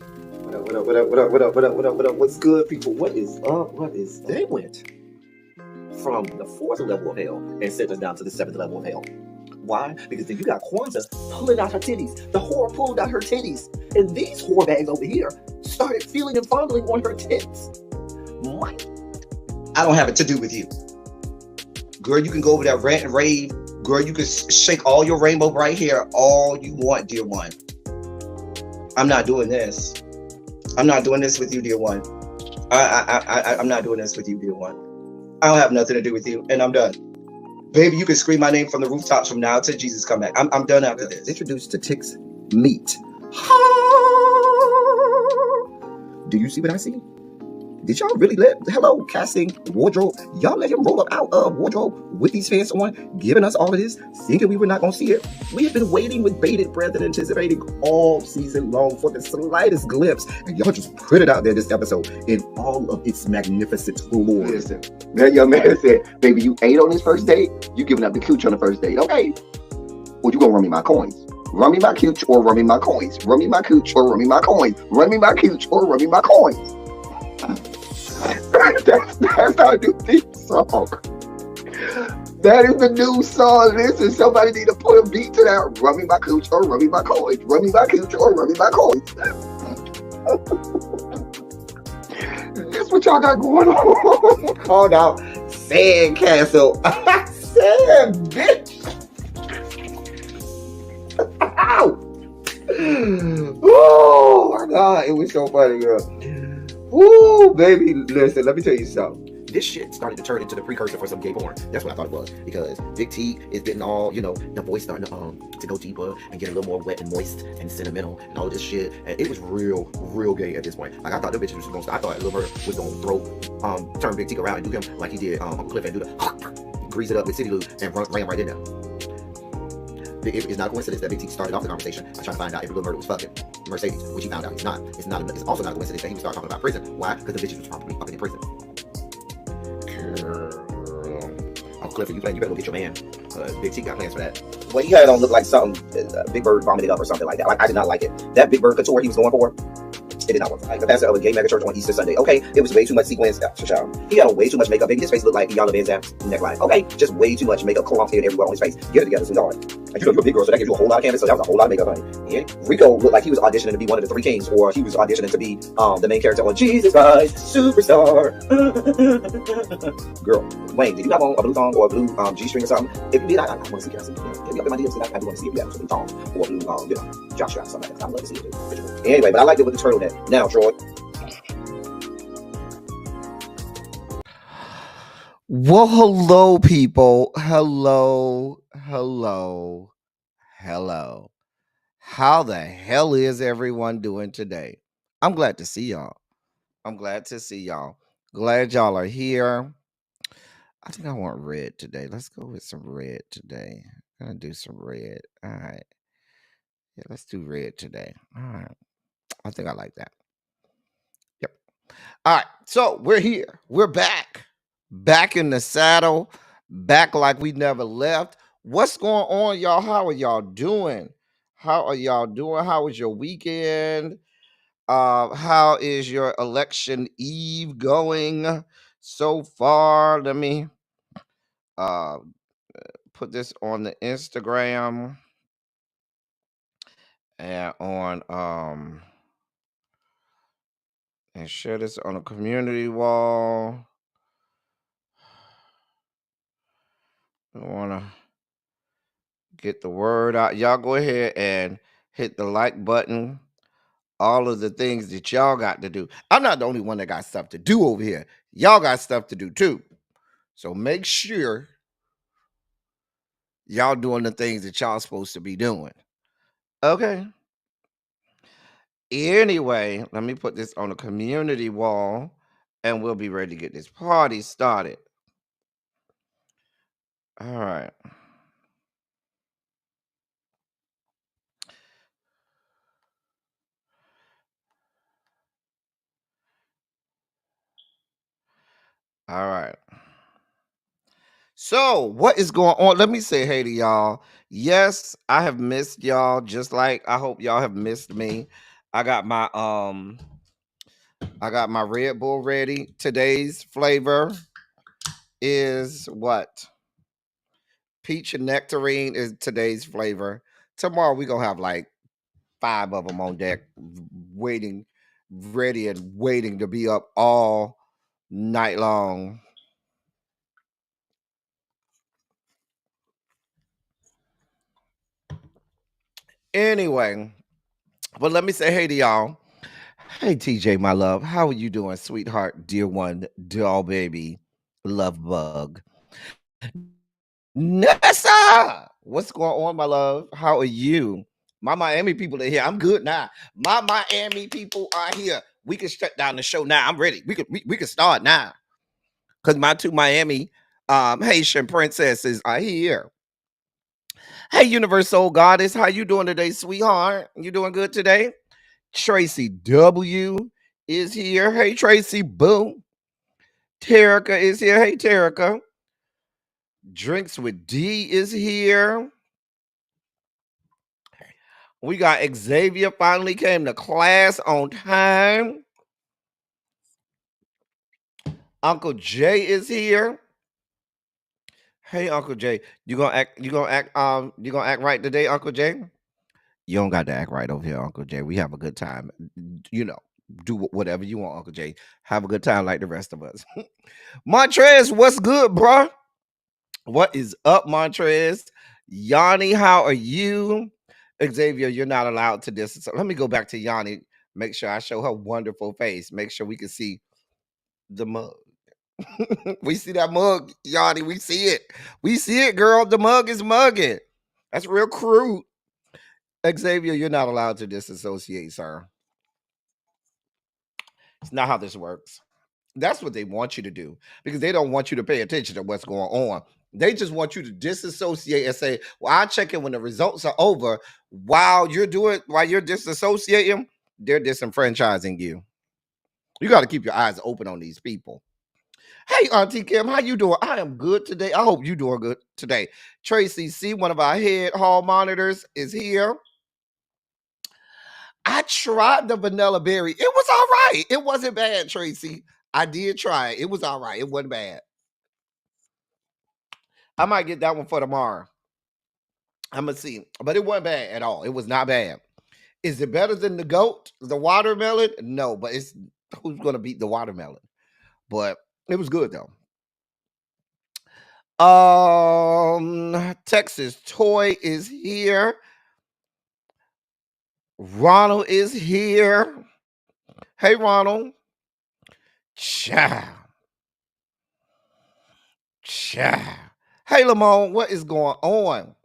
What up, what up, what up, what up, what up, what up, what up, what up? What's good, people? What is up? What is they went from the fourth level of hell and sent us down to the seventh level of hell. Why? Because then you got Kwanzaa pulling out her titties. The whore pulled out her titties. And these whore bags over here started feeling and fondling on her tits. Mike. I don't have it to do with you. Girl, you can go over there, rant and rave. Girl, you can shake all your rainbow bright hair all you want, dear one. I'm not doing this. I'm not doing this with you, dear one. I'm not doing this with you, dear one. I don't have nothing to do with you, and I'm done. Baby, you can scream my name from the rooftops from now till Jesus come back. I'm done after this. Introduced to Tick's Meat. Do you see what I see? Did y'all really hello, casting, wardrobe, y'all let him roll up out of wardrobe with these fans on, giving us all of this, thinking we were not going to see it? We have been waiting with bated breath and anticipating all season long for the slightest glimpse, and y'all just put it out there this episode in all of its magnificent glory. Listen, that young man said, baby, you ate on this first date, you giving up the cooch on the first date, okay? Well, you gonna run me my coins. Run me my cooch or run me my coins. Run me my cooch or run me my coins. Run me my cooch or run me my coins. That's our new theme song. That is the new song. Listen, somebody need to put a beat to that. Run me my cooch or run me my coins. Run me my cooch or run me my coins. That's what y'all got going on. Called out Sandcastle. Sand, bitch. Ow. Oh my God, it was so funny, girl. Ooh, baby, listen, let me tell you something. This shit started to turn into the precursor for some gay porn. That's what I thought it was. Because Big T is getting all, the voice starting to go deeper and get a little more wet and moist and sentimental and all of this shit. And it was real gay at this point. Like, I thought the bitch was going to, I thought Lil Bird was going to turn Big T around and do him like he did Uncle Cliff and do the grease it up with City Lou and ran right in there. It's not a coincidence that Big T started off the conversation by trying to find out if Lil Murder was fucking Mercedes, which he found out he's not. It's also not a coincidence that he would start talking about prison. Why? Because the bitches was probably up in prison. Girl. Oh, Clifford, you better go get your man. Big T got plans for that. Well, he had it on look like something Big Bird vomited up or something like that. Like, I did not like it. That Big Bird couture he was going for, it did not work. Like the pastor of a gay mega church on Easter Sunday. Okay, it was way too much sequins. He had on way too much makeup. Baby, his face looked like Yala Van Zap's neckline. Okay, just way too much makeup, clumped in everywhere on his face. Get it together, sweetheart. And you're a big girl, so that gives you a whole lot of canvas. So that was a whole lot of makeup, honey. Yeah. Rico looked like he was auditioning to be one of the three kings, or he was auditioning to be the main character on Jesus Christ Superstar. Girl, Wayne, did you have on a blue thong or a blue G-string or something? If you did, I want to see. Can I see? Get me up in my DMs. I do want to see if you have a blue thong or a blue jock strap or something like that. I'd love to see it too. Anyway, but I liked it with the turtleneck. Now, Troy. Well, hello, people. Hello. How the hell is everyone doing today? I'm glad to see y'all. Glad y'all are here. I think I want red today. Let's go with some red today. I'm gonna do some red. All right. Yeah, let's do red today. All right. I think I like that. Yep. All right. So we're here. We're back. Back in the saddle, back like we never left. What's going on, y'all? How are y'all doing? How was your weekend? How is your election eve going so far? Let me put this on the Instagram and on and share this on a community wall. I want to get the word out. Y'all go ahead and hit the like button. All of the things that y'all got to do. I'm not the only one that got stuff to do over here. Y'all got stuff to do too. So make sure y'all doing the things that y'all supposed to be doing. Okay. Anyway, let me put this on a community wall and we'll be ready to get this party started. All right. All right. So, what is going on? Let me say hey to y'all. Yes, I have missed y'all, just like I hope y'all have missed me. I got my Red Bull ready. Today's flavor is what? Peach and nectarine is today's flavor. Tomorrow we gonna have like 5 of them on deck, waiting, ready and waiting to be up all night long. Anyway, but let me say hey to y'all. Hey TJ, my love, how are you doing, sweetheart, dear one, doll baby, love bug? Nessa, what's going on, my love? How are you? My Miami people are here. I'm good now. My Miami people are here. We can shut down the show now. I'm ready. We can start now. Because my 2 Miami Haitian princesses are here. Hey, Universal Goddess, how you doing today, sweetheart? You doing good today? Tracy W is here. Hey, Tracy Boo. Terica is here. Hey, Terica. Drinks with D is here. We got Xavier finally came to class on time. Uncle Jay is here. Hey, Uncle Jay, you gonna act right today, Uncle Jay? You don't got to act right over here, Uncle Jay. We have a good time. You know, do whatever you want, Uncle Jay. Have a good time like the rest of us. Montrez, what's good, bro? What is up, Montrez? Yanni, how are you? Xavier, you're not allowed to this. So let me go back to Yanni. Make sure I show her wonderful face. Make sure we can see the mug. We see that mug, Yanni. We see it. We see it, girl. The mug is mugging. That's real crude. Xavier, you're not allowed to disassociate, sir. It's not how this works. That's what they want you to do because they don't want you to pay attention to what's going on. They just want you to disassociate and say, well, I'll check in when the results are over. While you're disassociating, they're disenfranchising you. You got to keep your eyes open on these people. Hey, Auntie Kim, how you doing? I am good today. I hope you're doing good today. Tracy C, one of our head hall monitors, is here. I tried the vanilla berry. It was all right. It wasn't bad, Tracy. I did try it. It was all right. It wasn't bad. I might get that one for tomorrow. I'm gonna see. But it wasn't bad at all. It was not bad. Is it better than the goat, the watermelon? No, but it's who's gonna beat the watermelon? But it was good though. Texas Toy is here. Ronald is here. Hey, Ronald. Ciao. Ciao. Hey, Lamone, what is going on?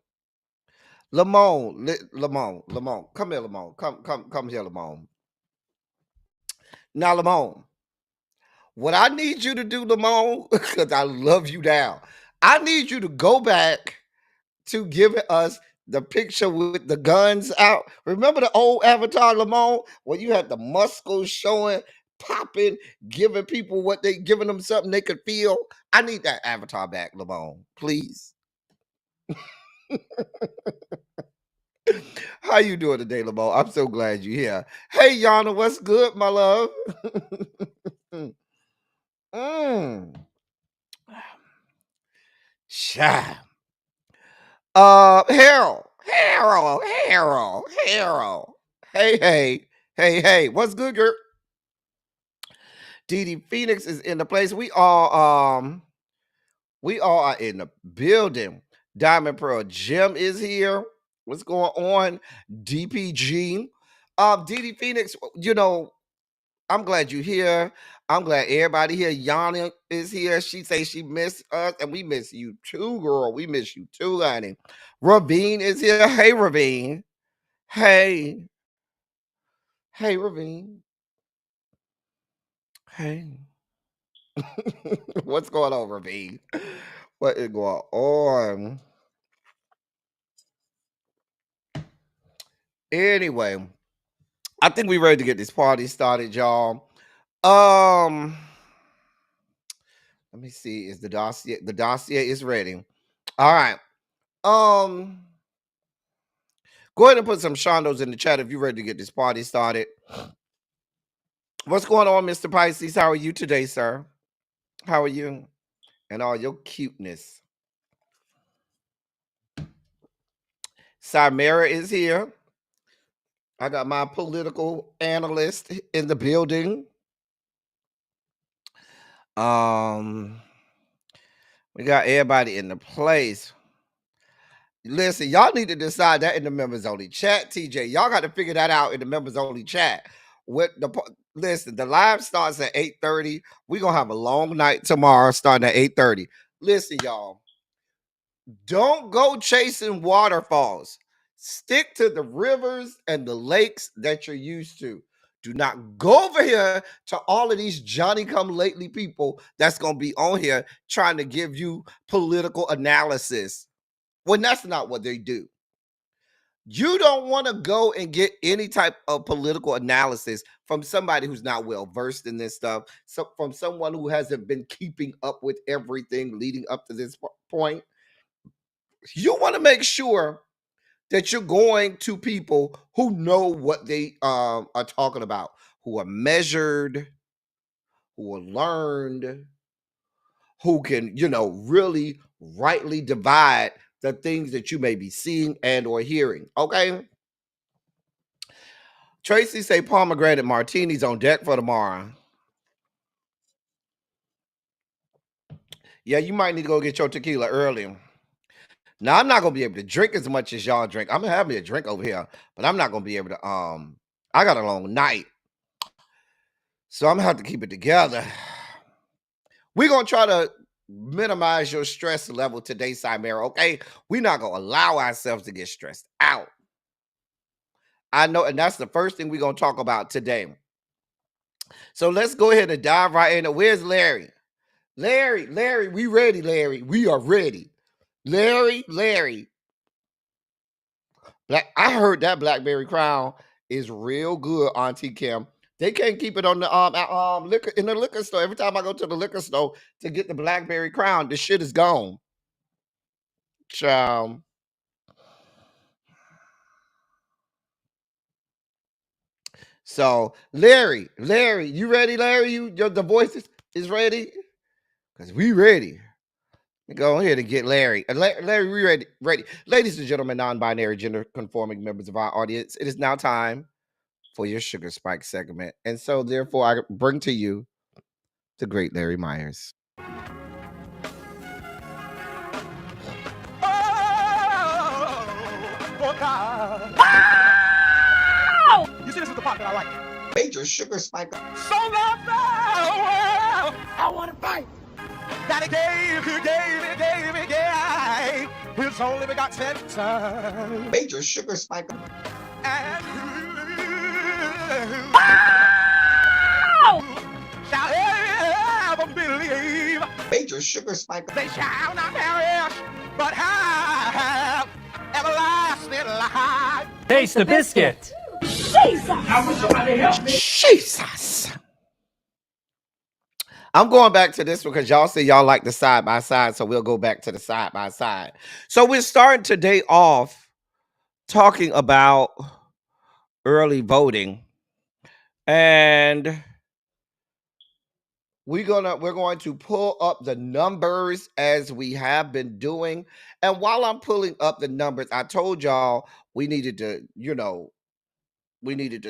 Lamone, come here, Lamone. Come here, Lamone. Now, Lamone, what I need you to do, Lamone, because I love you down, I need you to go back to giving us the picture with the guns out. Remember the old Avatar, Lamone, where you had the muscles showing, popping, giving people giving them something they could feel? I need that Avatar back, Lamone, please. How you doing today, Lamone? I'm so glad you're here. Hey, Yana, what's good, my love? mm. Cha. Harold. Hey, what's good, girl? Dee Phoenix is in the place. We all are in the building. Diamond Pearl Jim is here. What's going on? DPG. Dee Phoenix, you know, I'm glad you're here. I'm glad everybody here. Yana is here. She say she missed us, and we miss you too, girl. We miss you too, honey. Ravine is here. Hey, Ravine. Hey. Hey, Ravine. Hey. What's going on, Ravine? What is going on? Anyway, I think we're ready to get this party started, y'all. Let me see. Is the dossier? The dossier is ready. All right. Go ahead and put some shondos in the chat if you're ready to get this party started. What's going on, Mr. Pisces? How are you today, sir? How are you? And all your cuteness. Samara is here. I got my political analyst in the building. We got everybody in the place. Listen, y'all need to decide that in the members only chat, TJ. Y'all got to figure that out in the members only chat. Listen, the live starts at 8:30. We're gonna have a long night tomorrow starting at 8:30. Listen, y'all. Don't go chasing waterfalls. Stick to the rivers and the lakes that you're used to. Do not go over here to all of these Johnny-come-lately people that's going to be on here trying to give you political analysis when that's not what they do. You don't want to go and get any type of political analysis from somebody who's not well versed in this stuff, from someone who hasn't been keeping up with everything leading up to this point. You want to make sure that you're going to people who know what they are talking about, who are measured, who are learned, who can, really rightly divide the things that you may be seeing and or hearing. Okay. Tracy say pomegranate martinis on deck for tomorrow. Yeah, you might need to go get your tequila early. Now, I'm not going to be able to drink as much as y'all drink. I'm going to have me a drink over here, but I'm not going to be able to, I got a long night. So I'm going to have to keep it together. We're going to try to minimize your stress level today, Simera, okay? We're not going to allow ourselves to get stressed out. I know, and that's the first thing we're going to talk about today. So let's go ahead and dive right in. Where's Larry? Larry, we ready, Larry. We are ready. Larry. I heard that Blackberry Crown is real good, Auntie Kim. They can't keep it on the liquor in the liquor store. Every time I go to the liquor store to get the Blackberry Crown, the shit is gone. So Larry, you ready, Larry? The voice is ready? Because we ready. Go ahead and get Larry. Larry, we ready. Ladies and gentlemen, non-binary, gender-conforming members of our audience, it is now time for your Sugar Spike segment. And so, therefore, I bring to you the great Larry Meyers. Oh, God. Wow! You see, this is the part that I like. Major Sugar Spike. So loved the world. I want to fight. That he gave his only begotten son. Major Sugar Spike. And wow! Shall ever believe. Major Sugar Spike. They shall not perish, but have everlasting life. Taste the biscuit. Jesus! I wish somebody help me. Jesus. I'm going back to this because y'all say y'all like the side by side, so we'll go back to the side by side. So we're starting today off talking about early voting, and we're going to pull up the numbers as we have been doing. And while I'm pulling up the numbers, I told y'all we needed to,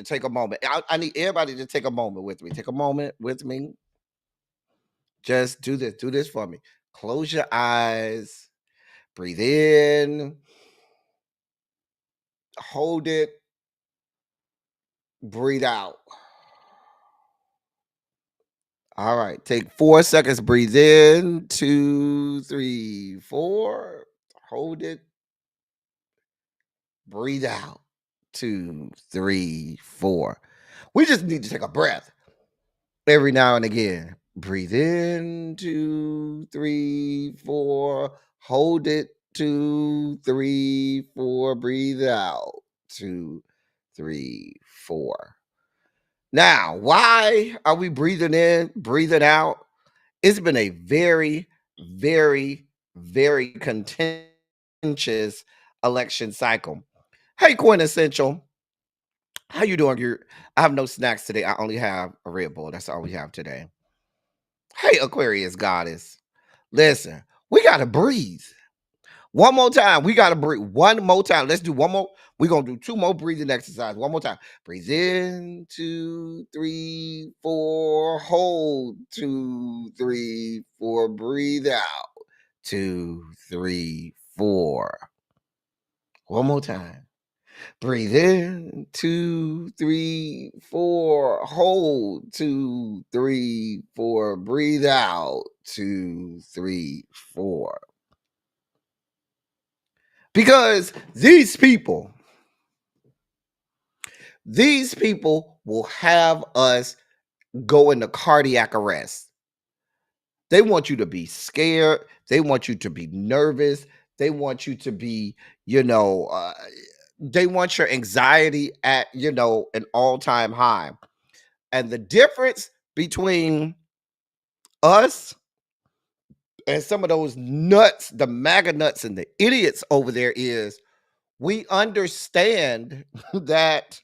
take a moment. I need everybody to take a moment with me. Take a moment with me. Just do this. Do this for me. Close your eyes. Breathe in. Hold it. Breathe out. All right. Take 4 seconds. Breathe in. 2, 3, 4. Hold it. Breathe out. 2, 3, 4. We just need to take a breath every now and again. Breathe in. 2, 3, 4. Hold it. 2, 3, 4. Breathe out. 2, 3, 4. Now, why are we breathing in, breathing out? It's been a very, very, very contentious election cycle. Hey, Quintessential. How you doing? I have no snacks today. I only have a Red Bull. That's all we have today. Hey, Aquarius goddess. Listen, we gotta breathe. One more time. We gotta breathe. One more time. Let's do one more. We're gonna do two more breathing exercises. One more time. Breathe in, 2, 3, 4. Hold, 2, 3, 4. Breathe out, 2, 3, 4. One more time. Breathe in, 2, 3, 4. Hold, 2, 3, 4. Breathe out, 2, 3, 4. Because these people will have us go into cardiac arrest. They want you to be scared. They want you to be nervous. They want you to be, they want your anxiety at, an all-time high. And the difference between us and some of those nuts, the MAGA nuts and the idiots over there is we understand that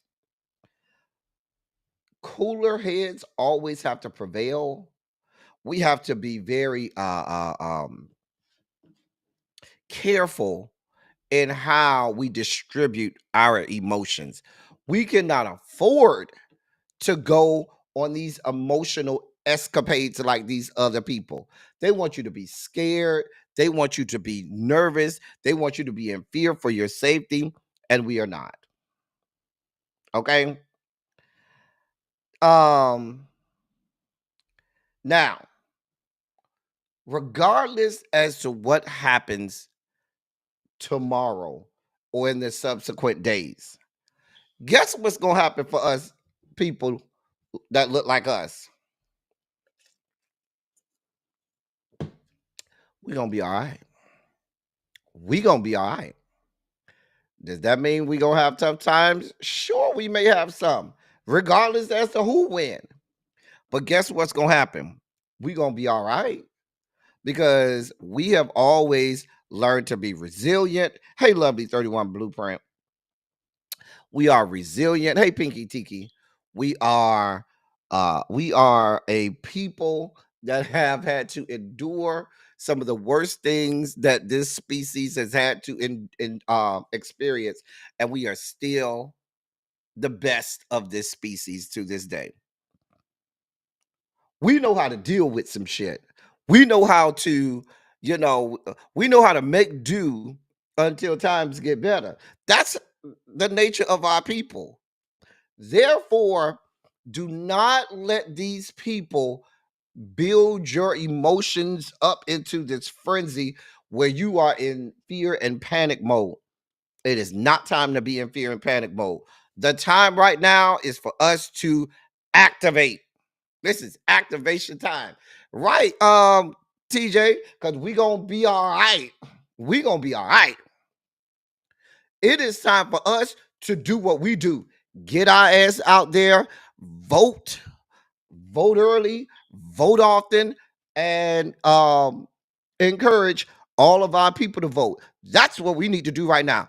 cooler heads always have to prevail. We have to be very careful in how we distribute our emotions. We cannot afford to go on these emotional escapades like these other people. They want you to be scared. They want you to be nervous. They want you to be in fear for your safety, and we are not. Okay? Now, regardless as to what happens tomorrow or in the subsequent days, guess what's going to happen for us people that look like us? We're going to be all right. We're going to be all right. Does that mean we're going to have tough times? Sure, we may have some, regardless as to who win. But guess what's going to happen? We're going to be all right because we have always learned to be resilient. Hey, lovely 31 Blueprint. We are resilient. Hey, Pinky Tiki. We are a people that have had to endure some of the worst things that this species has had to experience, and we are still the best of this species to this day. We know how to deal with some shit. We know how to, we know how to make do until times get better. That's the nature of our people. Therefore, do not let these people build your emotions up into this frenzy where you are in fear and panic mode. It is not time to be in fear and panic mode. The time right now is for us to activate. This is activation time. Right, TJ, because we gonna be all right. We gonna be all right. It is time for us to do what we do. Get our ass out there, vote early, vote often, and encourage all of our people to vote. That's what we need to do right now.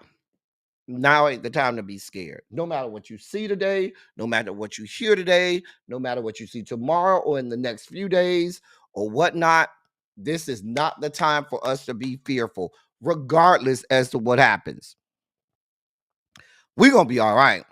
Now ain't the time to be scared. No matter what you see today, no matter what you hear today, no matter what you see tomorrow or in the next few days or whatnot, this is not the time for us to be fearful, regardless as to what happens. We're going to be all right.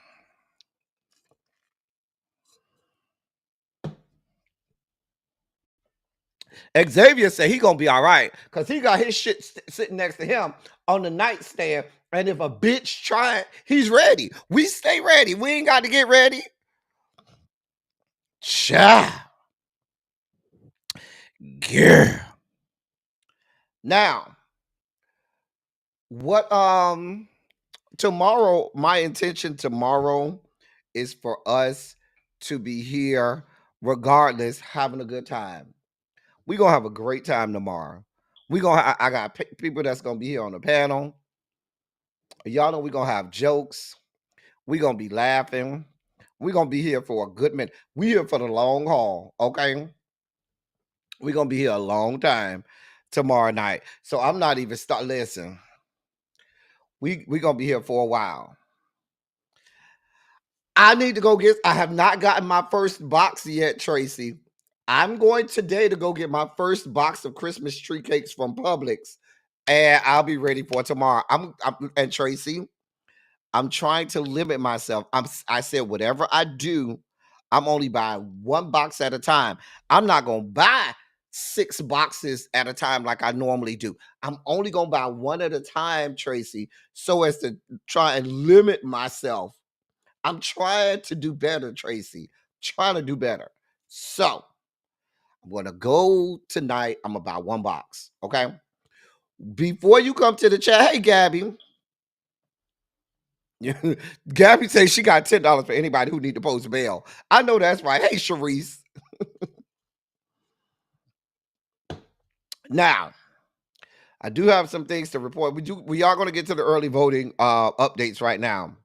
Xavier said he gonna be all right because he got his shit sitting next to him on the nightstand. And if a bitch try it, he's ready. We stay ready. We ain't got to get ready. Cha. Girl. Now, what tomorrow, my intention tomorrow is for us to be here regardless, having a good time. We're gonna have a great time tomorrow. I got people that's gonna be here on the panel. Y'all know we're gonna have jokes. We're gonna be laughing. We're gonna be here for a good minute. We here for the long haul, okay? We're gonna be here a long time tomorrow night. So I'm not even listen. We gonna be here for a while. I need to go get. I have not gotten my first box yet, Tracy. I'm going today to go get my first box of Christmas tree cakes from Publix, and I'll be ready for tomorrow. And Tracy, I'm trying to limit myself. I said whatever I do, I'm only buying one box at a time. I'm not gonna buy 6 boxes at a time like I normally do. I'm only gonna buy one at a time, Tracy, so as to try and limit myself. I'm trying to do better, Tracy. Trying to do better. So I'm gonna go tonight. I'm gonna buy one box. Okay. Before you come to the chat, hey Gabby. Gabby says she got $10 for anybody who need to post bail. I know that's right. Hey, Sharice. Now, I do have some things to report. We are going to get to the early voting updates right now.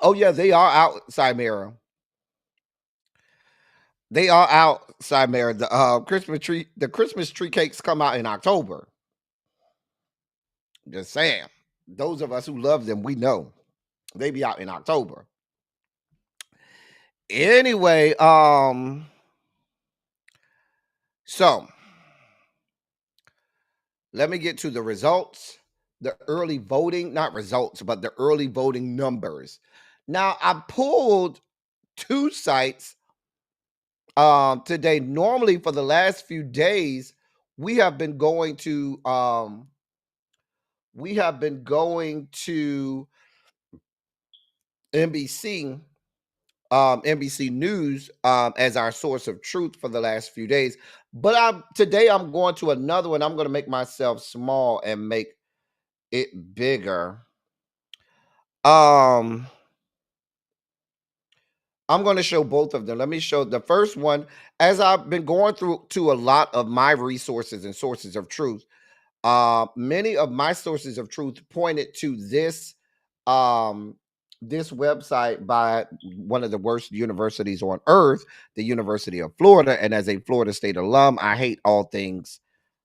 Oh yeah, they are out, Cymera. They are out, Cymera. The Christmas tree cakes come out in October. Just saying. Those of us who love them, we know they be out in October. Anyway, so let me get to the results, the early voting, not results, but the early voting numbers. Now, I pulled 2 sites today. Normally, for the last few days, we have been going to NBC, NBC News as our source of truth for the last few days. But today I'm going to another one. I'm going to make myself small and make it bigger. I'm going to show both of them. Let me show the first one. As I've been going through to a lot of my resources and sources of truth, many of my sources of truth pointed to this this website by one of the worst universities on earth, the University of Florida. And as a Florida State alum, I hate all things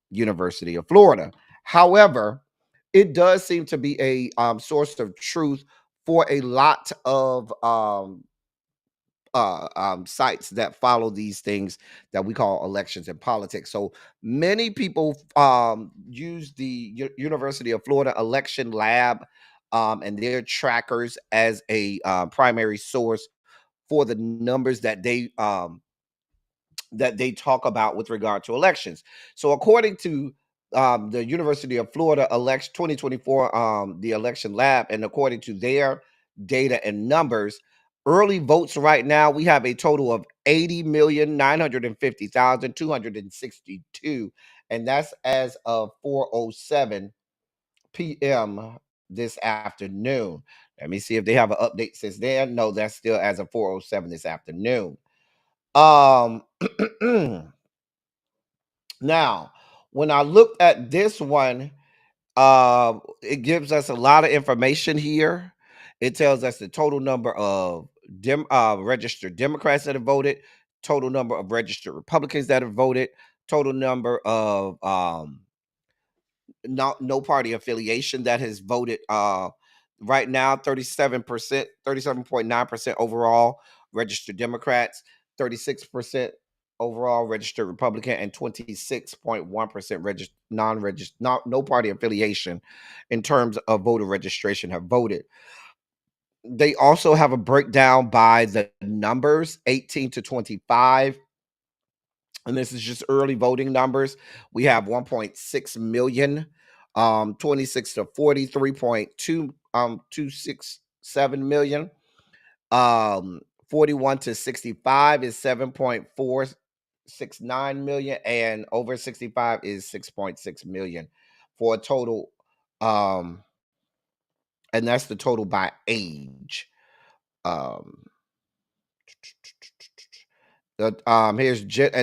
University of Florida. However, it does seem to be a source of truth for a lot of sites that follow these things that we call elections and politics. So many people use the University of Florida Election Lab and their trackers as a primary source for the numbers that they talk about with regard to elections. So according to the University of Florida election 2024, the election lab, and according to their data and numbers, early votes right now, we have a total of 80,950,262. And that's as of 4:07 p.m. this afternoon. Let me see if they have an update since then. No, that's still as of 4:07 this afternoon. Now, when I looked at this one, it gives us a lot of information here. It tells us the total number of registered Democrats that have voted, total number of registered Republicans that have voted, total number of no party affiliation that has voted. Right now, 37%, 37.9% overall registered Democrats, 36% overall registered Republican, and 26.1% registered non-registered, no party affiliation in terms of voter registration have voted. They also have a breakdown by the numbers 18 to 25. And this is just early voting numbers. We have 1.6 million, 26 to 43.2 267 million. 41 to 65 is 7.469 million, and over 65 is 6.6 million for a total. And that's the total by age. And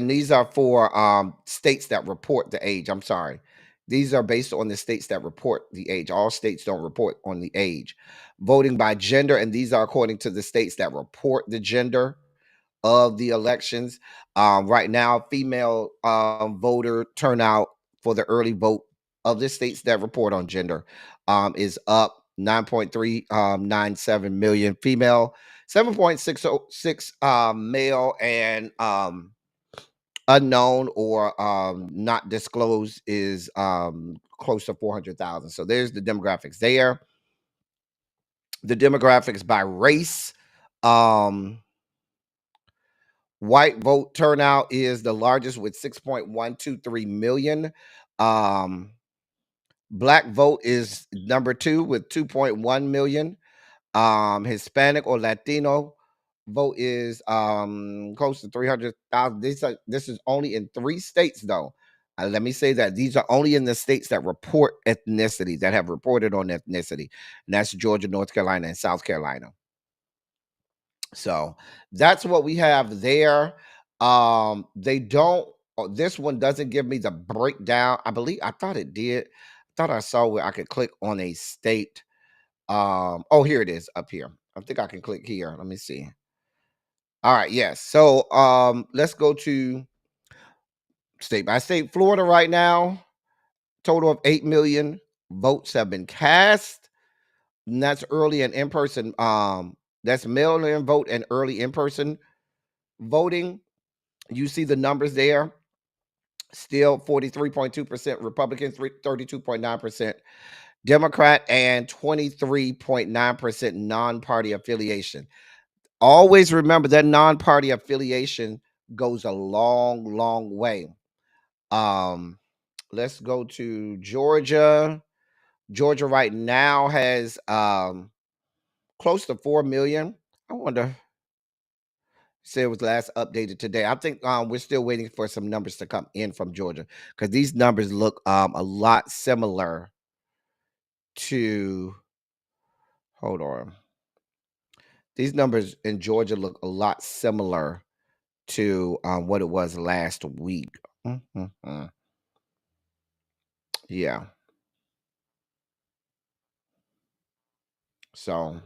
these are for states that report the age. I'm sorry. These are based on the states that report the age. All states don't report on the age. Voting by gender, and these are according to the states that report the gender of the elections. Right now, female voter turnout for the early vote of the states that report on gender is up 9.397 million female, 7.606 male, and unknown or not disclosed is close to 400,000. So there's the demographics there. The demographics by race. White vote turnout is the largest with 6.123 million. Black vote is number 2 with 2.1 million. Hispanic or Latino vote is close to 300,000. This is only in 3 states though. Let me say that these are only in the states that report ethnicity, that have reported on ethnicity, and that's Georgia, North Carolina, and South Carolina. So that's what we have there. They don't. This one doesn't give me the breakdown. I thought it did. I thought I saw where I could click on a state. Oh, here it is up here. I think I can click here. Let me see. All right, yes. So let's go to state by state. Florida right now, total of 8 million votes have been cast. And that's early and in-person. That's mail-in vote and early in-person voting. You see the numbers there. Still 43.2% Republican, 32.9% Democrat, and 23.9% non-party affiliation. Always remember that non-party affiliation goes a long, long way. Let's go to Georgia. Georgia right now has close to 4 million. I wonder. Say it was last updated today. I think we're still waiting for some numbers to come in from Georgia because these numbers look a lot similar to. Hold on. These numbers in Georgia look a lot similar to what it was last week. Yeah. So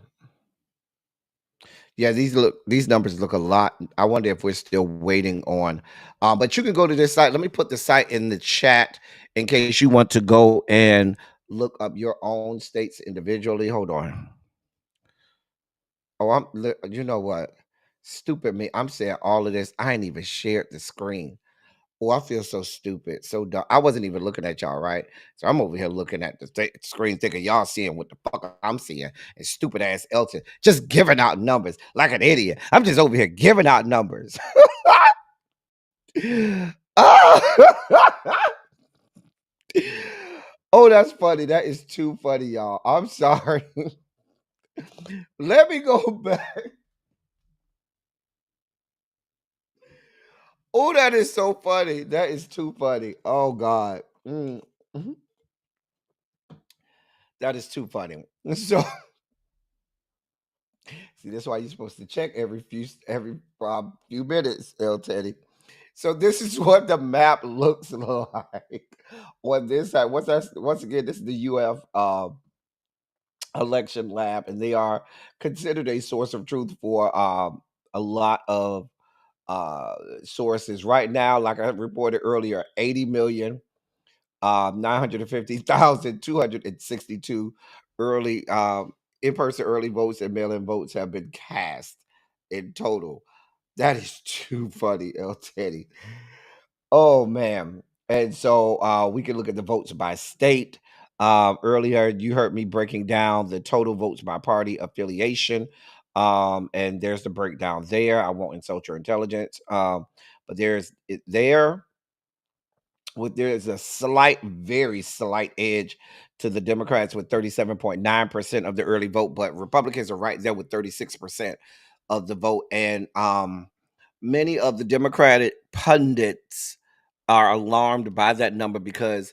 yeah, these numbers look a lot. I wonder if we're still waiting on. But you can go to this site. Let me put the site in the chat in case you want to go and look up your own states individually. Hold on. Oh, you know what? Stupid me. I'm saying all of this. I ain't even shared the screen. Oh, I feel so stupid, so dumb. I wasn't even looking at y'all, right? So I'm over here looking at the screen, thinking y'all seeing what the fuck I'm seeing. And stupid ass Elton just giving out numbers like an idiot. I'm just over here giving out numbers. Oh. Oh, that's funny. That is too funny, y'all. I'm sorry. Let me go back. Oh, that is so funny. That is too funny. Oh God. Mhm. That is too funny. So see, that's why you're supposed to check every few minutes, El Teddy. So this is what the map looks like on this side. Once again, this is the UF election lab, and they are considered a source of truth for a lot of sources. Right now, like I reported earlier, 80 million 950,262 early in-person early votes and mail-in votes have been cast in total. That is too funny, El Teddy. Oh man. And so we can look at the votes by state. Earlier, you heard me breaking down the total votes by party affiliation. And there's the breakdown there. I won't insult your intelligence. But there's it there. There's a slight, very slight edge to the Democrats with 37.9% of the early vote, but Republicans are right there with 36% of the vote. And many of the Democratic pundits are alarmed by that number because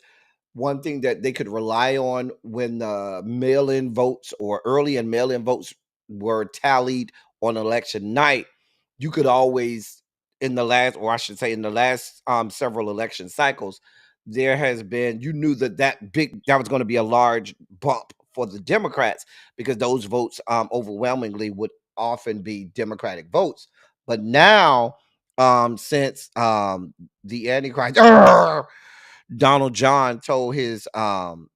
one thing that they could rely on when the mail-in votes or early and mail-in votes were tallied on election night, you could always in the last, or I should say in the last several election cycles, there has been, you knew that was going to be a large bump for the Democrats because those votes overwhelmingly would often be Democratic votes. But now, since the Antichrist Donald John told his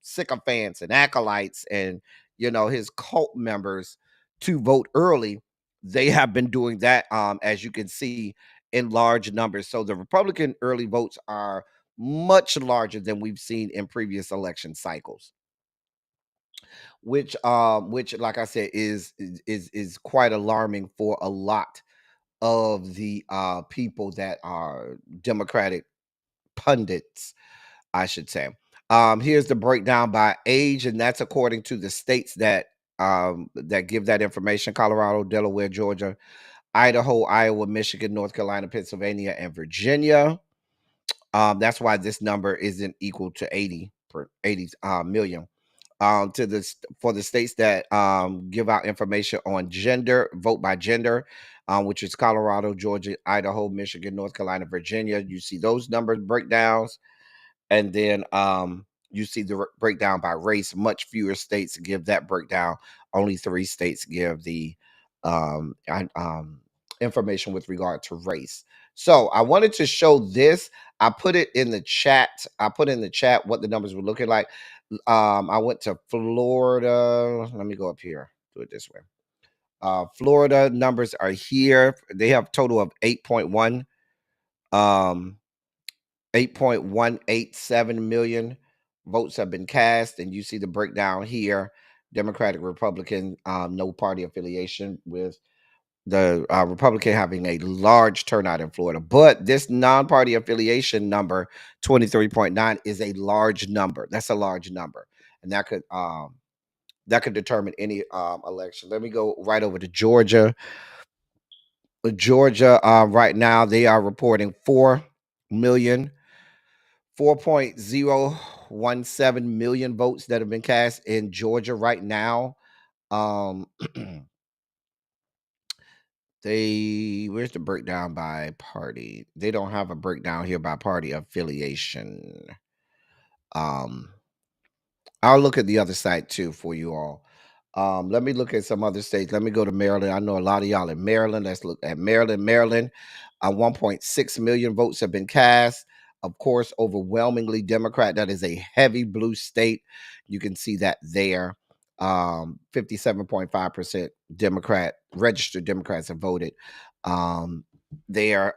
sycophants and acolytes and his cult members to vote early, they have been doing that, as you can see, in large numbers. So the Republican early votes are much larger than we've seen in previous election cycles, which like I said is quite alarming for a lot of the people that are Democratic pundits, I should say. Here's the breakdown by age, and that's according to the states that give that information: Colorado, Delaware, Georgia, Idaho, Iowa, Michigan, North Carolina, Pennsylvania, and Virginia. That's why this number isn't equal to 80 million. For the states that give out information on gender, vote by gender, which is Colorado, Georgia, Idaho, Michigan, North Carolina, Virginia. You see those numbers breakdowns, and then you see the breakdown by race. Much fewer states give that breakdown. Only 3 states give the um, I- um, information with regard to race. So I wanted to show this. I put it in the chat. I put in the chat what the numbers were looking like. I went to Florida. Let me go up here. Do it this way. Florida numbers are here. They have a total of 8.1. Um, 8.187 million votes have been cast, and you see the breakdown here. Democratic, Republican, no party affiliation, with the Republican having a large turnout in Florida. But this non-party affiliation number, 23.9, is a large number. That's a large number, and that could determine any election. Let me go right over to Georgia. Georgia, right now they are reporting 4 million 4.017 million votes that have been cast in Georgia right now. Um, where's the breakdown by party? They don't have a breakdown here by party affiliation. Um, I'll look at the other side too for you all. Let me look at some other states. Let me go to Maryland. I know a lot of y'all in Maryland. Let's look at Maryland. Maryland, 1.6 million votes have been cast. Of course, overwhelmingly Democrat. That is a heavy blue state. You can see that there. 57.5% Democrat, registered Democrats have voted. There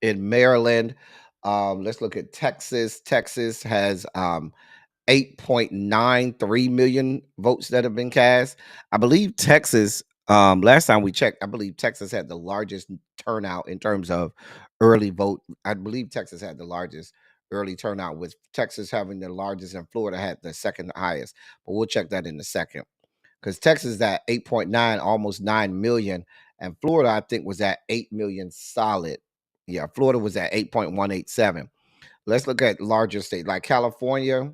in Maryland. Let's look at Texas. Texas has 8.93 million votes that have been cast. I believe Texas, last time we checked, I believe Texas had the largest turnout in terms of early vote. I believe Texas had the largest early turnout, with Texas having the largest and Florida had the second highest. But we'll check that in a second, because Texas is at 8.9, almost 9 million. And Florida, I think, was at 8 million solid. Yeah, Florida was at 8.187. Let's look at larger states like California.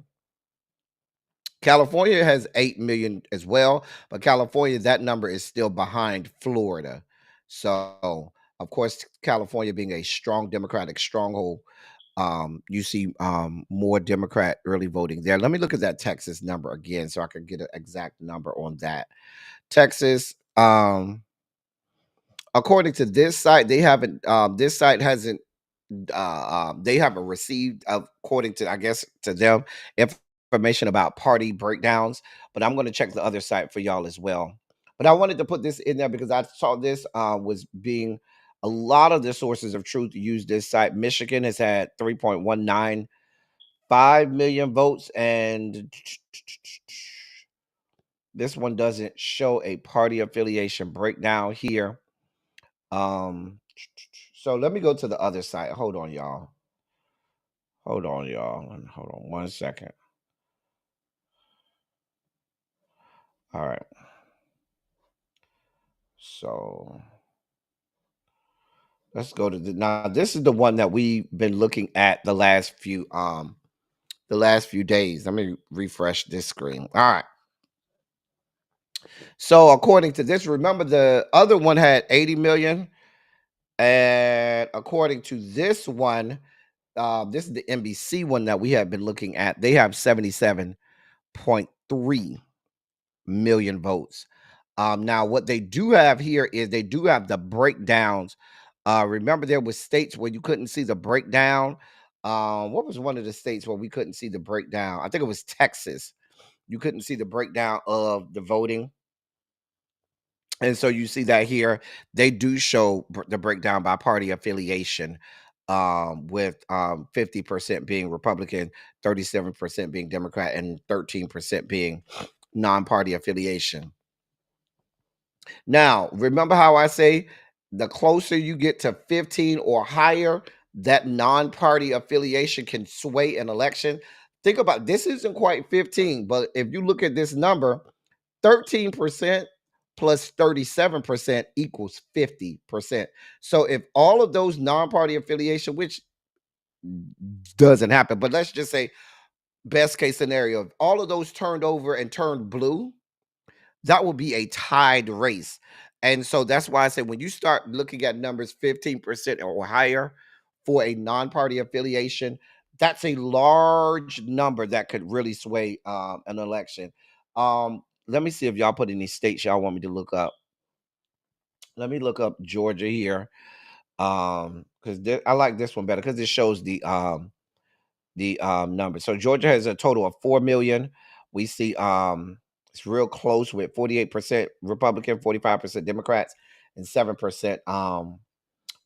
California has 8 million as well, but California, that number is still behind Florida. So, of course, California being a strong Democratic stronghold, you see more Democrat early voting there. Let me look at that Texas number again so I can get an exact number on that. Texas, according to this site, they haven't. This site hasn't. They haven't received, according to, I guess, to them, information about party breakdowns. But I'm going to check the other site for y'all as well. But I wanted to put this in there because I saw this was being, a lot of the sources of truth use this site. Michigan has had 3.195 million votes, and this one doesn't show a party affiliation breakdown here. So let me go to the other side. Hold on, y'all. Hold on, y'all. Hold on 1 second. All right. So let's go to now. This is the one that we've been looking at the last few days. Let me refresh this screen. All right. So according to this, remember the other one had 80 million, and according to this one, this is the NBC one that we have been looking at. They have 77.3 million votes. Now, what they do have here is they do have the breakdowns. Remember, there was states where you couldn't see the breakdown. What was one of the states where we couldn't see the breakdown? I think it was Texas. you couldn't see the breakdown of the voting. And so you see that here, they do show the breakdown by party affiliation, with 50% being Republican, 37% being Democrat, and 13% being non-party affiliation. Now, remember how I say the closer you get to 15 or higher, that non-party affiliation can sway an election. Think about this, isn't quite 15, but if you look at this number, 13% plus 37% equals 50%. So if all of those non-party affiliation, which doesn't happen, but let's just say best case scenario, if all of those turned over and turned blue, that will be a tied race. And so that's why I say when you start looking at numbers 15% or higher for a non-party affiliation, that's a large number that could really sway an election. Let me see if y'all put any states y'all want me to look up. Let me look up Georgia here. Because I like this one better because it shows the numbers. So Georgia has a total of 4 million. We see it's real close with 48% Republican, 45% Democrats, and 7%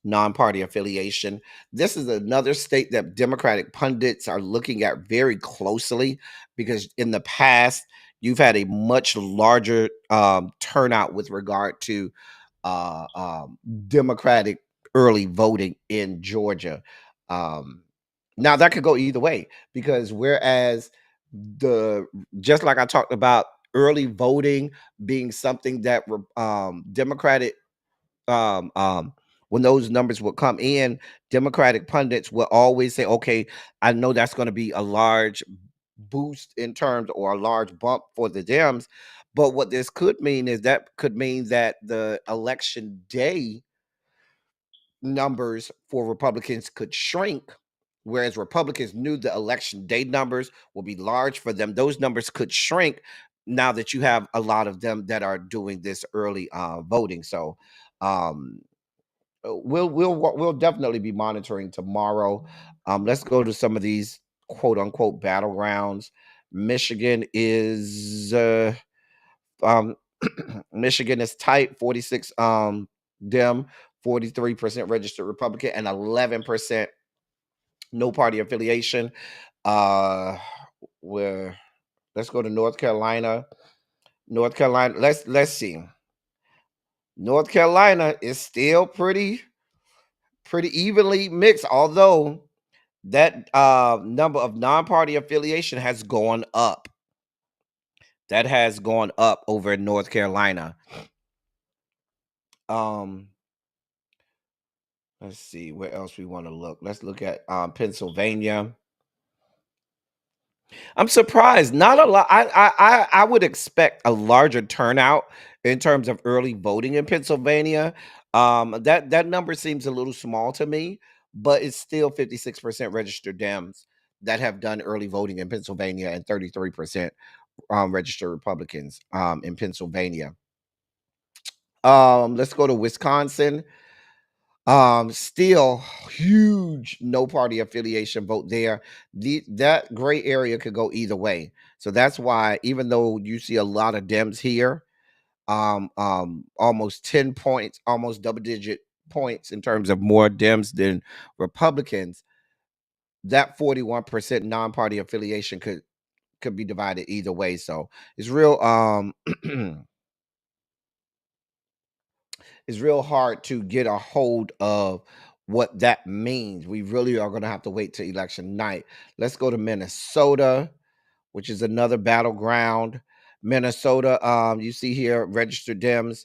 non-party affiliation. This is another state that Democratic pundits are looking at very closely because in the past you've had a much larger turnout with regard to uh, um, Democratic early voting in Georgia. Um, Now that could go either way because whereas the just like I talked about early voting being something that Democratic um, um, when those numbers would come in, Democratic pundits will always say, "Okay, I know that's going to be a large boost in terms or a large bump for the Dems." But what this could mean is that could mean that the election day numbers for Republicans could shrink, whereas Republicans knew the election day numbers will be large for them. Those numbers could shrink now that you have a lot of them that are doing this early voting. So um, we'll definitely be monitoring tomorrow. Let's go to some of these quote unquote battlegrounds. Michigan is um, Michigan is tight, 46 Dem, 43% registered Republican, and 11% no party affiliation. Uh where let's go to North Carolina. North Carolina, let's see. North Carolina is still pretty evenly mixed, although that number of non-party affiliation has gone up. That has gone up over in North Carolina. Um Let's see where else we want to look. Let's look at Pennsylvania. I'm surprised. Not a lot. I would expect a larger turnout in terms of early voting in Pennsylvania. That number seems a little small to me, but it's still 56% registered Dems that have done early voting in Pennsylvania and 33% registered Republicans in Pennsylvania. Let's go to Wisconsin. Still huge no party affiliation vote there. That gray area could go either way. So that's why even though you see a lot of Dems here, almost 10 points, almost double digit points in terms of more Dems than Republicans, that 41% non-party affiliation could be divided either way. So it's real it's real hard to get a hold of what that means. We really are going to have to wait till election night. Let's go to Minnesota, which is another battleground. Minnesota, you see here, registered Dems,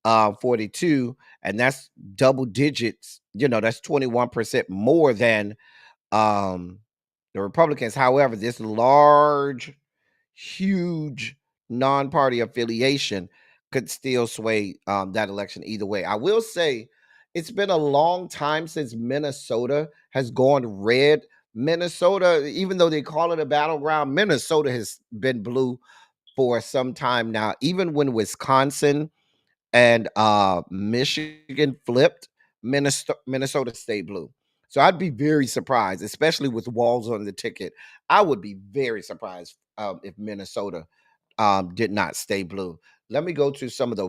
42, and that's double digits. That's 21% more than um, the Republicans. However, this large, huge non-party affiliation could still sway that election either way. I will say it's been a long time since Minnesota has gone red. Minnesota, even though they call it a battleground, Minnesota has been blue for some time now. Even when Wisconsin and Michigan flipped, Minnesota stayed blue. So I'd be very surprised, especially with Walls on the ticket. I would be very surprised if Minnesota did not stay blue. Let me go to some of the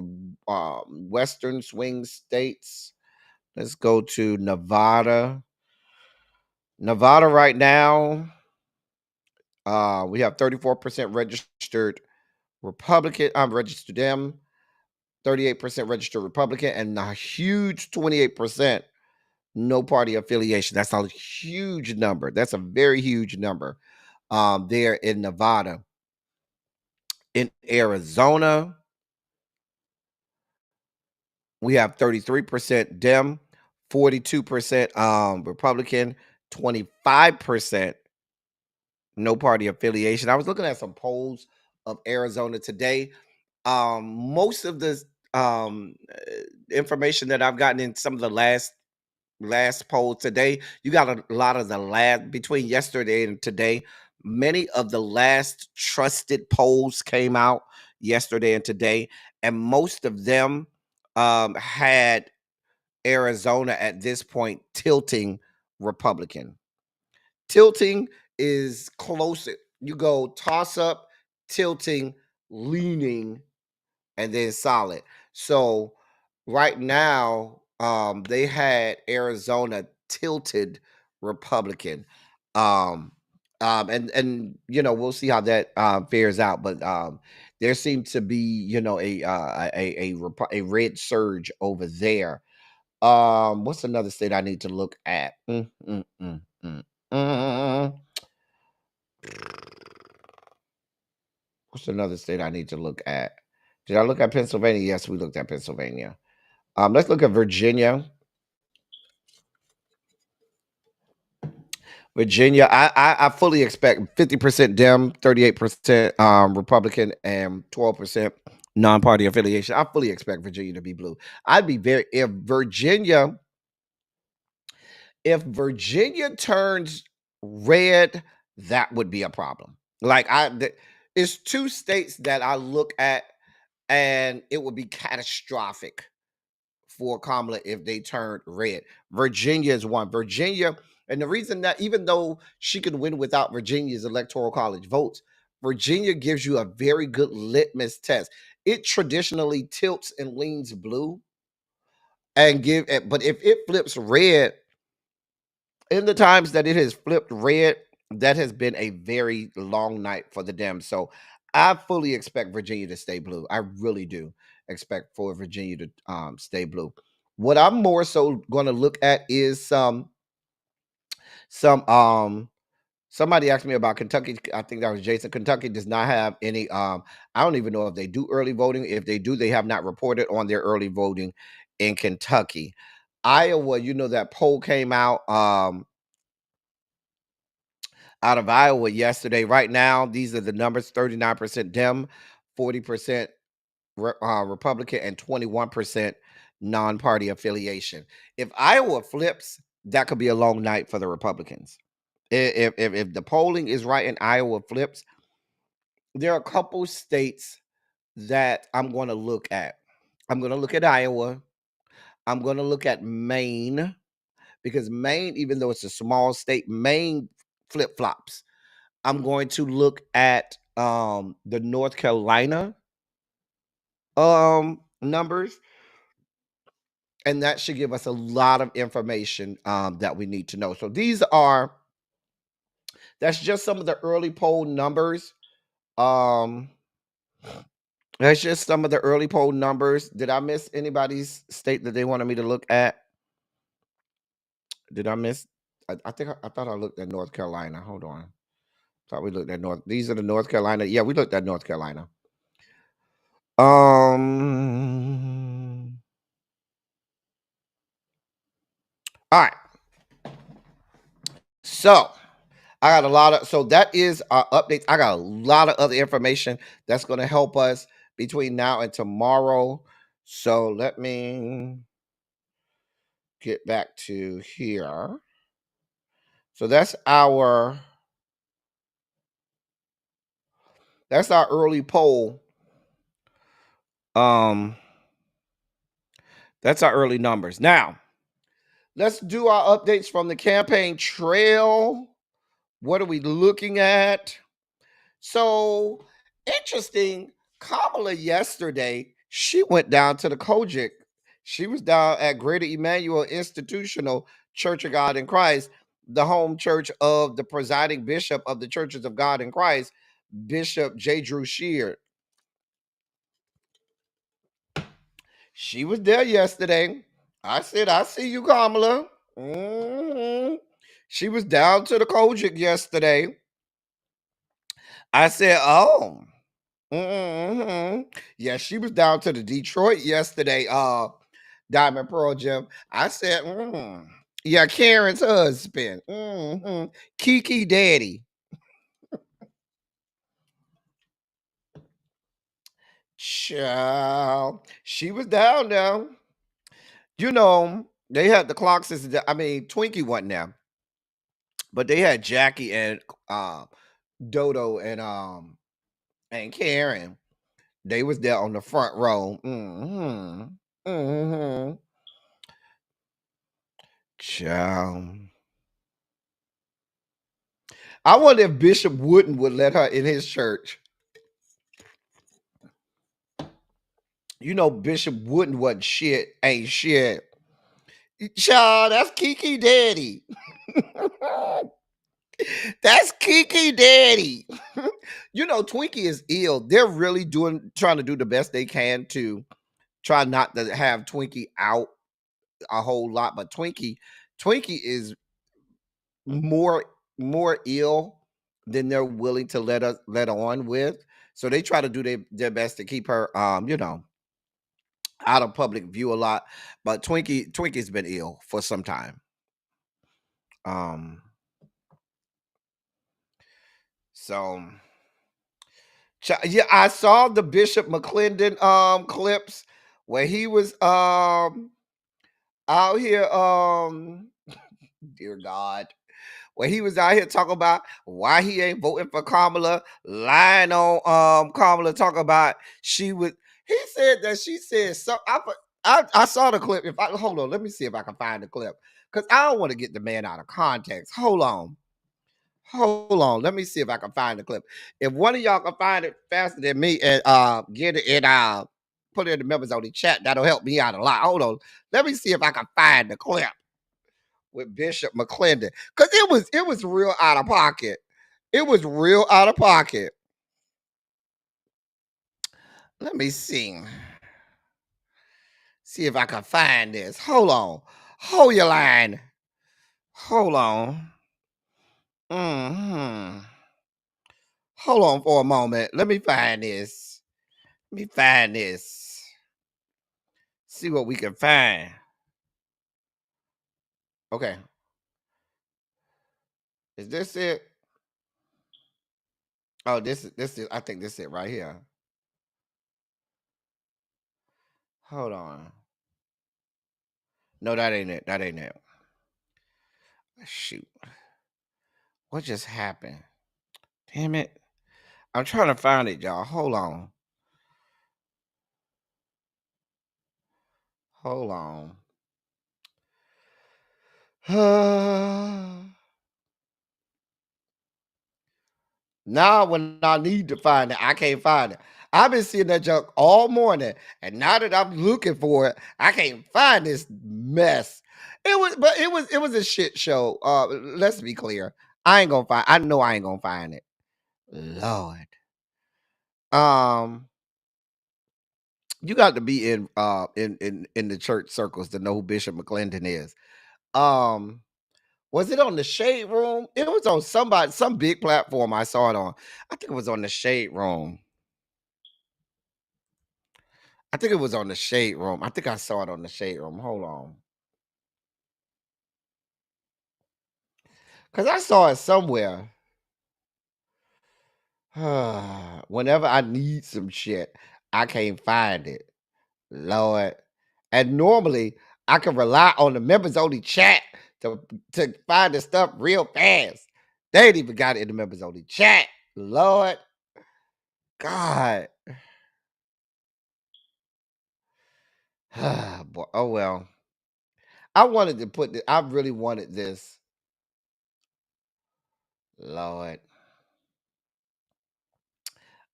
western swing states. Let's go to Nevada. Nevada right now, we have 34% registered Republican. Registered Dem, 38% registered Republican, and a huge 28% no party affiliation. That's a huge number. That's a very huge number. There in Nevada. In Arizona, we have 33% Dem, 42% Republican, 25% no party affiliation. I was looking at some polls of Arizona today. Most of the information that I've gotten in some of the last poll today, you got a lot of the last between yesterday and today. Many of the last trusted polls came out yesterday and today, and most of them had Arizona at this point tilting Republican. Tilting is closer. You go toss up, tilting, leaning, and then solid. So right now, they had Arizona tilted Republican. Um, and we'll see how that fares out. But there seemed to be a red surge over there. What's another state I need to look at? Mm. What's another state I need to look at? Did I look at Pennsylvania? Yes, we looked at Pennsylvania. Let's look at Virginia. Virginia, I fully expect 50% Dem, 38% Republican, and 12% non-party affiliation. I fully expect Virginia to be blue. I'd be very if Virginia turns red, that would be a problem. It's two states that I look at, and it would be catastrophic for Kamala if they turned red. Virginia is one. Virginia, and the reason that even though she can win without Virginia's electoral college votes, Virginia gives you a very good litmus test. It traditionally tilts and leans blue, but if it flips red, in the times that it has flipped red, that has been a very long night for the Dems. So I fully expect Virginia to stay blue. I really do expect for Virginia to stay blue. What I'm more so going to look at is some somebody asked me about Kentucky. I think that was Jason. Kentucky does not have any I don't even know if they do early voting. If they do, they have not reported on their early voting in Kentucky. Iowa, that poll came out out of Iowa yesterday. Right now, these are the numbers: 39% Dem, 40% Republican, and 21% non-party affiliation. If Iowa flips, that could be a long night for the Republicans. If the polling is right and Iowa flips, there are a couple states that I'm going to look at. I'm going to look at Iowa. I'm going to look at Maine, because Maine, even though it's a small state, Maine flip flops. I'm going to look at the North Carolina numbers, and that should give us a lot of information that we need to know. So that's just some of the early poll numbers. That's just some of the early poll numbers. Did I miss anybody's state that they wanted me to look at? Did I miss? I thought I looked at North Carolina. Hold on. Thought we looked at North. These are the North Carolina. Yeah, we looked at North Carolina. All right. So I got a lot of. So that is our updates. I got a lot of other information that's going to help us between now and tomorrow. So let me get back to here. So that's our early poll. That's our early numbers. Now, let's do our updates from the campaign trail. What are we looking at? So interesting. Kamala yesterday, she went down to the Kojic. She was down at Greater Emmanuel Institutional Church of God in Christ, the home church of the presiding bishop of the Churches of God in Christ, Bishop J. Drew Sheard. She was there yesterday. I said, I see you, Kamala. Mhm. She was down to the Kojic yesterday. I said, oh. Yeah, she was down to the Detroit yesterday, Diamond Pearl Gym. I said, yeah, Karen's husband. Kiki Daddy. Child. She was down there. You know, they had the clock system. I mean, Twinkie wasn't there, but they had Jackie and Dodo and Karen. They was there on the front row. Child. I wonder if Bishop Wooden would let her in his church. You know, Bishop Wooden wasn't shit, ain't shit. Child, that's Kiki Daddy. That's Kiki Daddy. You know, Twinkie is ill. They're really trying to do the best they can to try not to have Twinkie out a whole lot. But Twinkie is more ill than they're willing to let on with. So they try to do their best to keep her out of public view a lot. But Twinkie's been ill for some time. Um so yeah, I saw the Bishop McClendon clips where he was out here dear God, where he was out here talking about why he ain't voting for Kamala, lying on Kamala, talking about she would. He said that she said so. I saw the clip. If I hold on, let me see if I can find the clip because I don't want to get the man out of context. Hold on. Let me see if I can find the clip. If one of y'all can find it faster than me and get it and put it in the members on the chat, that'll help me out a lot. Hold on. Let me see if I can find the clip with Bishop McClendon. Because it was real out of pocket. It was real out of pocket. Let me see. See if I can find this. Hold on. Hold your line. Hold on. hmm Hold on for a moment. Let me find this. Let me find this. See what we can find. Okay. Is this it? Oh, this is I think this is it right here. Hold on. No, that ain't it. That ain't it. Shoot. What just happened? Damn it. I'm trying to find it, y'all. Hold on. Hold on. Now, when I need to find it, I can't find it. I've been seeing that junk all morning, and now that I'm looking for it, I can't find this mess. It was a shit show. Let's be clear. I know I ain't gonna find it. Lord. Um, you got to be in the church circles to know who Bishop McClendon is. Um, Was it on the Shade Room? It was on some big platform I saw it on. I think it was on the Shade Room. I think it was on the Shade Room. I think I saw it on the Shade Room. Hold on. Because I saw it somewhere. Whenever I need some shit, I can't find it. Lord. And normally I can rely on the members only chat to find the stuff real fast. They ain't even got it in the members only chat. Lord. God. Boy, oh well. I wanted to put this, I really wanted this. Lord.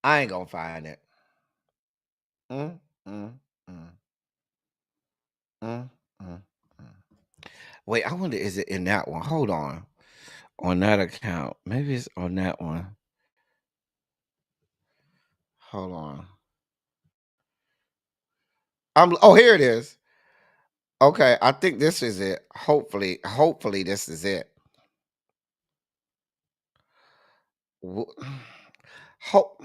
I ain't gonna find it. Mm, mm, mm, mm, mm, mm. Wait, I wonder, is it in that one? Hold on. On that account. Maybe it's on that one. Hold on. Oh, here it is. Okay, I think this is it. Hopefully this is it. Hope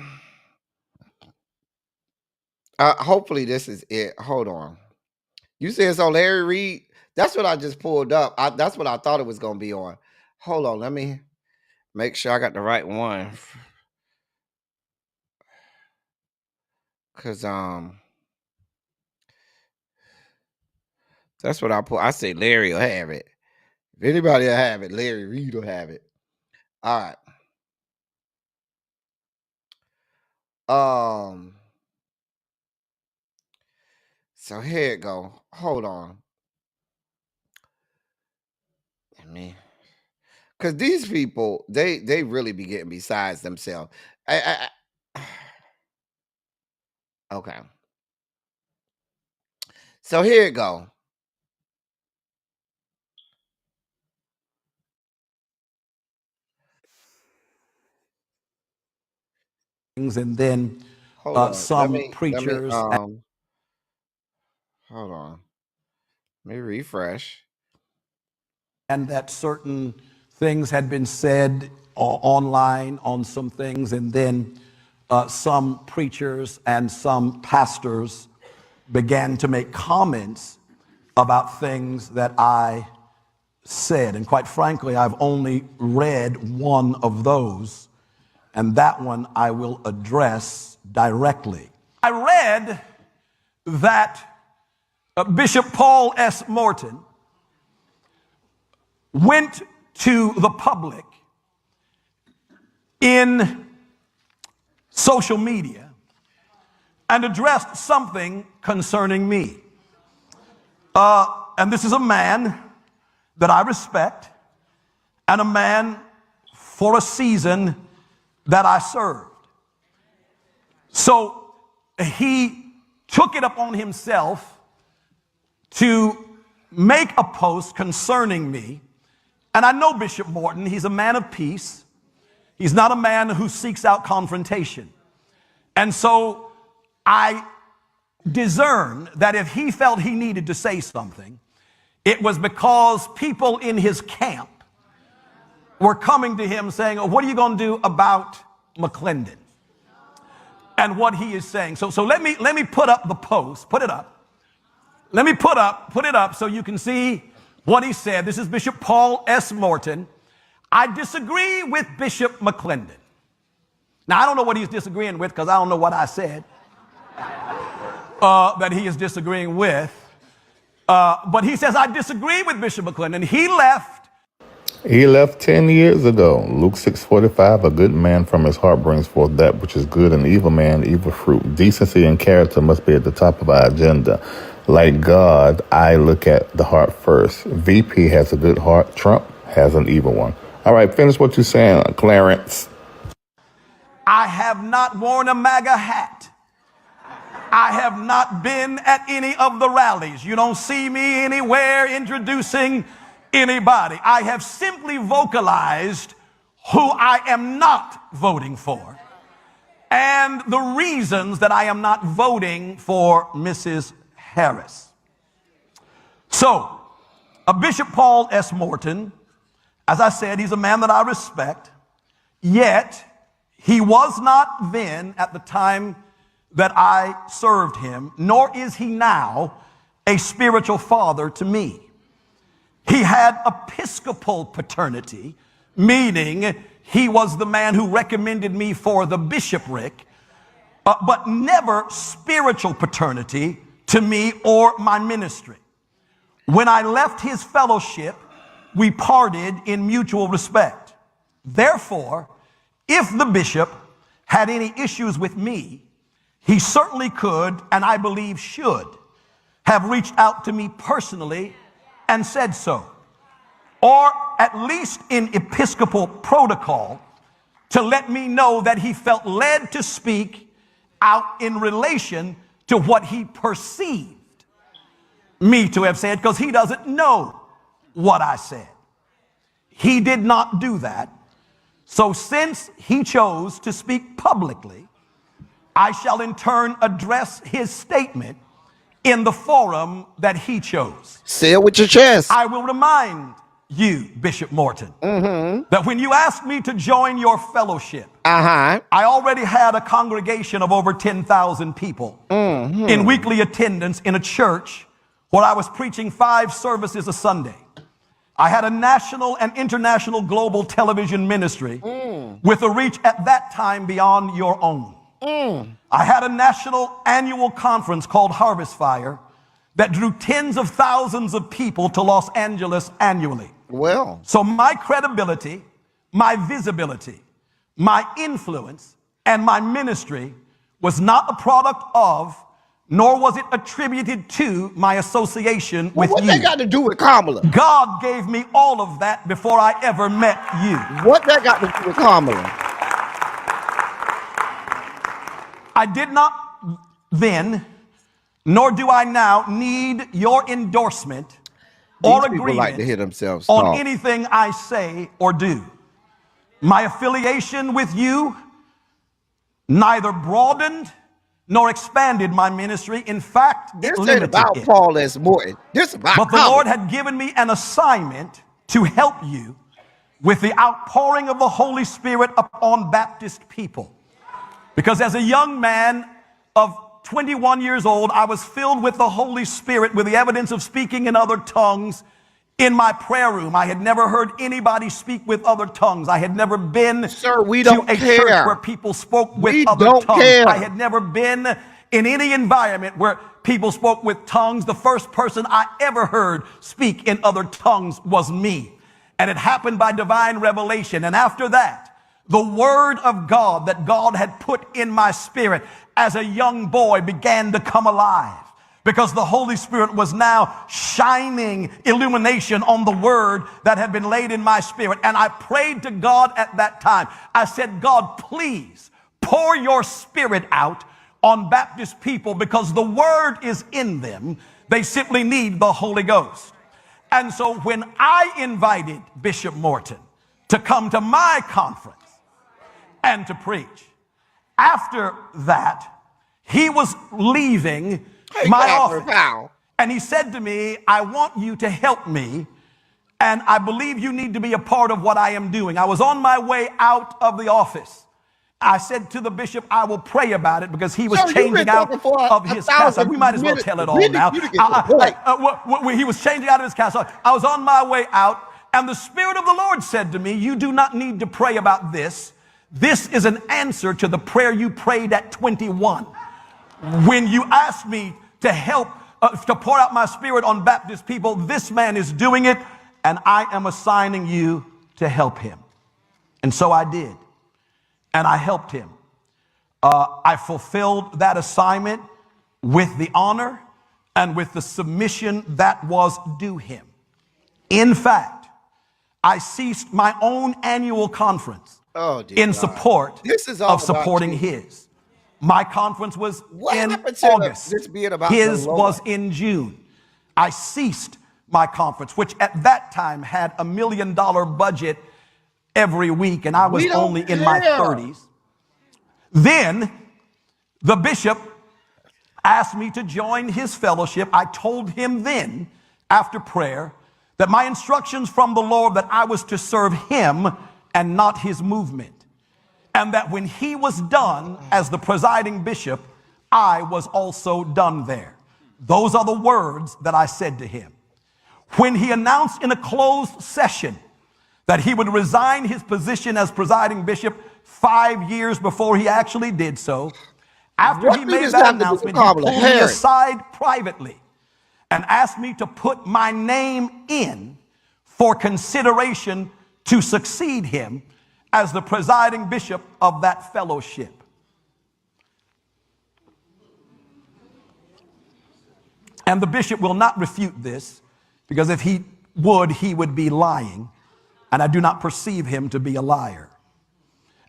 hopefully this is it. Hold on. You said it's on Larry Reed? That's what I just pulled up. That's what I thought it was gonna be on. Hold on, let me make sure I got the right one. Cause that's what I put. I say Larry will have it. If anybody will have it, Larry Reed will have it. All right. So here it go. Hold on. Let me, because these people, they really be getting besides themselves. Okay. So here it go. And then Hold on. some Let me preachers hold on. Let me refresh. and that certain things had been said online on some things, and then some preachers and some pastors began to make comments about things that I said. And quite frankly, I've only read one of those, and that one I will address directly. I read that Bishop Paul S. Morton went to the public in social media and addressed something concerning me. And this is a man that I respect, and a man for a season that I served. So he took it upon himself to make a post concerning me. And I know Bishop Morton, he's a man of peace. He's not a man who seeks out confrontation. And so I discern that if he felt he needed to say something, it was because people in his camp were coming to him saying, oh, what are you going to do about McClendon and what he is saying? So let me put up the post. Put it up. Let me put it up so you can see what he said. This is Bishop Paul S. Morton. I disagree with Bishop McClendon. Now, I don't know what he's disagreeing with because I don't know what I said that he is disagreeing with. But he says, I disagree with Bishop McClendon. He left 10 years ago. Luke 6:45, a good man from his heart brings forth that which is good, and evil man, evil fruit. Decency and character must be at the top of our agenda. Like God, I look at the heart first. VP has a good heart. Trump has an evil one. All right, finish what you're saying, Clarence. I have not worn a MAGA hat. I have not been at any of the rallies. You don't see me anywhere introducing anybody. I have simply vocalized who I am not voting for and the reasons that I am not voting for Mrs. Harris. So, Bishop Paul S. Morton, as I said, he's a man that I respect, yet he was not then at the time that I served him, nor is he now a spiritual father to me. He had episcopal paternity, meaning he was the man who recommended me for the bishopric, but never spiritual paternity to me or my ministry. When I left his fellowship, we parted in mutual respect. Therefore, if the bishop had any issues with me, he certainly could, and I believe should, have reached out to me personally and said so. Or at least in episcopal protocol, to let me know that he felt led to speak out in relation to what he perceived me to have said, because he doesn't know what I said. He did not do that. So since he chose to speak publicly, I shall in turn address his statement in the forum that he chose. Say it with your chest. I will remind you, Bishop Morton, that when you asked me to join your fellowship, I already had a congregation of over 10,000 people in weekly attendance in a church where I was preaching 5 services a Sunday. I had a national and international global television ministry with a reach at that time beyond your own. I had a national annual conference called Harvest Fire that drew tens of thousands of people to Los Angeles annually. Well, so my credibility, my visibility, my influence, and my ministry was not a product of, nor was it attributed to, my association with what you. What that got to do with Kamala? God gave me all of that before I ever met you. What that got to do with Kamala? I did not then, nor do I now, need your endorsement or agreement like to hear themselves on talk. anything I say or do. My affiliation with you neither broadened nor expanded my ministry. In fact, this it ain't about it. Paul S. Morton. This about But the Kamala. Lord had given me an assignment to help you with the outpouring of the Holy Spirit upon Baptist people. Because as a young man of 21 years old, I was filled with the Holy Spirit with the evidence of speaking in other tongues in my prayer room. I had never heard anybody speak with other tongues. I had never been to a church where people spoke with other tongues. I had never been in any environment where people spoke with tongues. The first person I ever heard speak in other tongues was me. And it happened by divine revelation. And after that, the word of God that God had put in my spirit as a young boy began to come alive, because the Holy Spirit was now shining illumination on the word that had been laid in my spirit. And I prayed to God at that time. I said, God, please pour your spirit out on Baptist people, because the word is in them. They simply need the Holy Ghost. And so when I invited Bishop Morton to come to my conference and to preach, after that, he was leaving my office. And he said to me, I want you to help me, and I believe you need to be a part of what I am doing. I was on my way out of the office. I said to the bishop, I will pray about it, because he was changing out of his castle. We might as well tell it all now. He was changing out of his castle. I was on my way out, and the Spirit of the Lord said to me, you do not need to pray about this. This is an answer to the prayer you prayed at 21. When you asked me to help, to pour out my spirit on Baptist people, this man is doing it, and I am assigning you to help him. And so I did. And I helped him. I fulfilled that assignment with the honor and with the submission that was due him. In fact, I ceased my own annual conference in support of supporting his. My conference was in August. His was in June. I ceased my conference, which at that time had $1 million budget every week, and I was only in my 30s. Then the bishop asked me to join his fellowship. I told him then, after prayer, that my instructions from the Lord that I was to serve him and not his movement, and that when he was done as the presiding bishop, I was also done there. Those are the words that I said to him. When he announced in a closed session that he would resign his position as presiding bishop 5 years before he actually did so, after he made that announcement, he pulled me aside privately and asked me to put my name in for consideration to succeed him as the presiding bishop of that fellowship. And the bishop will not refute this, because if he would be lying, and I do not perceive him to be a liar.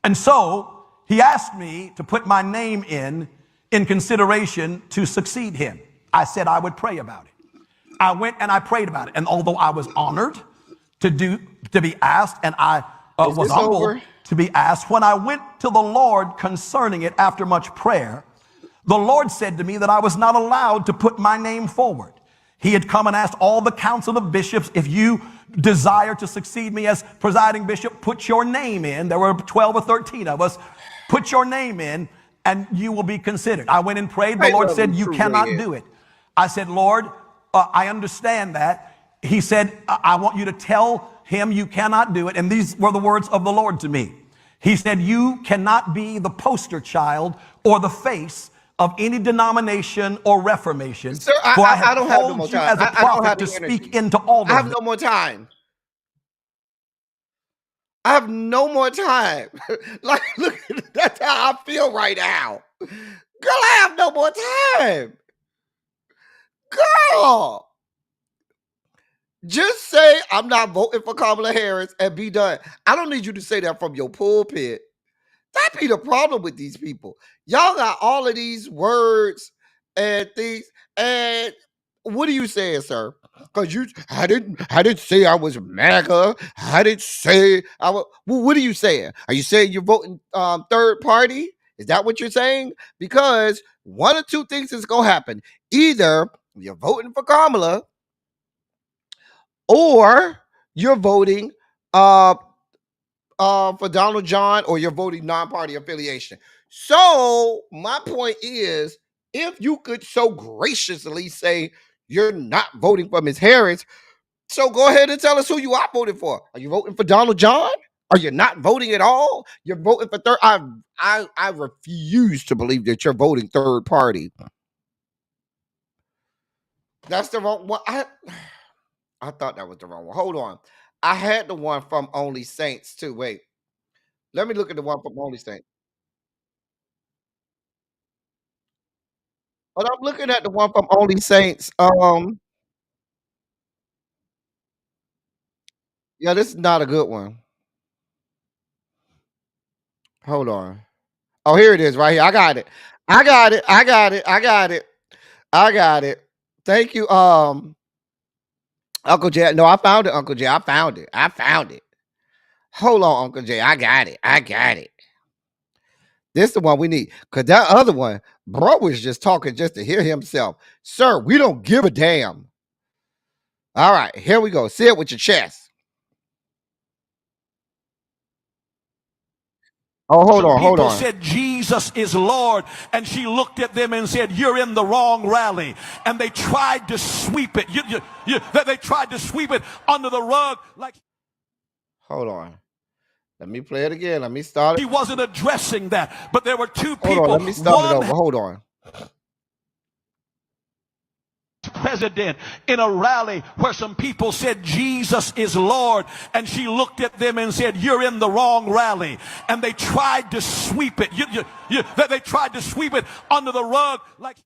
And so he asked me to put my name in consideration to succeed him. I said I would pray about it. I went and I prayed about it. And although I was honored to be asked, and I was humbled to be asked, when I went to the Lord concerning it after much prayer, the Lord said to me that I was not allowed to put my name forward. He had come and asked all the council of bishops, if you desire to succeed me as presiding bishop, put your name in. There were 12 or 13 of us. Put your name in and you will be considered. I went and prayed. The Lord said, you cannot do it. I said, Lord, I understand that. He said, I want you to tell him you cannot do it. And these were the words of the Lord to me. He said, you cannot be the poster child or the face of any denomination or reformation. Sir, I don't have no more time. As a prophet to speak into all of them. I have no more time. I have no more time. Like, look, that's how I feel right now. Girl, I have no more time. Girl, just say I'm not voting for Kamala Harris and be done. I don't need you to say that from your pulpit. That be the problem with these people. Y'all got all of these words and things. And what are you saying, sir? Because I didn't say I was MAGA. I didn't say I was. Well, what are you saying? Are you saying you're voting third party? Is that what you're saying? Because one or two things is gonna happen. Either you're voting for Kamala, or you're voting for Donald John, or you're voting non-party affiliation. So my point is, if you could so graciously say you're not voting for Ms. Harris, so go ahead and tell us who you are voting for. Are you voting for Donald John? Are you not voting at all? You're voting for third. I refuse to believe that you're voting third party. That's the wrong one. I thought that was the wrong one. Hold on. I had the one from Only Saints too. Wait. Let me look at the one from Only Saints. But I'm looking at the one from Only Saints. Yeah, this is not a good one. Hold on. Oh, here it is right here. I got it. I got it. I got it. I got it. I got it. Thank you. Uncle Jay. No, I found it, Uncle Jay. I found it. I found it. Hold on, Uncle Jay. I got it. I got it. This is the one we need. Because that other one, bro was just talking just to hear himself. Sir, we don't give a damn. All right, here we go. Say it with your chest. Oh, hold on. People said Jesus is Lord, and she looked at them and said, you're in the wrong rally. And they tried to sweep it. They tried to sweep it under the rug. Like, hold on. Let me play it again. Let me start it. He wasn't addressing that, but there were two people. Hold on. Let me start it over. Hold on. President in a rally where some people said Jesus is Lord, and she looked at them and said, you're in the wrong rally. And they tried to sweep it. They tried to sweep it under the rug. Like,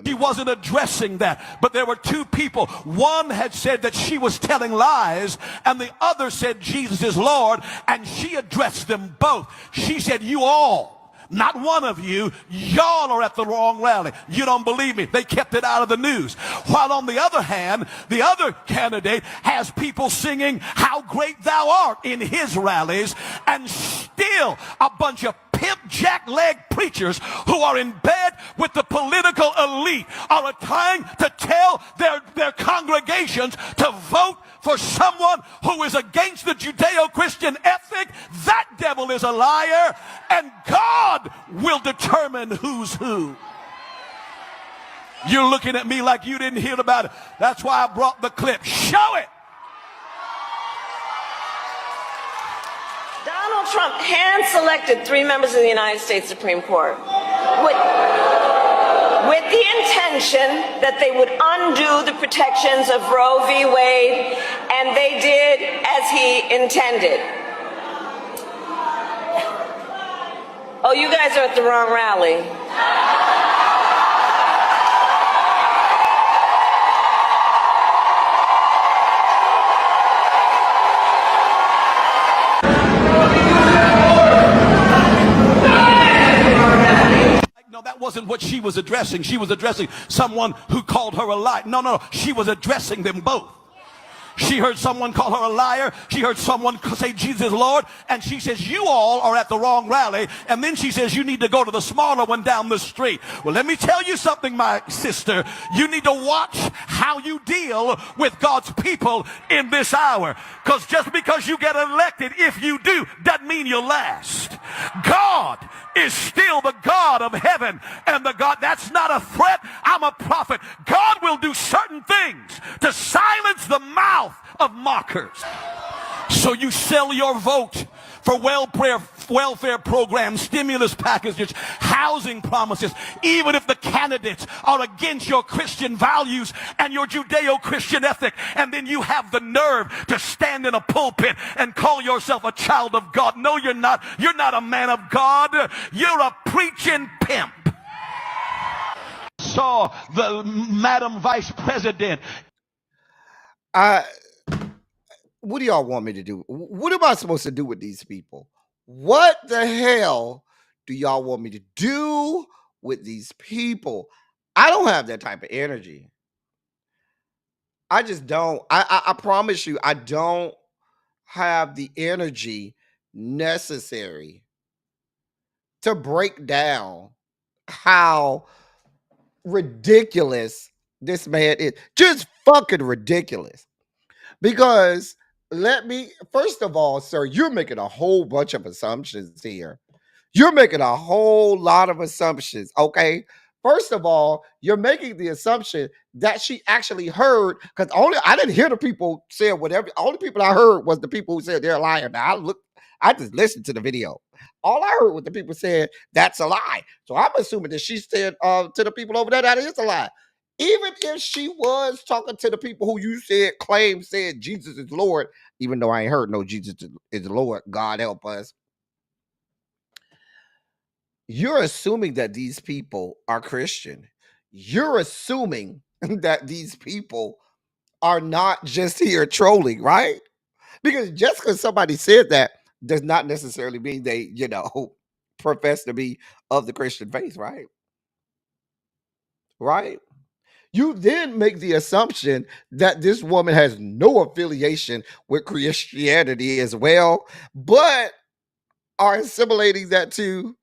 he wasn't addressing that, but there were two people. One had said that she was telling lies, and the other said Jesus is Lord, and she addressed them both. She said, you all, not one of you, y'all are at the wrong rally. You don't believe me. They kept it out of the news. While on the other hand, the other candidate has people singing how great thou art in his rallies, and still a bunch of pimp jack-leg preachers who are in bed with the political elite are trying to tell their congregations to vote for someone who is against the Judeo-Christian ethic. That devil is a liar, and God will determine who's who. You're looking at me like you didn't hear about it. That's why I brought the clip. Show it. Donald Trump hand-selected 3 members of the United States Supreme Court with the intention that they would undo the protections of Roe v. Wade, and they did as he intended. Oh, you guys are at the wrong rally. wasn't what she was addressing. She was addressing someone who called her a liar. No, she was addressing them both. She heard someone call her a liar. She heard someone say Jesus Lord. And she says, you all are at the wrong rally. And then she says, you need to go to the smaller one down the street. Well, let me tell you something, my sister. You need to watch how you deal with God's people in this hour. Because just because you get elected, if you do, doesn't mean you'll last. God is still the God of heaven and the God. That's not a threat. I'm a prophet. God will do certain things to silence the mouth of mockers. So you sell your vote for welfare programs, stimulus packages, housing promises, even if the candidates are against your Christian values and your Judeo-Christian ethic, and then you have the nerve to stand in a pulpit and call yourself a child of God. No, you're not. You're not a man of God. You're a preaching pimp. Saw the Madam Vice President. What do y'all want me to do? What am I supposed to do with these people? What the hell do y'all want me to do with these people? I don't have that type of energy. I just don't. I promise you, I don't have the energy necessary to break down how ridiculous this man is. Just fucking ridiculous. Because first of all, sir, you're making a whole bunch of assumptions here. You're making a whole lot of assumptions, okay? First of all, you're making the assumption that she actually heard, because I didn't hear the people say whatever. Only people I heard was the people who said they're a liar. Now I just listened to the video. All I heard was the people said that's a lie. So I'm assuming that she said to the people over there that is a lie. Even if she was talking to the people who you said Jesus is Lord, even though I ain't heard no Jesus is Lord, God help us. You're assuming that these people are Christian. You're assuming that these people are not just here trolling, right? Because just because somebody said that does not necessarily mean they, profess to be of the Christian faith, right? Right? You then make the assumption that this woman has no affiliation with Christianity as well, but are assimilating that to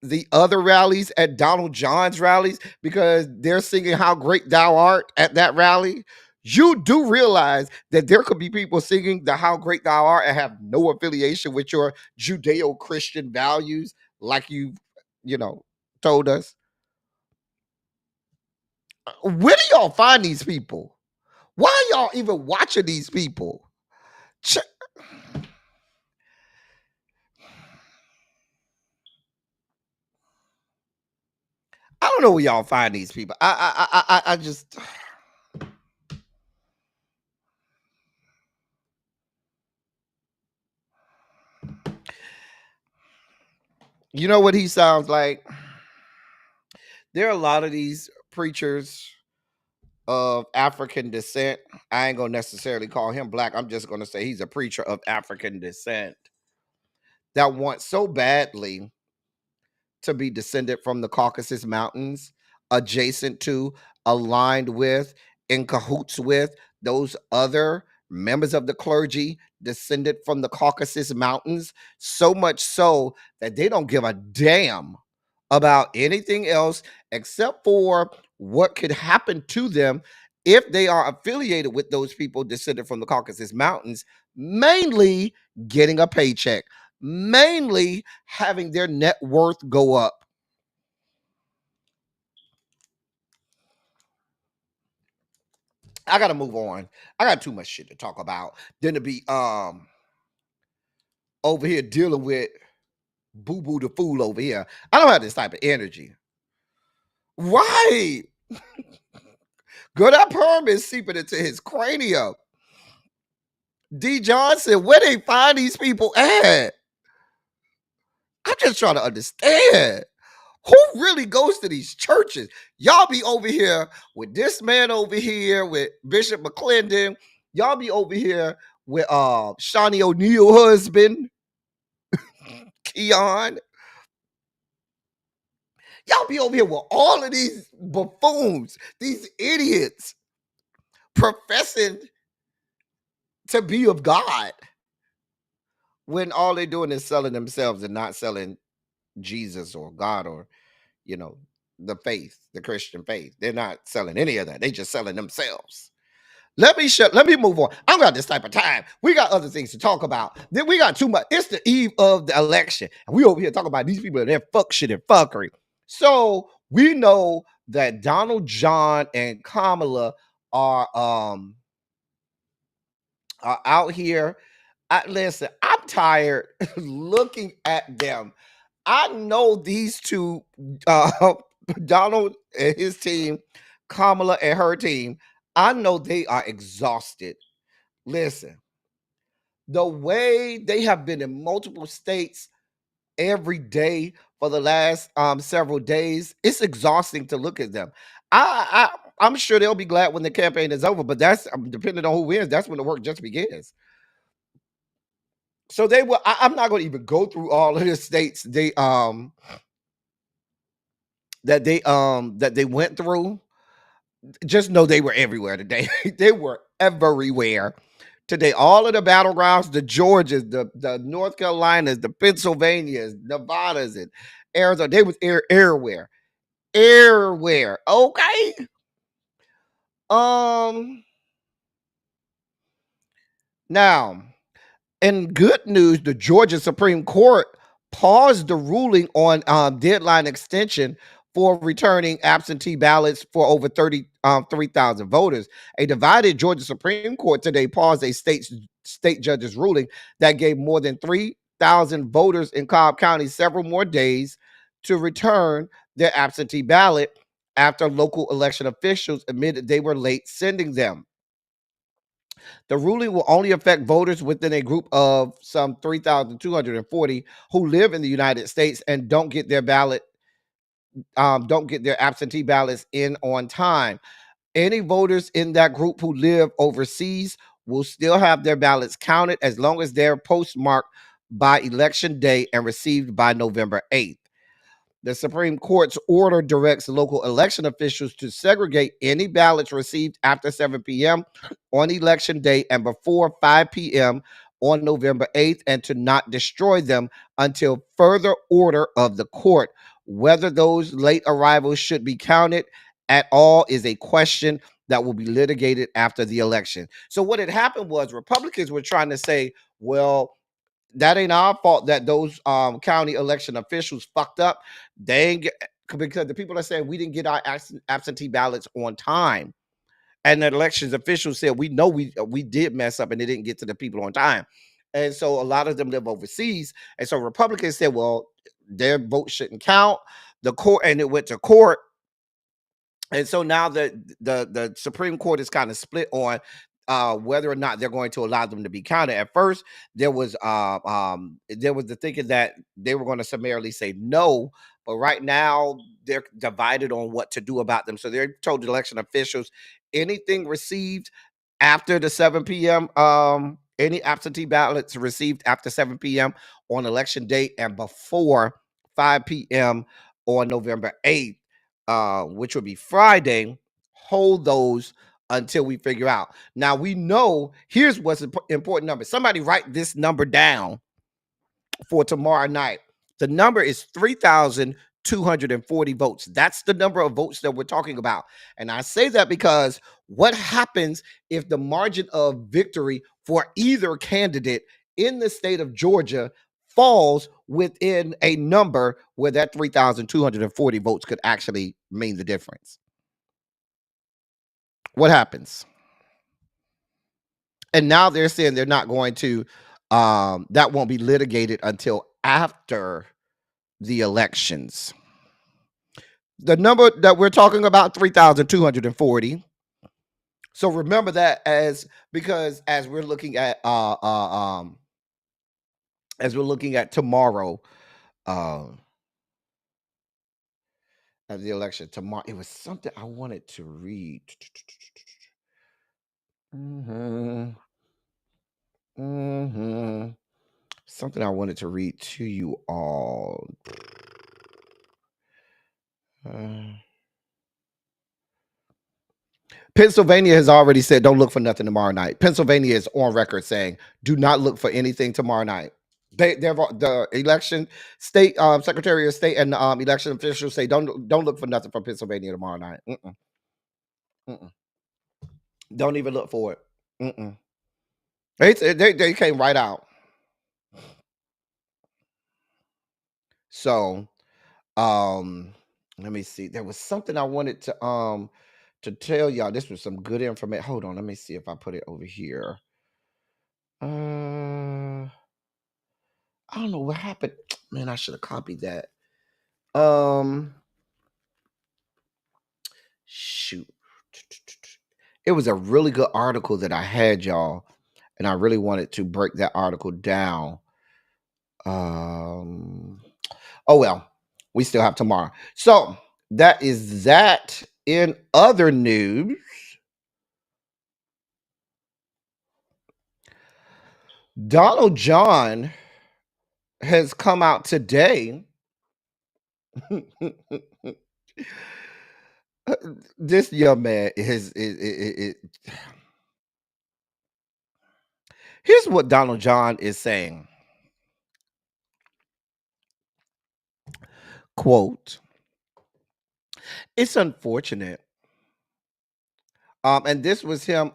the other rallies at Donald John's rallies because they're singing How Great Thou Art at that rally. You do realize that there could be people singing the How Great Thou Art and have no affiliation with your Judeo-Christian values, like you told us. Where do y'all find these people? Why are y'all even watching these people? I don't know where y'all find these people. I just. You know what he sounds like? There are a lot of these preachers of African descent. I ain't gonna necessarily call him black. I'm just gonna say he's a preacher of African descent that wants so badly to be descended from the Caucasus Mountains, adjacent to, aligned with, in cahoots with those other members of the clergy descended from the Caucasus Mountains, so much so that they don't give a damn about anything else except for what could happen to them if they are affiliated with those people descended from the Caucasus Mountains, mainly getting a paycheck, mainly having their net worth go up. I gotta move on. I got too much shit to talk about than to be over here dealing with Boo Boo the fool over here. I don't have this type of energy. Right. Girl, that perm is seeping into his cranium. D. Johnson, where they find these people at? I'm just trying to understand. Who really goes to these churches? Y'all be over here with this man over here with Bishop McClendon. Y'all be over here with Shawnee O'Neal husband, Keon. Y'all be over here with all of these buffoons, these idiots professing to be of God when all they're doing is selling themselves and not selling Jesus or God or, you know, the faith, the Christian faith. They're not selling any of that. They just selling themselves. Let me move on. I don't got this type of time. We got other things to talk about. Then we got too much. It's the eve of the election. And we over here talking about these people and their fuck shit and fuckery. So we know that Donald John and Kamala are out here. Listen, I'm tired looking at them. I know these two, Donald and his team, Kamala and her team. I know they are exhausted. Listen, the way they have been in multiple states every day for the last several days, it's exhausting to look at them. I'm sure they'll be glad when the campaign is over, but that's depending on who wins. That's when the work just begins. So they will. I'm not going to even go through all of the states that they went through. Just know they were everywhere today. They were everywhere today. All of the battlegrounds, the Georgias, the North Carolinas, the Pennsylvanias, Nevadas, and Arizona, they was everywhere. Everywhere. Okay. Now, in good news, the Georgia Supreme Court paused the ruling on deadline extension for returning absentee ballots for over 3,000 voters. A divided Georgia Supreme Court today paused a state judge's ruling that gave more than 3,000 voters in Cobb County several more days to return their absentee ballot after local election officials admitted they were late sending them. The ruling will only affect voters within a group of some 3,240 who live in the United States and don't get their absentee ballots in on time. Any voters in that group who live overseas will still have their ballots counted as long as they're postmarked by election day and received by November 8th. The Supreme Court's order directs local election officials to segregate any ballots received after 7 p.m. on election day and before 5 p.m. on November 8th and to not destroy them until further order of the court. Whether those late arrivals should be counted at all is a question that will be litigated after the election. So what had happened was Republicans were trying to say, well, that ain't our fault that those county election officials fucked up. They ain't get, because the people are saying we didn't get our absentee ballots on time, and the elections officials said we know we did mess up and it didn't get to the people on time, and so a lot of them live overseas, and so Republicans said, well, their vote shouldn't count. The court, and it went to court. And so now the Supreme Court is kind of split on whether or not they're going to allow them to be counted. At first, there was the thinking that they were going to summarily say no, but right now they're divided on what to do about them. So they're told the election officials anything received after the 7 p.m. Any absentee ballots received after 7 p.m. on election day and before 5 p.m. on November 8th, which would be Friday, hold those until we figure out. Now we know, here's what's important number. Somebody write this number down for tomorrow night. The number is 3,240 votes. That's the number of votes that we're talking about. And I say that because what happens if the margin of victory for either candidate in the state of Georgia falls within a number where that 3,240 votes could actually mean the difference? What happens? And now they're saying they're not going to, that won't be litigated until after the elections. The number that we're talking about, 3,240. So remember that because as we're looking at tomorrow, at the election tomorrow, it was something I wanted to read. Something I wanted to read to you all. Pennsylvania has already said don't look for nothing tomorrow night. Pennsylvania is on record saying do not look for anything tomorrow night. The election state secretary of state and election officials say don't look for nothing from Pennsylvania tomorrow night. Mm-mm. Don't even look for it. Mm-mm. They came right out. So let me see. There was something I wanted to tell y'all. This was some good information. Hold on, let me see if I put it over here. I don't know what happened. Man, I should have copied that. Shoot. It was a really good article that I had, y'all, and I really wanted to break that article down. Oh well, we still have tomorrow. So that is that. In other news, Donald John has come out today. This young man here's what Donald John is saying. Quote, it's unfortunate. And this was him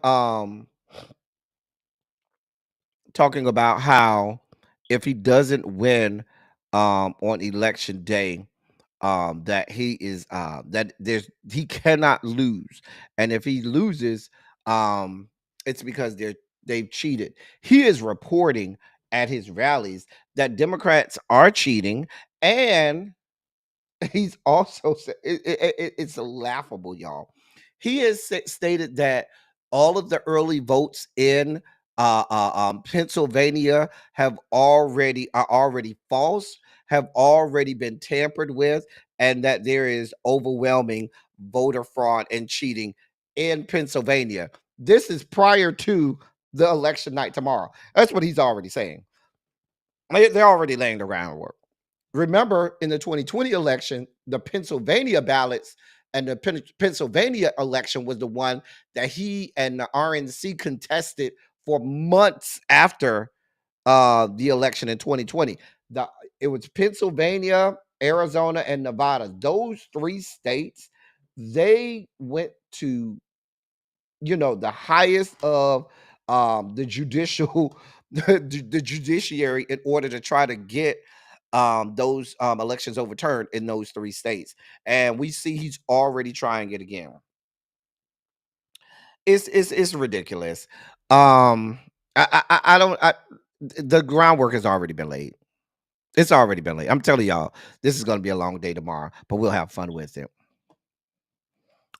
talking about how if he doesn't win on election day, that he is that he cannot lose, and if he loses, it's because they've cheated. He is reporting at his rallies that Democrats are cheating, and he's also it's laughable, y'all. He has stated that all of the early votes in Pennsylvania are already false, have already been tampered with, and that there is overwhelming voter fraud and cheating in Pennsylvania. This is prior to the election night tomorrow. That's what he's already saying. They're already laying the groundwork. Remember, in the 2020 election, the Pennsylvania ballots and the Pennsylvania election was the one that he and the RNC contested for months after the election in 2020. It was Pennsylvania, Arizona, and Nevada. Those three states, they went to the highest of the judicial the judiciary in order to try to get those elections overturned in those three states, and we see he's already trying it again. It's ridiculous. I don't. The groundwork has already been laid. It's already been laid. I'm telling y'all, this is going to be a long day tomorrow, but we'll have fun with it.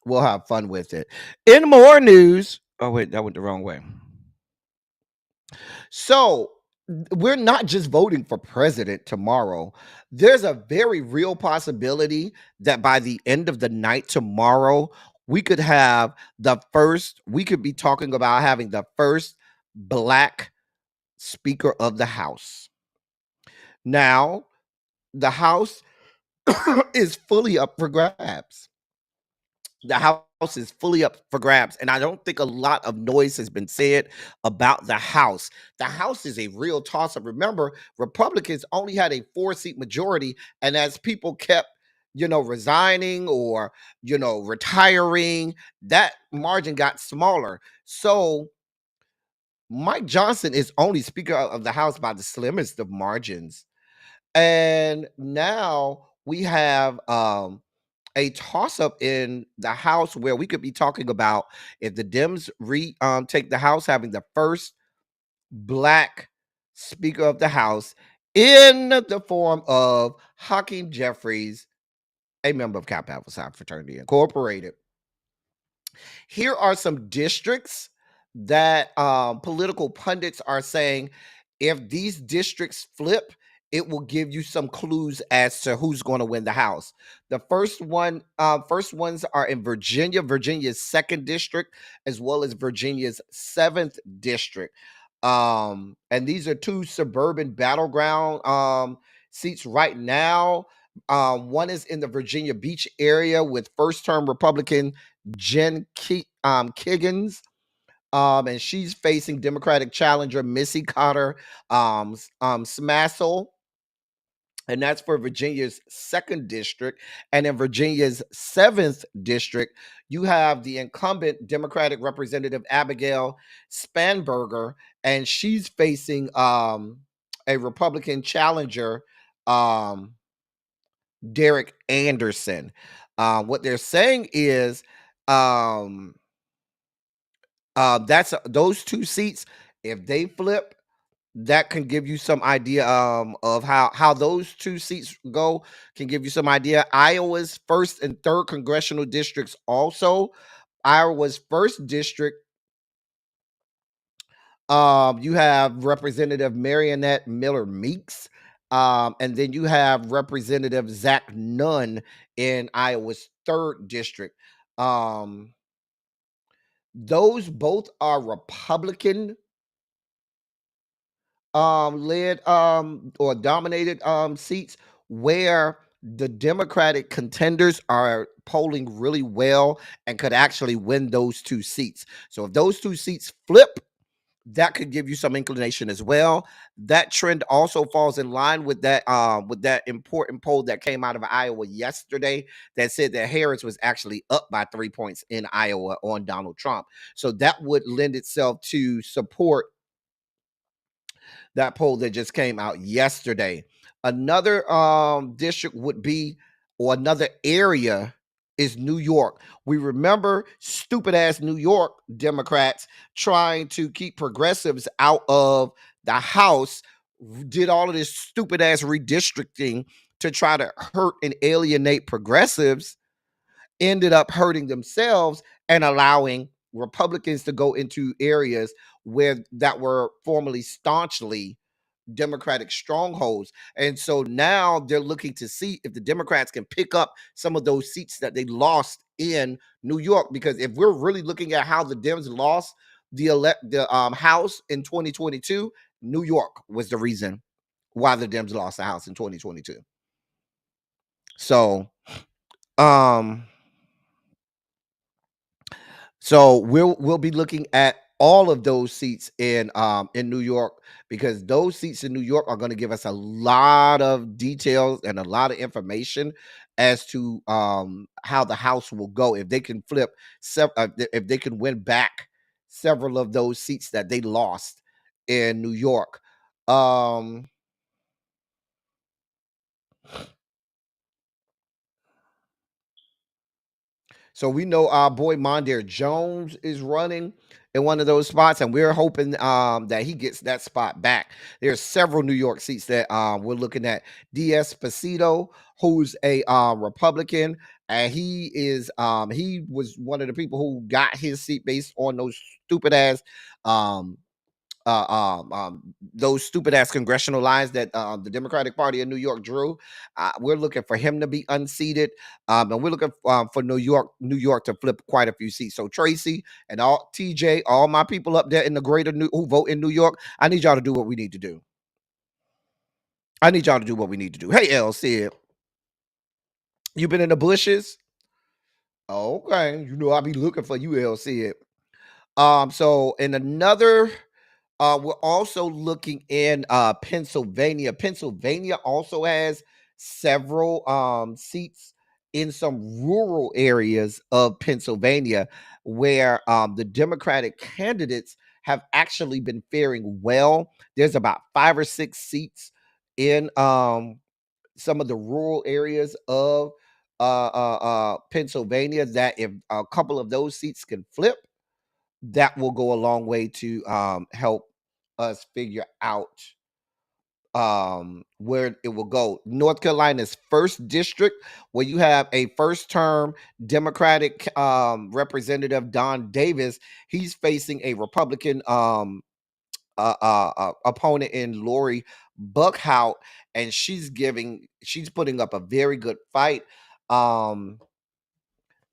We'll have fun with it. In more news, oh wait, that went the wrong way. So we're not just voting for president tomorrow. There's a very real possibility that by the end of the night tomorrow, we could be talking about having the first black Speaker of the House. Now, the House is fully up for grabs. The House is fully up for grabs, and I don't think a lot of noise has been said about the House. The House is a real toss-up. Remember, Republicans only had a 4-seat majority, and as people kept, resigning or, retiring, that margin got smaller. So Mike Johnson is only Speaker of the House by the slimmest of margins. And now we have a toss-up in the House where we could be talking about, if the Dems take the House, having the first black Speaker of the House in the form of Hakeem Jeffries, a member of Kappa Alpha Psi Fraternity Incorporated. Here are some districts that political pundits are saying, if these districts flip, it will give you some clues as to who's going to win the House. The first ones are in Virginia, Virginia's 2nd district, as well as Virginia's 7th district. And these are two suburban battleground seats right now. One is in the Virginia Beach area with first-term Republican Jen Kiggins. And she's facing Democratic challenger Missy Cotter Smassel, and that's for Virginia's 2nd district. And in Virginia's 7th district, you have the incumbent Democratic Representative Abigail Spanberger, and she's facing a Republican challenger, um, Derek Anderson. What they're saying is um, that's those 2 seats. If they flip, that can give you some idea of how those 2 seats go. Can give you some idea. Iowa's 1st and 3rd congressional districts also. Iowa's 1st district, you have Representative Marionette Miller Meeks, and then you have Representative Zach Nunn in Iowa's 3rd district. Those both are Republican led or dominated seats, where the Democratic contenders are polling really well and could actually win those 2 seats. So if those 2 seats flip, that could give you some inclination as well. That trend also falls in line with that important poll that came out of Iowa yesterday that said that Harris was actually up by 3 points in Iowa on Donald Trump. So that would lend itself to support that poll that just came out yesterday. Another district would be, or another area is New York. We remember stupid ass New York Democrats trying to keep progressives out of the House, did all of this stupid ass redistricting to try to hurt and alienate progressives, ended up hurting themselves and allowing Republicans to go into areas where that were formerly staunchly Democratic strongholds. And so now they're looking to see if the Democrats can pick up some of those seats that they lost in New York. Because if we're really looking at how the Dems lost the House in 2022, New York was the reason why the Dems lost the House in 2022. So we'll be looking at all of those seats in New York, because those seats in New York are going to give us a lot of details and a lot of information as to how the House will go if they can flip if they can win back several of those seats that they lost in New York. So we know our boy Mondaire Jones is running in one of those spots, and we're hoping that he gets that spot back. There's several New York seats that we're looking at. D'Esposito, who's a Republican, and he was one of the people who got his seat based on those stupid ass um, those stupid ass congressional lines that the Democratic Party in New York drew. We're looking for him to be unseated, and we're looking for New York to flip quite a few seats. So Tracy and all TJ, all my people up there in the greater who vote in New York, I need y'all to do what we need to do. I need y'all to do what we need to do. Hey, L said, you been in the bushes? Okay, you know I'll be looking for you, L said. So in another. We're also looking in Pennsylvania. Pennsylvania also has several seats in some rural areas of Pennsylvania where the Democratic candidates have actually been faring well. There's about 5 or 6 seats in some of the rural areas of Pennsylvania that if a couple of those seats can flip, that will go a long way to help us figure out where it will go. North Carolina's 1st district, where you have a first term Democratic representative, Don Davis. He's facing a Republican opponent in Lori Buckhout, and she's putting up a very good fight.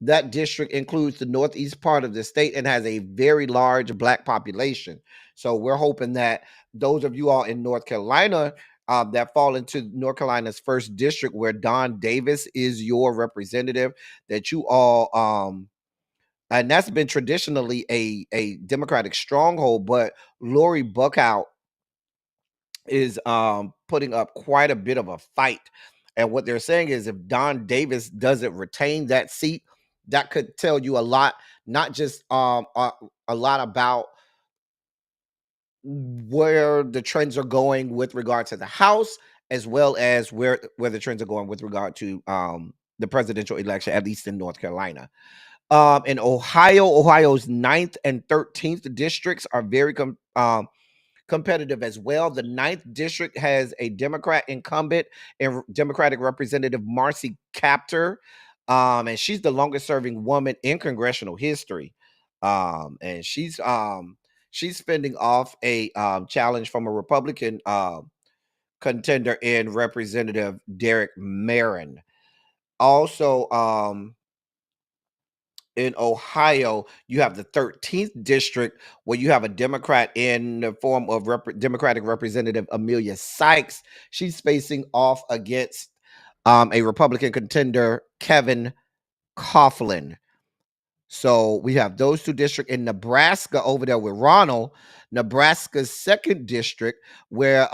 That district includes the northeast part of the state and has a very large Black population. So we're hoping that those of you all in North Carolina that fall into North Carolina's first district, where Don Davis is your representative. That you all and that's been traditionally a Democratic stronghold, but Lori Buckout is putting up quite a bit of a fight. And what they're saying is, if Don Davis doesn't retain that seat, that could tell you a lot, not just a lot about where the trends are going with regard to the House, as well as where the trends are going with regard to the presidential election, at least in North Carolina. In Ohio's 9th and 13th districts are very competitive as well. The 9th district has a Democrat incumbent and Democratic Representative Marcy Kaptur, and she's the longest serving woman in congressional history. And she's fending off a challenge from a Republican contender in Representative Derek Marin. Also, in Ohio, you have the 13th district, where you have a Democrat in the form of Democratic Representative Amelia Sykes. She's facing off against a Republican contender, Kevin Coughlin. So we have those two districts. In Nebraska, over there with Ronald, Nebraska's 2nd district, where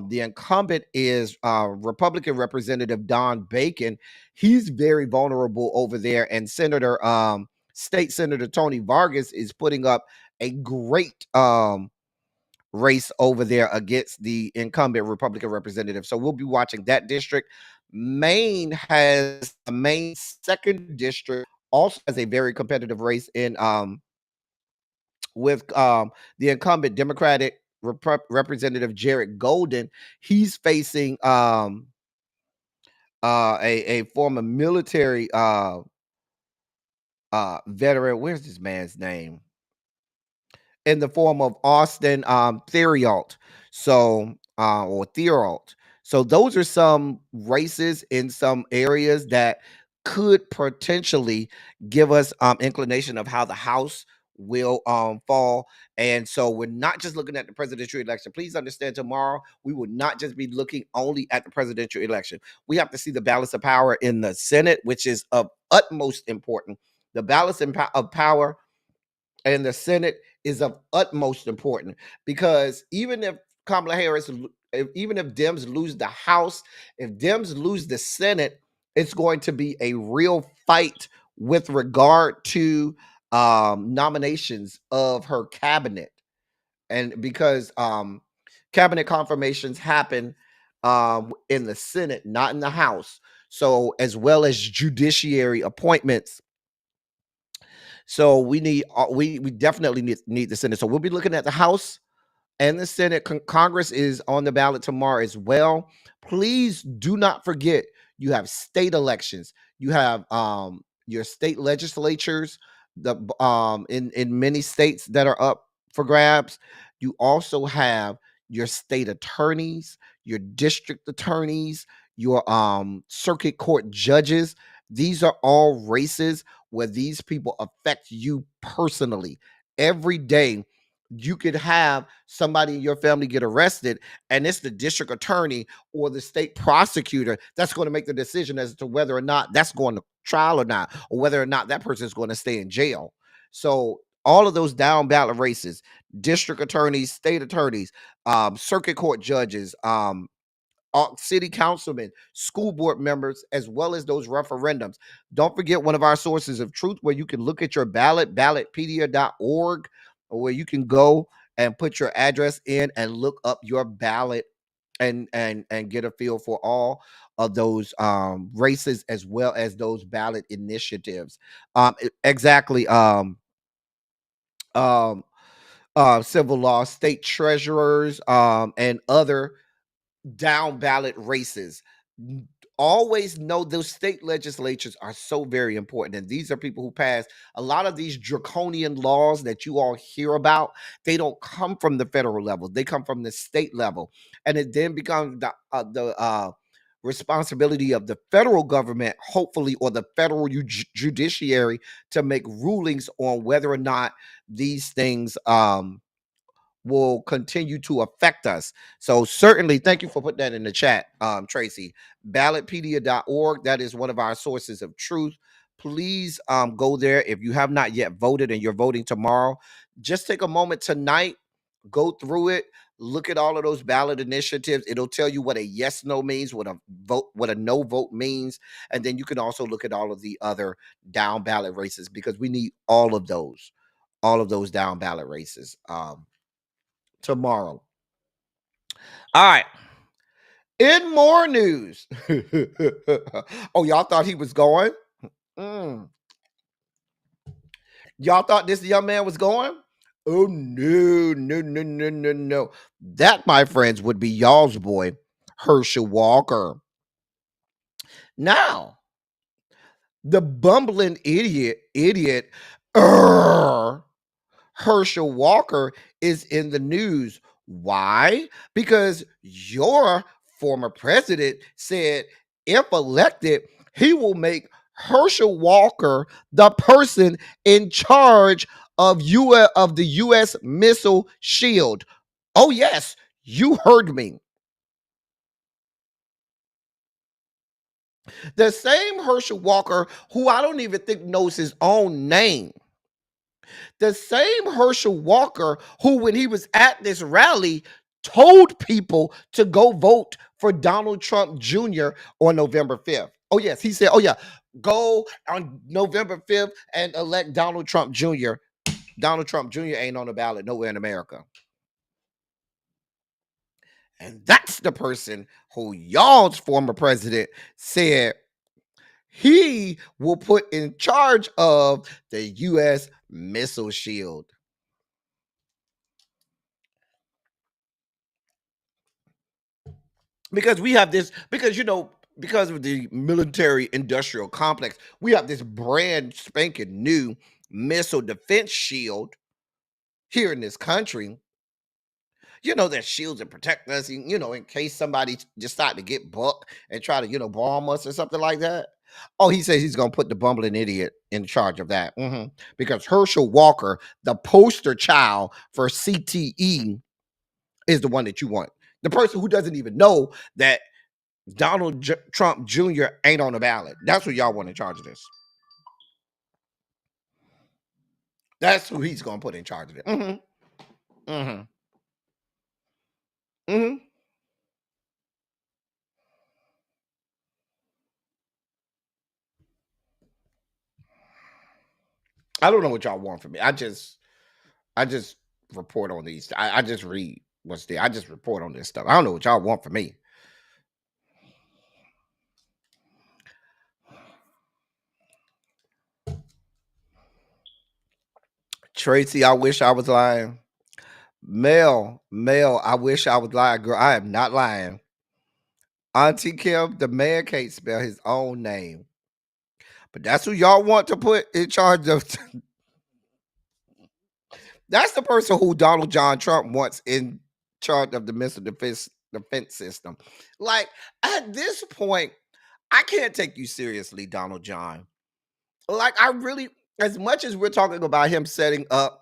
the incumbent is Republican Representative Don Bacon. He's very vulnerable over there, and State Senator Tony Vargas is putting up a great race over there against the incumbent Republican representative. So we'll be watching that district. Maine has a Maine 2nd district, also has a very competitive race in with the incumbent Democratic Representative Jared Golden. He's facing a former military veteran. Where's this man's name? In the form of Austin Theriault. So or Theriault. So those are some races in some areas that could potentially give us inclination of how the House will fall. And so we're not just looking at the presidential election. Please understand, tomorrow we will not just be looking only at the presidential election. We have to see the balance of power in the Senate, which is of utmost importance. The balance of power in the Senate is of utmost importance, because even if Kamala Harris, even if Dems lose the House, if Dems lose the Senate, it's going to be a real fight with regard to nominations of her cabinet. And because cabinet confirmations happen in the Senate, not in the House. So, as well as judiciary appointments. So we need we definitely need the Senate. So we'll be looking at the House and the Senate. Congress is on the ballot tomorrow as well. Please do not forget, you have state elections. You have your state legislatures, the in many states that are up for grabs. You also have your state attorneys, your district attorneys, your circuit court judges. These are all races where these people affect you personally. Every day you could have somebody in your family get arrested, and it's the district attorney or the state prosecutor that's going to make the decision as to whether or not that's going to trial or not, or whether or not that person is going to stay in jail. So all of those down ballot races, district attorneys, state attorneys, circuit court judges, city councilmen, school board members, as well as those referendums. Don't forget one of our sources of truth where you can look at your ballot, ballotpedia.org, where you can go and put your address in and look up your ballot and get a feel for all of those races, as well as those ballot initiatives. Exactly. Civil law, state treasurers, and other down ballot races. Always know those state legislatures are so very important. And these are people who pass a lot of these draconian laws that you all hear about. They don't come from the federal level, they come from the state level. And it then becomes the responsibility of the federal government, hopefully, or the federal judiciary, to make rulings on whether or not these things will continue to affect us. So certainly, thank you for putting that in the chat, Tracy. Ballotpedia.org, that is one of our sources of truth. Please go there. If you have not yet voted and you're voting tomorrow, just take a moment tonight, go through it, look at all of those ballot initiatives. It'll tell you what a yes no means, what a vote, what a no vote means, and then you can also look at all of the other down ballot races, because we need all of those down ballot races tomorrow. All right. In more news. Oh, y'all thought he was going? Y'all thought this young man was going? Oh, no. That, my friends, would be y'all's boy, Herschel Walker. Now, the bumbling idiot, Herschel Walker is in the news. Why? Because your former president said if elected, he will make Herschel Walker the person in charge of the U.S. missile shield. Oh, yes, you heard me. The same Herschel Walker who I don't even think knows his own name. The same Herschel Walker who, when he was at this rally, told people to go vote for Donald Trump Jr. on November 5th. Oh, yes. He said, oh, yeah, go on November 5th and elect Donald Trump Jr. Donald Trump Jr. ain't on the ballot nowhere in America. And that's the person who y'all's former president said he will put in charge of the U.S. missile shield. Because we have this, because because of the military industrial complex, we have this brand spanking new missile defense shield here in this country. That shields and protect us, in case somebody decide to get bucked and try to, bomb us or something like that. Oh, he says he's going to put the bumbling idiot in charge of that. Because Herschel Walker, the poster child for CTE, is the one that you want. The person who doesn't even know that Donald Trump Jr. ain't on the ballot. That's what y'all want in charge of this. That's who he's going to put in charge of it. I don't know what y'all want from me. I just report on these. I just read what's there. I just report on this stuff. I don't know what y'all want from me. Tracy, I wish I was lying. Mel, I wish I was lying. Girl, I am not lying. Auntie Kim, the man can't spell his own name. But that's who y'all want to put in charge of. That's the person who Donald John Trump wants in charge of the missile defense system. Like, at this point, I can't take you seriously, Donald John. Like, I really, as much as we're talking about him setting up,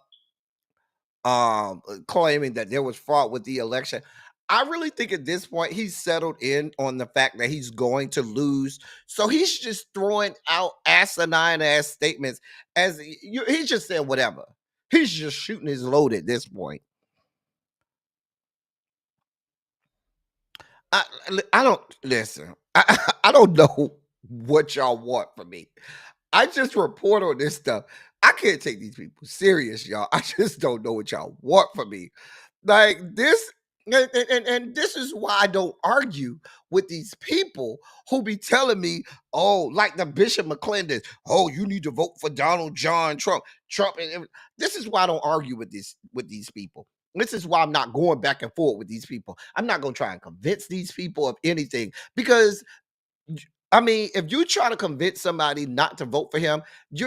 claiming that there was fraud with the election, I really think at this point he's settled in on the fact that he's going to lose. So he's just throwing out asinine ass statements he's just saying whatever. He's just shooting his load at this point. I don't listen. I don't know what y'all want from me. I just report on this stuff. I can't take these people serious, y'all. I just don't know what y'all want from me. Like this, and this is why I don't argue with these people who be telling me, oh, like the Bishop McClendon, oh, you need to vote for Donald John Trump. And this is why I don't argue with these people. This is why I'm not going back and forth with these people. I'm not going to try and convince these people of anything, because I mean, if you try to convince somebody not to vote for him,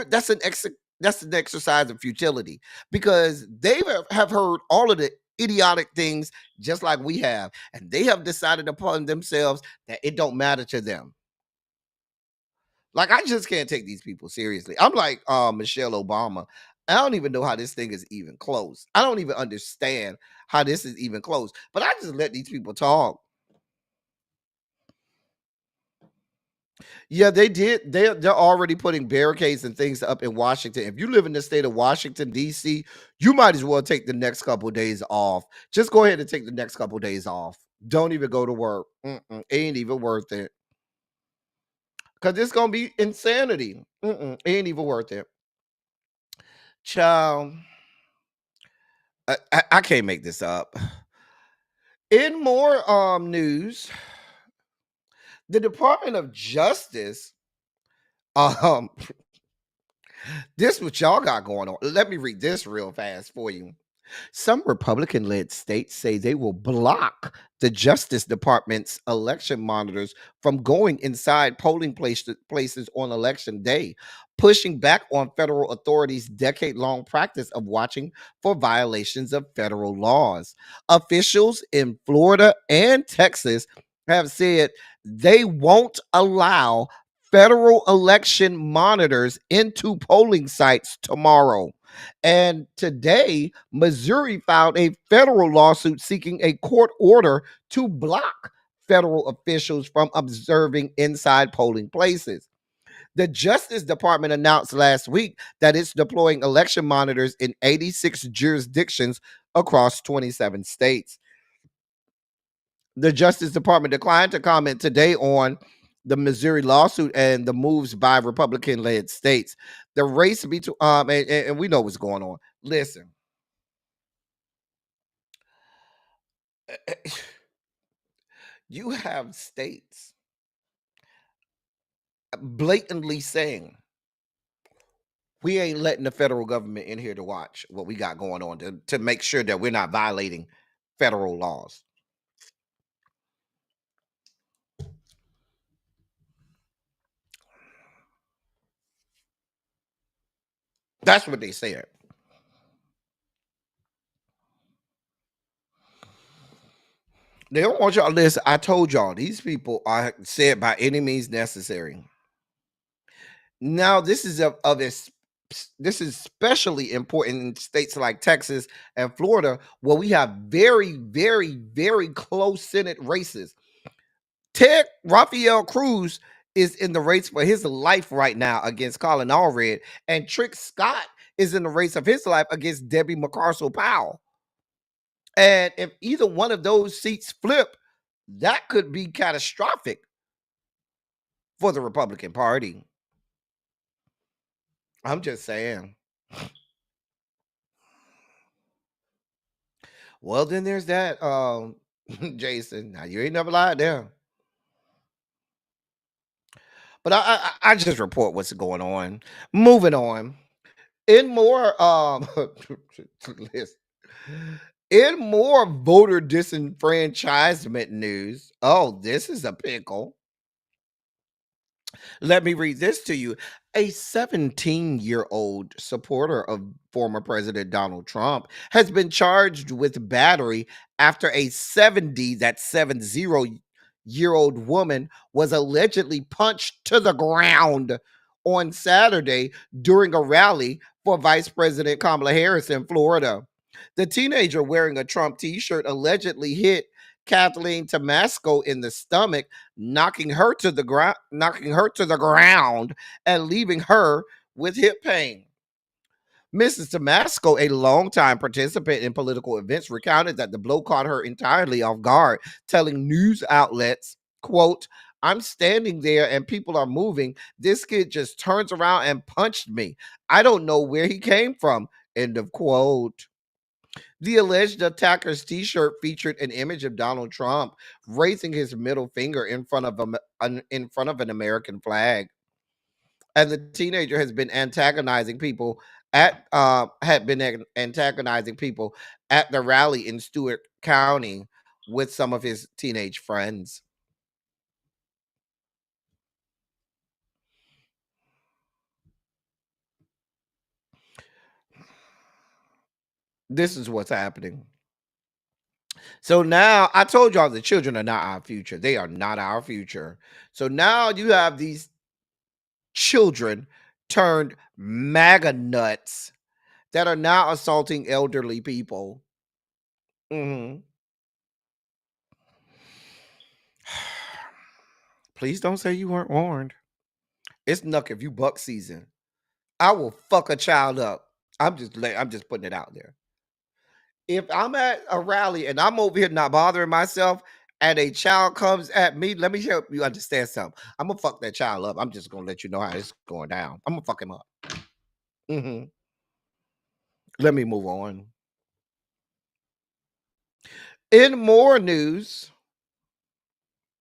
that's an exercise of futility, because they have heard all of the idiotic things just like we have, and they have decided upon themselves that it don't matter to them. Like, I just can't take these people seriously. I'm like Michelle Obama. I don't even know how this thing is even closed. I don't even understand how this is even closed. But I just let these people talk. Yeah, they did. They're already putting barricades and things up in Washington. If you live in the state of Washington, D.C., you might as well take the next couple of days off. Just go ahead and take the next couple of days off. Don't even go to work. Ain't even worth it. Because it's going to be insanity. Ain't even worth it. Child, I can't make this up. In more news, the Department of Justice, um, this what y'all got going on. Let me read this real fast for you. Some Republican led states say they will block the Justice Department's election monitors from going inside polling places on election day, pushing back on federal authorities' decade long practice of watching for violations of federal laws. Officials in Florida and Texas have said they won't allow federal election monitors into polling sites tomorrow. And today, Missouri filed a federal lawsuit seeking a court order to block federal officials from observing inside polling places. The Justice Department announced last week that it's deploying election monitors in 86 jurisdictions across 27 states. The Justice Department declined to comment today on the Missouri lawsuit and the moves by Republican-led states. The race between and we know what's going on. Listen, you have states blatantly saying we ain't letting the federal government in here to watch what we got going on to make sure that we're not violating federal laws. That's what they said. They don't want y'all to listen. I told y'all these people are said by any means necessary. Now, this is this is especially important in states like Texas and Florida, where we have very, very, very close Senate races. Ted Rafael Cruz is in the race for his life right now against Colin Allred, and Trick Scott is in the race of his life against Debbie McCarcel Powell. And if either one of those seats flip, that could be catastrophic for the Republican Party. I'm just saying. Well, then there's that, Jason. Now you ain't never lied there. But I just report what's going on. Moving on. In more listen. In more voter disenfranchisement news. Oh, this is a pickle. Let me read this to you. A 17-year-old supporter of former President Donald Trump has been charged with battery after a 70-year-old woman was allegedly punched to the ground on Saturday during a rally for Vice President Kamala Harris in Florida. The teenager wearing a Trump t-shirt allegedly hit Kathleen Tomasco in the stomach, knocking her to the ground and leaving her with hip pain. Mrs. Tomasco, a longtime participant in political events, recounted that the blow caught her entirely off guard, telling news outlets, quote, "I'm standing there and people are moving. This kid just turns around and punched me. I don't know where he came from," end of quote. The alleged attacker's t-shirt featured an image of Donald Trump raising his middle finger in front of an American flag. And the teenager has been antagonizing people at the rally in Stewart County with some of his teenage friends. This is what's happening. So now I told y'all the children are not our future. They are not our future. So now you have these children turned MAGA nuts that are now assaulting elderly people. Please don't say you weren't warned. It's Nuck if you buck season. I will fuck a child up. I'm just putting it out there. If I'm at a rally and I'm over here not bothering myself and a child comes at me, let me help you understand something. I'm gonna fuck that child up. I'm just gonna let you know how it's going down. I'm gonna fuck him up. Let me move on. In more news,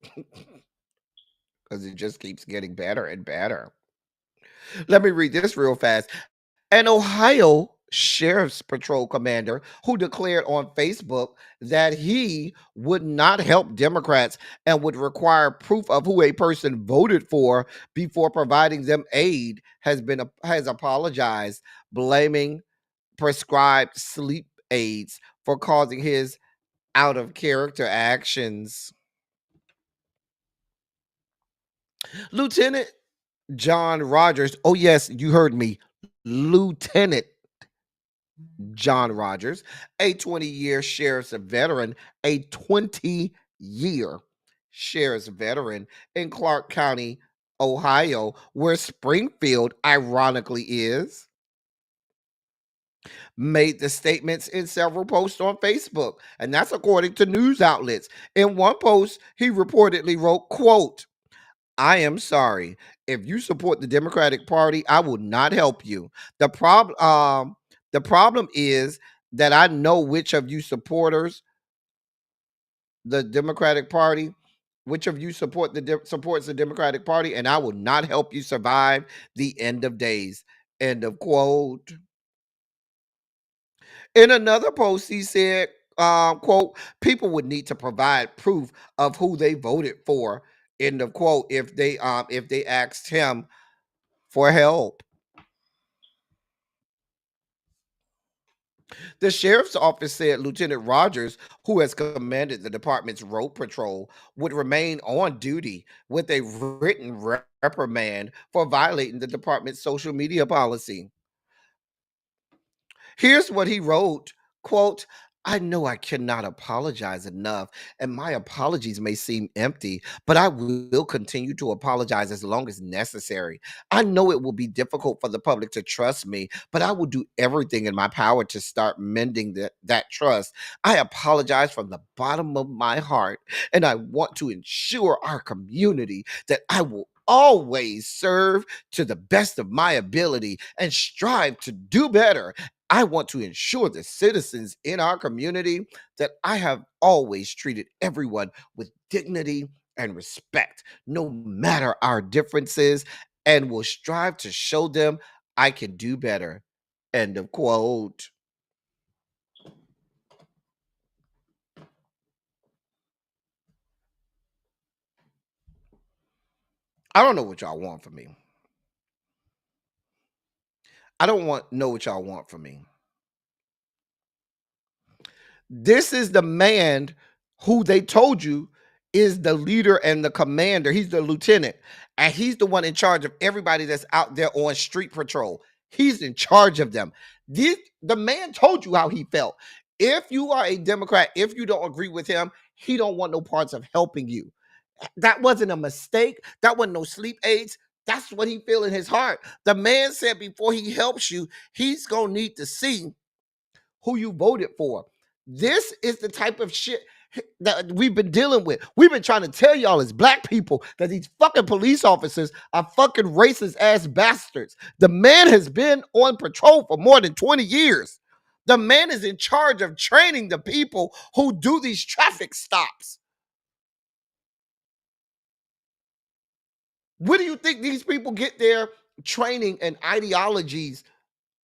because it just keeps getting better and better. Let me read this real fast. An Ohio Sheriff's Patrol commander who declared on Facebook that he would not help Democrats and would require proof of who a person voted for before providing them aid has apologized, blaming prescribed sleep aids for causing his out of character actions. Lieutenant John Rogers, oh yes, you heard me, Lieutenant John Rogers, a 20-year sheriff's veteran, a 20-year sheriff's veteran in Clark County, Ohio, where Springfield ironically is, made the statements in several posts on Facebook, and that's according to news outlets. In one post, he reportedly wrote, quote, "I am sorry. If you support the Democratic Party, I will not help you. The problem is that I know which of you supporters the Democratic Party, which of you supports the Democratic Party, and I will not help you survive the end of days." End of quote. In another post, he said, quote, "People would need to provide proof of who they voted for," end of quote, if they asked him for help. The sheriff's office said Lieutenant Rogers, who has commanded the department's road patrol, would remain on duty with a written reprimand for violating the department's social media policy. Here's what he wrote, quote, "I know I cannot apologize enough, and my apologies may seem empty, but I will continue to apologize as long as necessary. I know it will be difficult for the public to trust me, but I will do everything in my power to start mending that trust. I apologize from the bottom of my heart, and I want to ensure our community that I will always serve to the best of my ability and strive to do better. I want to ensure the citizens in our community that I have always treated everyone with dignity and respect, no matter our differences, and will strive to show them I can do better." End of quote. I don't know what y'all want from me. I don't know what y'all want from me. This is the man who they told you is the leader and the commander. He's the lieutenant, and he's the one in charge of everybody that's out there on street patrol. He's in charge of them. The man told you how he felt. If you are a Democrat, if you don't agree with him, he don't want no parts of helping you. That wasn't a mistake. That wasn't no sleep aids. That's what he feel in his heart. The man said before he helps you, he's going to need to see who you voted for. This is the type of shit that we've been dealing with. We've been trying to tell y'all as black people that these fucking police officers are fucking racist ass bastards. The man has been on patrol for more than 20 years. The man is in charge of training the people who do these traffic stops. Where do you think these people get their training and ideologies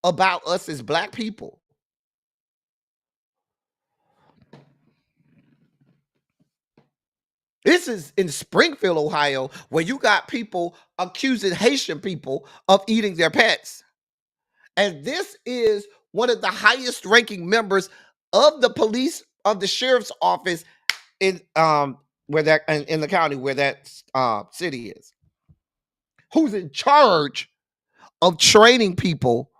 about us as black people? This is in Springfield, Ohio, where you got people accusing Haitian people of eating their pets. And this is one of the highest ranking members of the police, of the sheriff's office in where that in the county where that city is, who's in charge of training people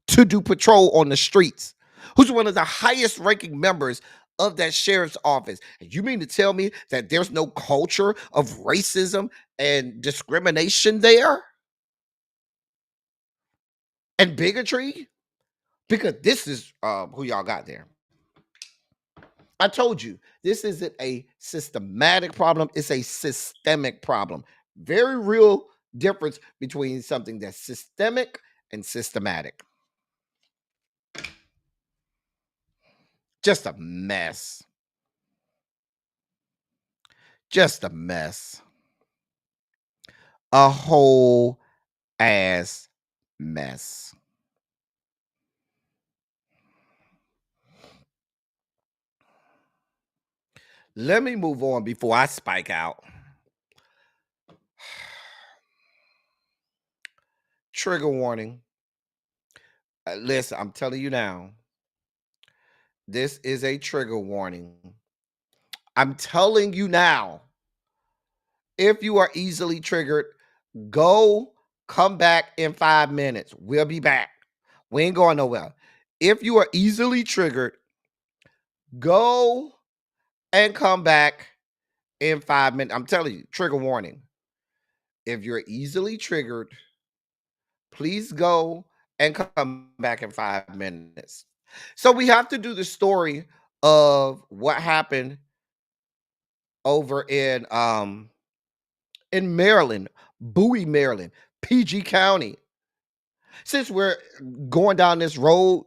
to do patrol on the streets, who's one of the highest ranking members of that sheriff's office. And you mean to tell me that there's no culture of racism and discrimination there? And bigotry? Because this is who y'all got there. I told you, this isn't a systematic problem. It's a systemic problem. Very real difference between something that's systemic and systematic. Just a mess. Just a mess. A whole ass mess. Let me move on before I spike out. Trigger warning. Listen, I'm telling you now. This is a trigger warning. I'm telling you now. If you are easily triggered, come back in 5 minutes. We'll be back. We ain't going nowhere. If you are easily triggered, go and come back in 5 minutes. I'm telling you, trigger warning. If you're easily triggered, please go and come back in 5 minutes. So we have to do the story of what happened over in Maryland, Bowie, Maryland, PG County. Since we're going down this road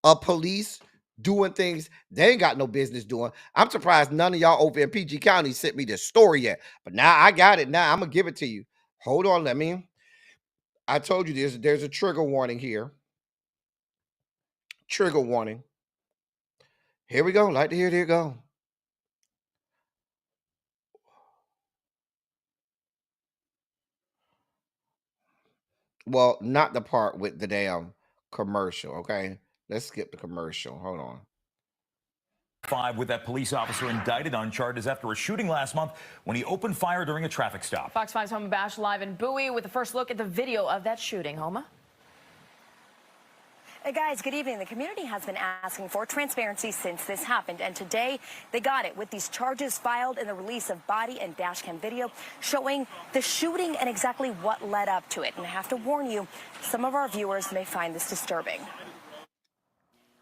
of police doing things they ain't got no business doing, I'm surprised none of y'all over in PG County sent me this story yet. But now I got it. Now I'm gonna give it to you. Hold on, I told you there's a trigger warning here. Trigger warning. Here we go. Like to hear it, here go. Well, not the part with the damn commercial, okay? Let's skip the commercial. Hold on. 5 with that police officer indicted on charges after a shooting last month when he opened fire during a traffic stop. Fox 5's Homa Bash live in Bowie with the first look at the video of that shooting. Homa? Hey guys, good evening. The community has been asking for transparency since this happened, and today they got it with these charges filed and the release of body and dash cam video showing the shooting and exactly what led up to it. And I have to warn you, some of our viewers may find this disturbing.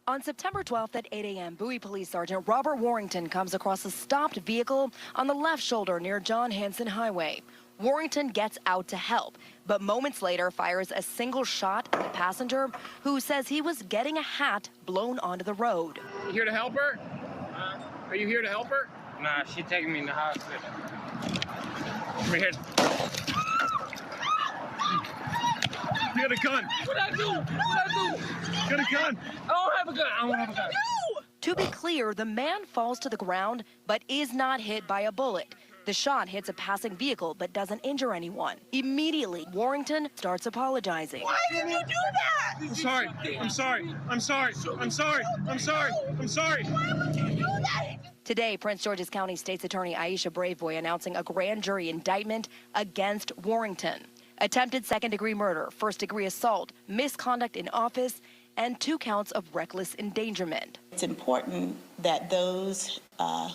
On September 12th at 8 a.m., Bowie Police Sergeant Robert Warrington comes across a stopped vehicle on the left shoulder near John Hanson Highway. Warrington gets out to help, but moments later fires a single shot at the passenger who says he was getting a hat blown onto the road. You here to help her? Are you here to help her? Nah, she taking me in the hospital. Come here. You got a gun. What I do? What I do? Got a gun. I don't have a gun. I don't have a gun. No! To be clear, the man falls to the ground but is not hit by a bullet. The shot hits a passing vehicle but doesn't injure anyone. Immediately, Warrington starts apologizing. Why did you do that? I'm sorry. I'm sorry. I'm sorry. I'm sorry. I'm sorry. I'm sorry. Why would you do that? Today, Prince George's County State's Attorney Aisha Braveboy announcing a grand jury indictment against Warrington. Attempted second-degree murder, first-degree assault, misconduct in office, and 2 counts of reckless endangerment. It's important that those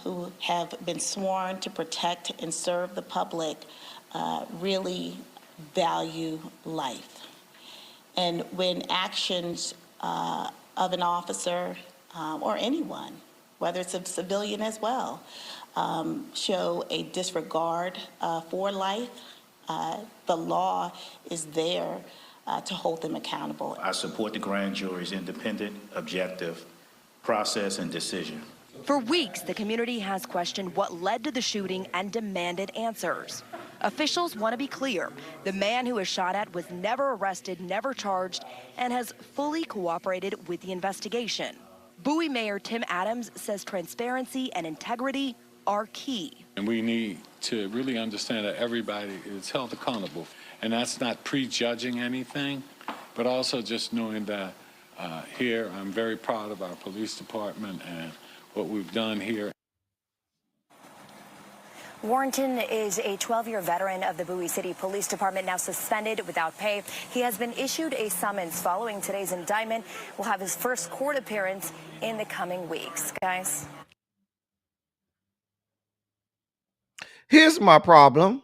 who have been sworn to protect and serve the public really value life. And when actions of an officer or anyone, whether it's a civilian as well, show a disregard for life, the law is there to hold them accountable. I support the grand jury's independent, objective process and decision. For weeks, the community has questioned what led to the shooting and demanded answers. Officials want to be clear. The man who was shot at was never arrested, never charged, and has fully cooperated with the investigation. Bowie Mayor Tim Adams says transparency and integrity are key. And we need to really understand that everybody is held accountable. And that's not prejudging anything, but also just knowing that here I'm very proud of our police department and what we've done here. Warrenton is a 12-year veteran of the Bowie City Police Department, now suspended without pay. He has been issued a summons following today's indictment. Will have his first court appearance in the coming weeks. Guys. Here's my problem.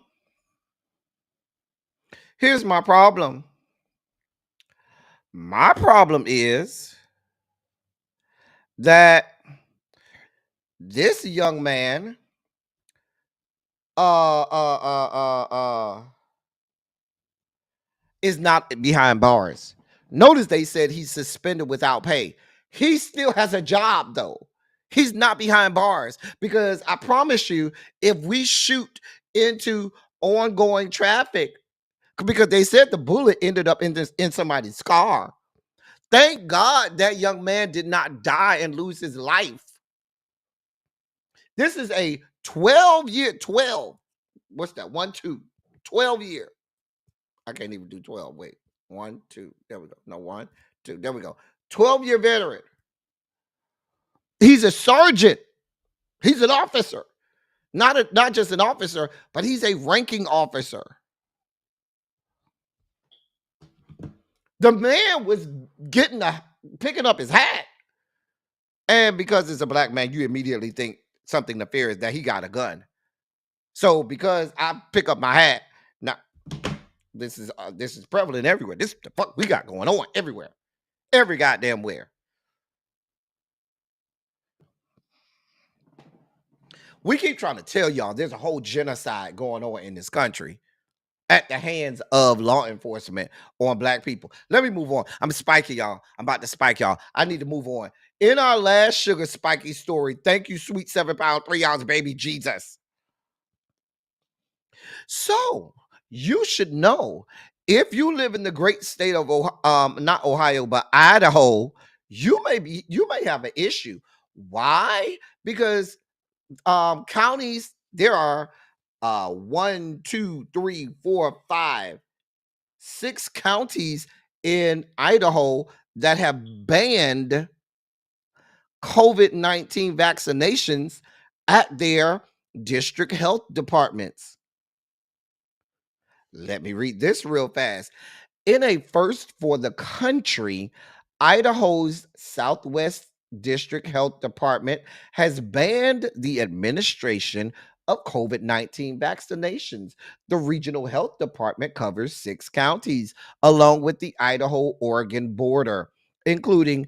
Here's my problem. My problem is that this young man is not behind bars. Notice they said he's suspended without pay. He still has a job though. He's not behind bars because I promise you, if we shoot into ongoing traffic, because they said the bullet ended up in somebody's car. Thank God that young man did not die and lose his life. This is a 12-year, 12. What's that? 1, 2, 12-year. I can't even do 12. Wait. 1, 2. There we go. No, 1, 2. There we go. 12-year veteran. He's a sergeant. He's an officer. Not just an officer, but he's a ranking officer. The man was picking up his hat. And because it's a black man, you immediately think something nefarious, that he got a gun. So because I pick up my hat, now this is prevalent everywhere. This the fuck we got going on everywhere. Every goddamn where. We keep trying to tell y'all there's a whole genocide going on in this country at the hands of law enforcement on black people. Let me move on. I'm spiking y'all. I'm about to spike y'all. I need to move on. In our last sugar spiky story, thank you, sweet 7 pound, 3 ounce baby Jesus. So you should know, if you live in the great state of not Ohio, but Idaho, you may have an issue. Why? Because counties, there are 1, 2, 3, 4, 5, 6 counties in Idaho that have banned COVID-19 vaccinations at their district health departments. Let me read this real fast. In a first for the country, Idaho's Southwest District Health Department has banned the administration of COVID-19 vaccinations. The regional health department covers 6 counties along with the Idaho-Oregon border, including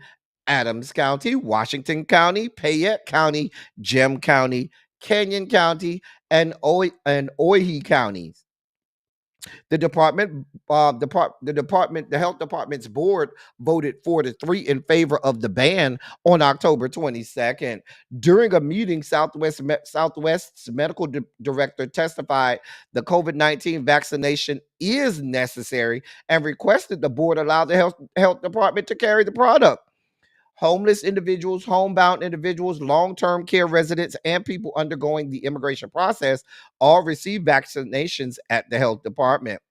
Adams County, Washington County, Payette County, Gem County, Canyon County, and Owyhee counties. The the health department's board voted 4-3 in favor of the ban on October 22nd. During a meeting, Southwest's medical director testified the COVID-19 vaccination is necessary and requested the board allow the health department to carry the product. Homeless individuals, homebound individuals, long-term care residents, and people undergoing the immigration process all receive vaccinations at the health department.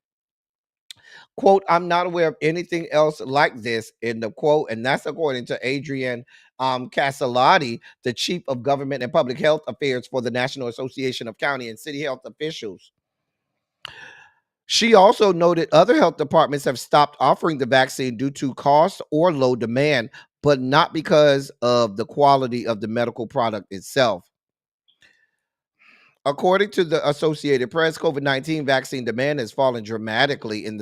Quote, I'm not aware of anything else like this, in the quote, and that's according to Adrienne Casalati, the chief of government and public health affairs for the National Association of County and City Health Officials. She also noted other health departments have stopped offering the vaccine due to cost or low demand, but not because of the quality of the medical product itself. According to the Associated Press, COVID-19 vaccine demand has fallen dramatically in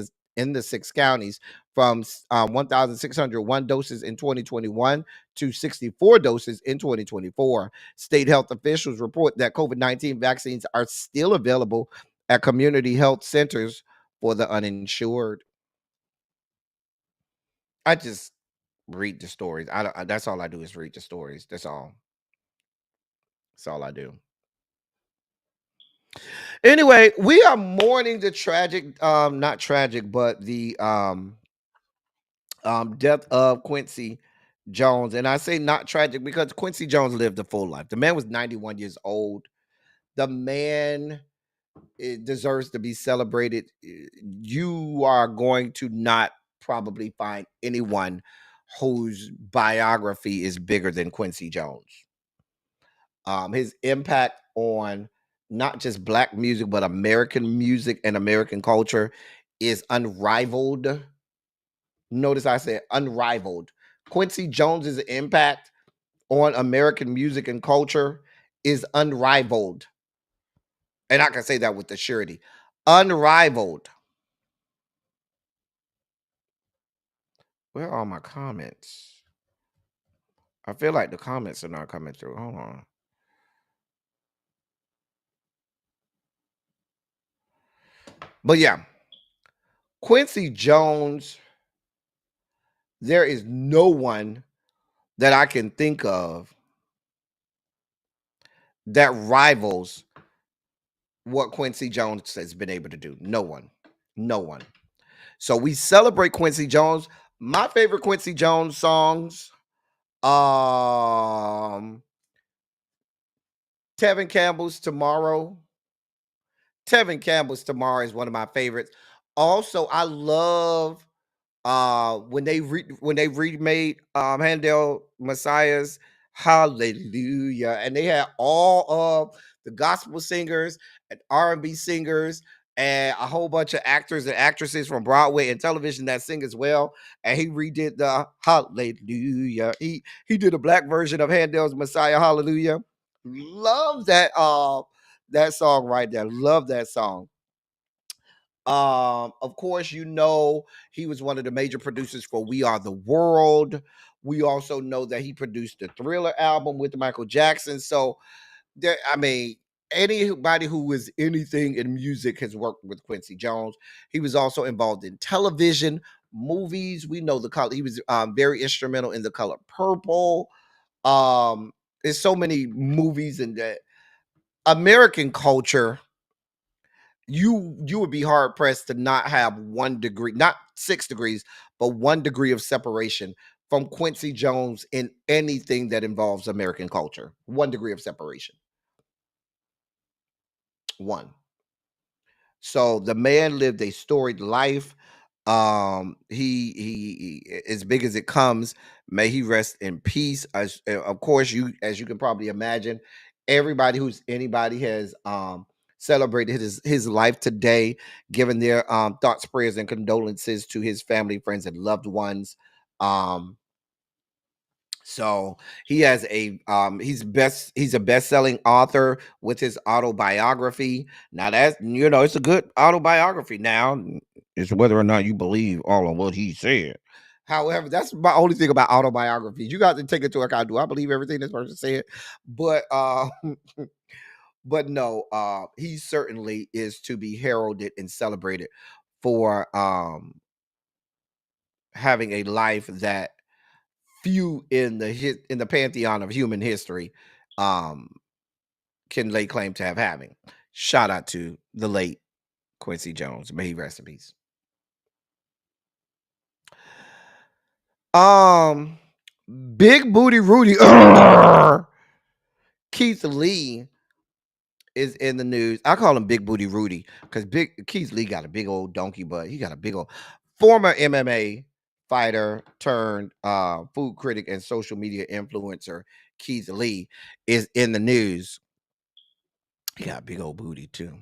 the 6 counties from 1,601 doses in 2021 to 64 doses in 2024. State health officials report that COVID-19 vaccines are still available at community health centers for the uninsured. I just read the stories. That's all I do is read the stories. That's all. That's all I do. Anyway, we are mourning the tragic, not tragic, but the death of Quincy Jones. And I say not tragic because Quincy Jones lived a full life. The man was 91 years old. The man deserves to be celebrated. You are going to not probably find anyone whose biography is bigger than Quincy Jones. His impact on not just black music, but American music and American culture is unrivaled. Notice I said unrivaled. Quincy Jones's impact on American music and culture is unrivaled. And I can say that with the surety. Unrivaled. Where are my comments? I feel like the comments are not coming through. Hold on. But yeah, Quincy Jones, there is no one that I can think of that rivals what Quincy Jones has been able to do. No one. No one. So we celebrate Quincy Jones. My favorite Quincy Jones songs, Tevin Campbell's Tomorrow. Tevin Campbell's Tomorrow is one of my favorites. Also, I love when they remade Handel Messiah's Hallelujah, and they had all of the gospel singers and R&B singers and a whole bunch of actors and actresses from Broadway and television that sing as well. And he redid the Hallelujah. He did a black version of Handel's Messiah Hallelujah. Love that song right there. Love that song. Of course, he was one of the major producers for We Are the World. We also know that he produced the Thriller album with Michael Jackson. So there, I mean, anybody who is anything in music has worked with Quincy Jones. He was also involved in television, movies. We know the color. He was very instrumental in The Color Purple. There's so many movies and American culture. You would be hard pressed to not have 1 degree, not 6 degrees, but 1 degree of separation from Quincy Jones in anything that involves American culture. 1 degree of separation. 1. So the man lived a storied life. He as big as it comes. May he rest in peace. Of course, as you can probably imagine, anybody has celebrated his life today, given their thoughts, prayers, and condolences to his family, friends, and loved ones. So he has he's a best-selling author with his autobiography. Now that's it's a good autobiography. Now it's whether or not you believe all of what he said. However, that's my only thing about autobiographies. You got to take into account, do I believe everything this person said? But but no, he certainly is to be heralded and celebrated for having a life that few in the pantheon of human history can lay claim to having. Shout out to the late Quincy Jones. May he rest in peace. Big Booty Rudy Keith Lee is in the news. I call him Big Booty Rudy because Keith Lee got a big old donkey butt. He got a big old former MMA fighter turned food critic and social media influencer. Keith Lee is in the news. He got a big old booty too.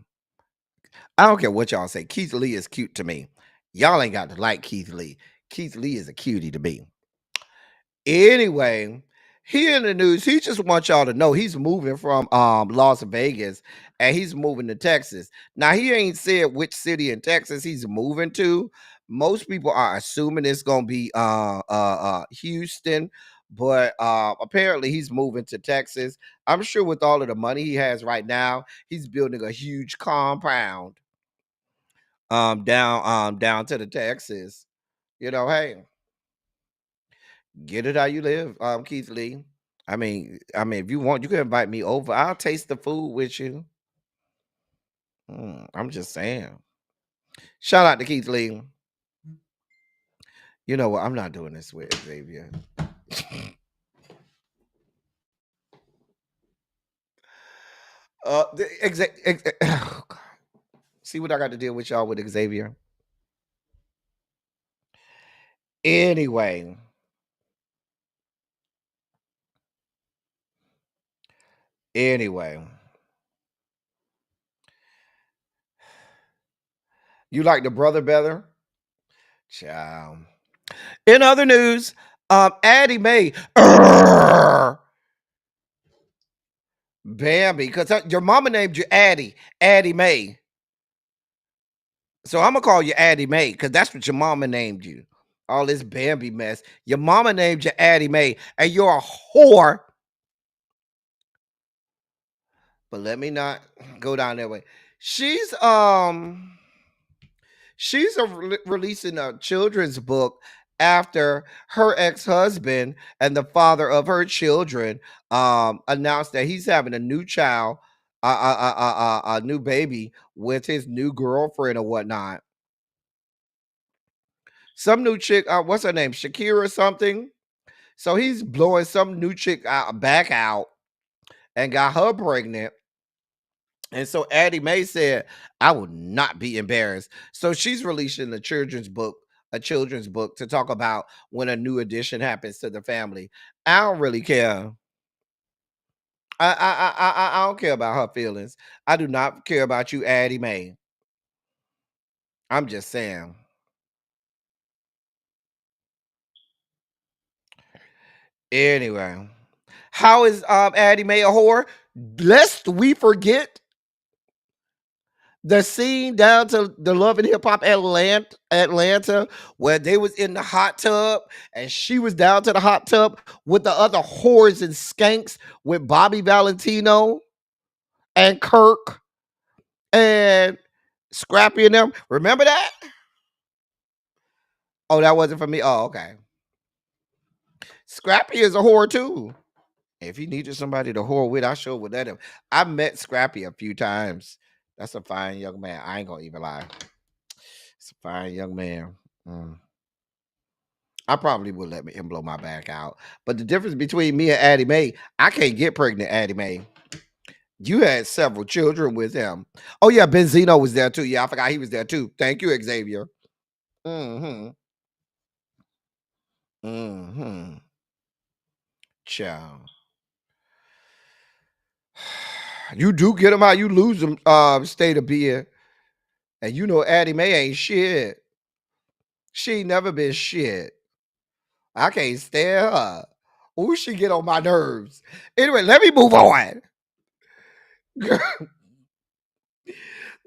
I don't care what y'all say. Keith Lee is cute to me. Y'all ain't got to like Keith Lee. Keith Lee is a cutie to me. Anyway, he in the news. He just wants y'all to know he's moving from Las Vegas and he's moving to Texas. Now he ain't said which city in Texas he's moving to. Most people are assuming it's gonna be Houston, but apparently he's moving to Texas. I'm sure with all of the money he has right now, he's building a huge compound down to the Texas. Hey, get it how you live, Keith Lee. I mean, if you want, you can invite me over. I'll taste the food with you. I'm just saying. Shout out to Keith Lee. You know what? I'm not doing this with Xavier. Oh, God. See what I got to deal with y'all with Xavier. Anyway. You like the brother better? Child. In other news, Addie Mae, Bambi, because your mama named you Addie Mae. So I'm gonna call you Addie Mae because that's what your mama named you. All this Bambi mess. Your mama named you Addie Mae, and you're a whore. But let me not go down that way. She's releasing a children's book after her ex-husband and the father of her children announced that he's having a new child, a new baby with his new girlfriend or whatnot. Some new chick, what's her name? Shakira or something. So he's blowing some new chick back out and got her pregnant. And so Addie Mae said, I will not be embarrassed. So she's releasing a children's book to talk about when a new addition happens to the family. I don't really care. I don't care about her feelings. I do not care about you, Addie Mae. I'm just saying. Anyway, how is Addie Mae a whore? Lest we forget the scene down to the Love and Hip Hop Atlanta, where they was in the hot tub and she was down to the hot tub with the other whores and skanks with Bobby Valentino and Kirk and Scrappy and them. Remember that? Oh, that wasn't for me. Oh, okay. Scrappy is a whore too. If he needed somebody to whore with, I sure would let him. I met Scrappy a few times. That's a fine young man. I ain't gonna even lie. It's a fine young man. I probably would let him blow my back out. But the difference between me and Addie Mae, I can't get pregnant, Addie Mae. You had several children with him. Oh, yeah, Benzino was there too. Yeah, I forgot he was there too. Thank you, Xavier. Mm-hmm. Mm-hmm. Child. You do get them out, you lose them state of being. And you know Addie Mae ain't shit. She ain't never been shit. I can't stand her. Ooh, she get on my nerves. Anyway, let me move on. The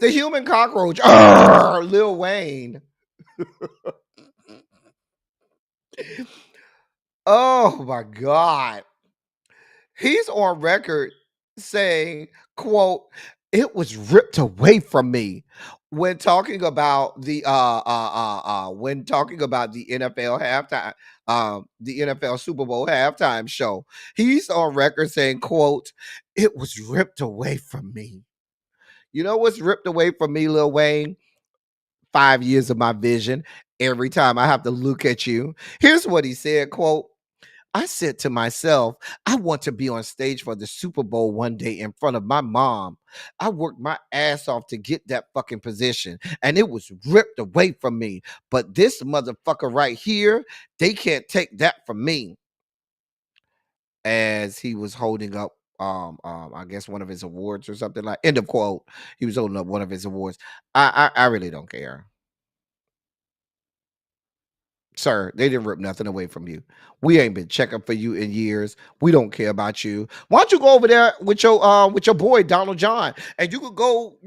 human cockroach, Lil Wayne. Oh my God. He's on record saying, quote, it was ripped away from me when talking about the NFL halftime, the NFL Super Bowl halftime show. He's on record saying, quote, it was ripped away from me. You know what's ripped away from me, Lil Wayne? 5 years of my vision. Every time I have to look at you. Here's what he said, quote, I said to myself, I want to be on stage for the Super Bowl one day in front of my mom. I worked my ass off to get that fucking position, and it was ripped away from me. But this motherfucker right here, they can't take that from me. As he was holding up I guess one of his awards or something, like, end of quote. He was holding up one of his awards. I really don't care. Sir, they didn't rip nothing away from you. We ain't been checking for you in years. We don't care about you. Why don't you go over there with your boy Donald John, and you could go,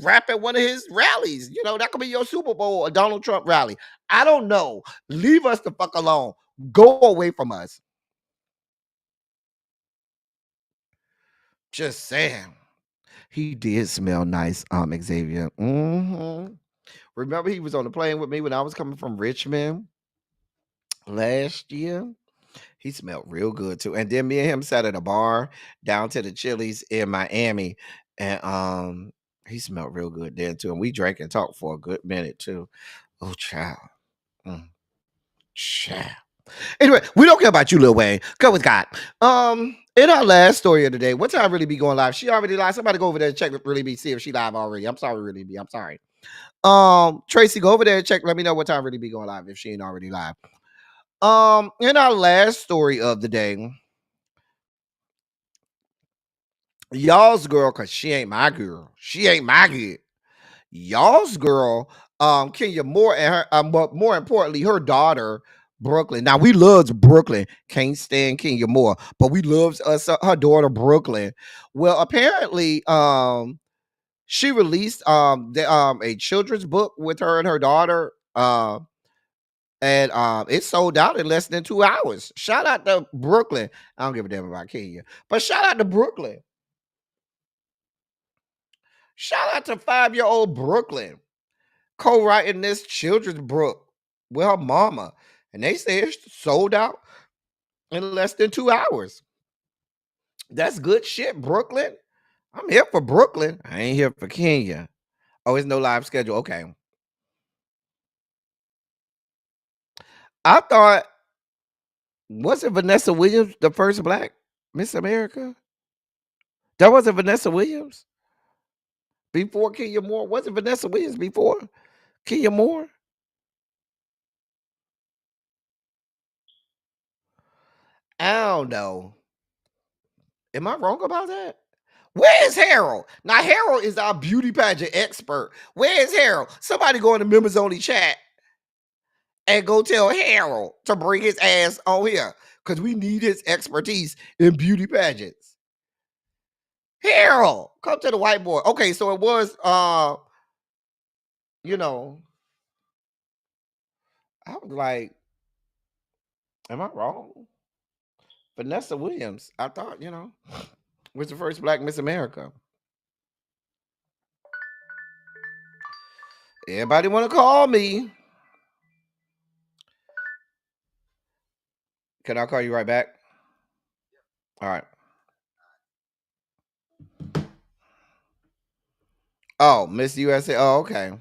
rap at one of his rallies. That could be your Super Bowl or Donald Trump rally. I don't know. Leave us the fuck alone. Go away from us. Just saying. He did smell nice, Xavier. Remember he was on the plane with me when I was coming from Richmond last year? He smelled real good too. And then me and him sat at a bar down to the Chili's in Miami. And he smelled real good then too. And we drank and talked for a good minute too. Oh, child. Child. Anyway, we don't care about you, Lil Wayne. Go with God. In our last story of the day, what time Really Be going live? She already live. Somebody go over there and check with Really Be, see if she live already. I'm sorry, Really Be. I'm sorry. Tracy, go over there and check. Let me know what time Really Be going live if she ain't already live. In our last story of the day, y'all's girl, because she ain't my girl. She ain't my girl. Y'all's girl Kenya Moore and her, but more importantly, her daughter Brooklyn. Now we loves Brooklyn, can't stand Kenya Moore, but we loves us her daughter Brooklyn. Well, apparently, she released a children's book with her and her daughter. And it sold out in less than 2 hours. Shout out to Brooklyn. I don't give a damn about Kenya, but shout out to Brooklyn. Shout out to 5-year-old Brooklyn co-writing this children's book with her mama, and they say it's sold out in less than 2 hours. That's good shit, Brooklyn. I'm here for Brooklyn. I ain't here for Kenya. Oh, it's no live schedule. Okay. I thought, wasn't Vanessa Williams the first black Miss America? That wasn't Vanessa Williams before Kenya Moore. Wasn't Vanessa Williams before Kenya Moore? I don't know. Am I wrong about that? Where is Harold? Now, Harold is our beauty pageant expert. Where is Harold? Somebody go in the members only chat and go tell Harold to bring his ass on here because we need his expertise in beauty pageants. Harold, come to the whiteboard. Okay, so it was, you know, I was like, am I wrong? Vanessa Williams, I thought, was the first black Miss America. Everybody want to call me. Can I call you right back? All right. Oh, Miss USA. Oh, okay.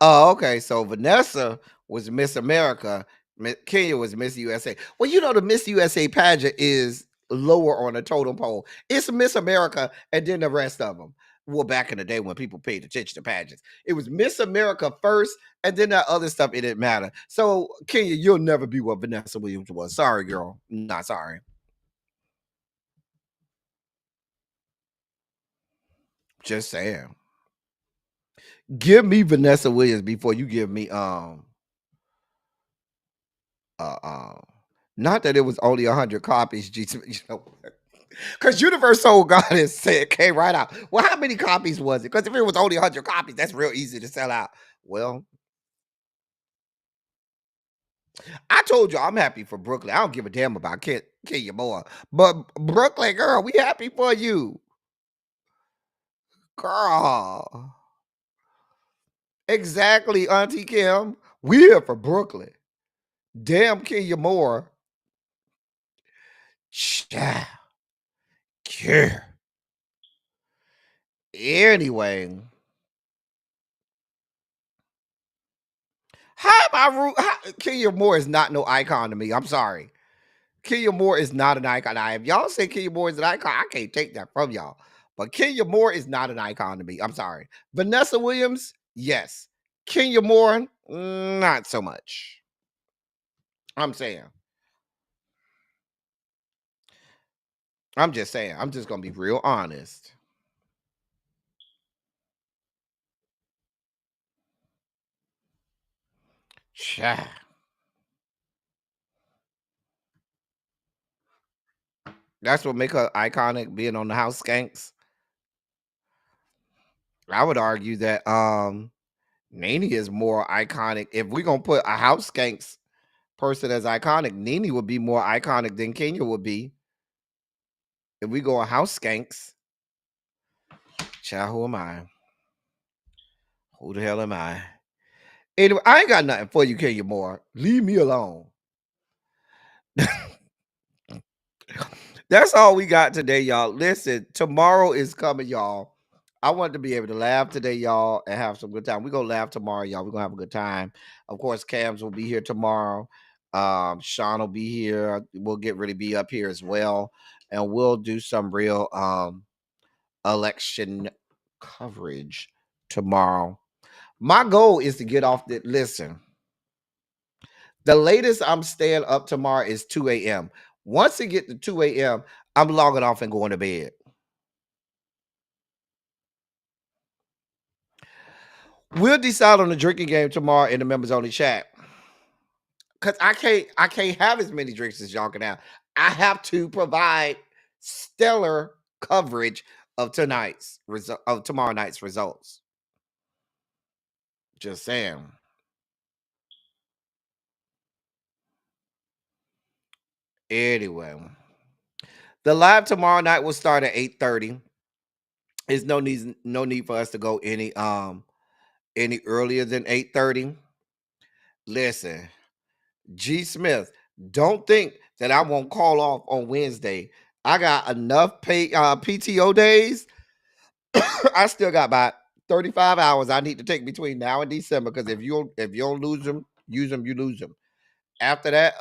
Oh, okay. So Vanessa was Miss America. Kenya was Miss USA. Well, the Miss USA pageant is lower on the totem pole. It's Miss America and then the rest of them. Well, back in the day when people paid attention to pageants, it was Miss America first, and then that other stuff, it didn't matter. So, Kenya, you'll never be what Vanessa Williams was. Sorry, girl. Not sorry. Just saying. Give me Vanessa Williams before you give me not that it was only 100 copies, because Universal Goddess said came right out. Well, how many copies was it? Because if it was only 100 copies, that's real easy to sell out. Well, I told you I'm happy for Brooklyn. I don't give a damn about Kenya Moore, but Brooklyn girl, we happy for you, girl. Exactly, Auntie Kim. We here for Brooklyn. Damn Kenya Moore. Yeah. Anyway, how am I rude? Kenya Moore is not no icon to me. I'm sorry. Kenya Moore is not an icon. If y'all say Kenya Moore is an icon, I can't take that from y'all. But Kenya Moore is not an icon to me. I'm sorry. Vanessa Williams, yes. Kenya Moore, not so much. I'm saying. I'm just saying. I'm just going to be real honest. Cha. That's what make her iconic, being on the House Skanks. I would argue that Nene is more iconic. If we're gonna put a House Skanks person as iconic, Nene would be more iconic than Kenya would be. If we go a House Skanks, child, who am I? Who the hell am I? Anyway, I ain't got nothing for you, Kenya Moore. Leave me alone. That's all we got today, y'all. Listen, tomorrow is coming, y'all. I want to be able to laugh today, y'all, and have some good time. We're gonna laugh tomorrow, y'all. We're gonna have a good time. Of course, Cams will be here tomorrow. Sean will be here. We'll get ready to be up here as well. And we'll do some real election coverage tomorrow. My goal is to get off the listen. The latest I'm staying up tomorrow is 2 a.m. Once it get to 2 a.m., I'm logging off and going to bed. We'll decide on the drinking game tomorrow in the members only chat. Cause I can't have as many drinks as y'all can have. I have to provide stellar coverage of tomorrow night's results. Just saying. Anyway, the live tomorrow night will start at 8:30. There's no need for us to go any earlier than 8:30. Listen, G Smith, don't think that I won't call off on Wednesday. I got enough PTO days. I still got about 35 hours I need to take between now and December, because if you don't lose them, use them, you lose them. After that,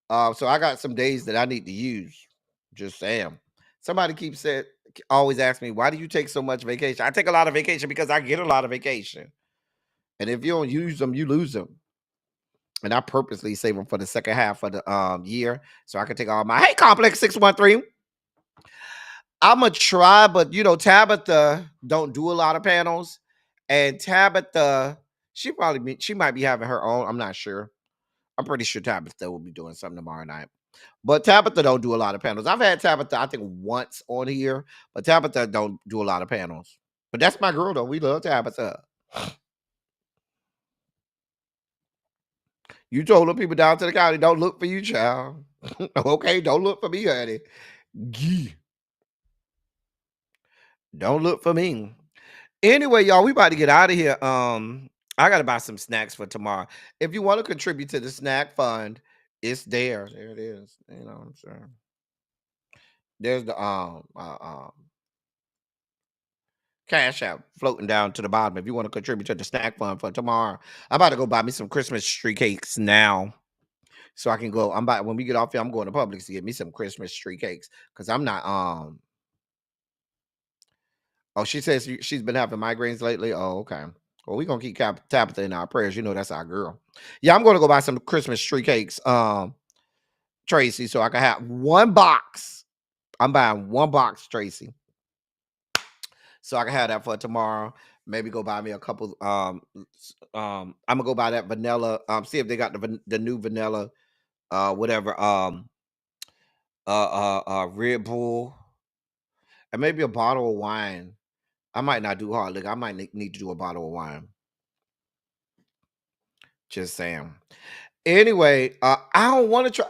so I got some days that I need to use. Just saying. Somebody always ask me, why do you take so much vacation? I take a lot of vacation because I get a lot of vacation. And if you don't use them, you lose them. And I purposely save them for the second half of the year, so I can take all my, hey, Complex 613. I'm going to try, but Tabitha don't do a lot of panels. And Tabitha, she might be having her own. I'm not sure. I'm pretty sure Tabitha will be doing something tomorrow night. But Tabitha don't do a lot of panels. I've had Tabitha, I think, once on here, but Tabitha don't do a lot of panels. But that's my girl, though. We love Tabitha. You told the people down to the county, don't look for you, child. Okay, don't look for me, honey. Gee. Don't look for me. Anyway, y'all, we about to get out of here. I gotta buy some snacks for tomorrow. If you want to contribute to the snack fund, it's there. There it is. You know what I'm saying? There's the Cash App floating down to the bottom. If you want to contribute to the snack fund for tomorrow, I'm about to go buy me some Christmas tree cakes now, so I can go. When we get off here, I'm going to Publix to get me some Christmas tree cakes, because I'm not Oh, she says she's been having migraines lately. Oh, okay. Well, we're gonna keep Tabitha in our prayers. That's our girl. Yeah, I'm gonna go buy some Christmas tree cakes, Tracy, so I can have one box. I'm buying one box, Tracy, so I can have that for tomorrow. Maybe go buy me a couple. I'm gonna go buy that vanilla. See if they got the new vanilla, whatever. Red Bull, and maybe a bottle of wine. I might not do hard liquor. I might need to do a bottle of wine. Just saying. Anyway, I don't want to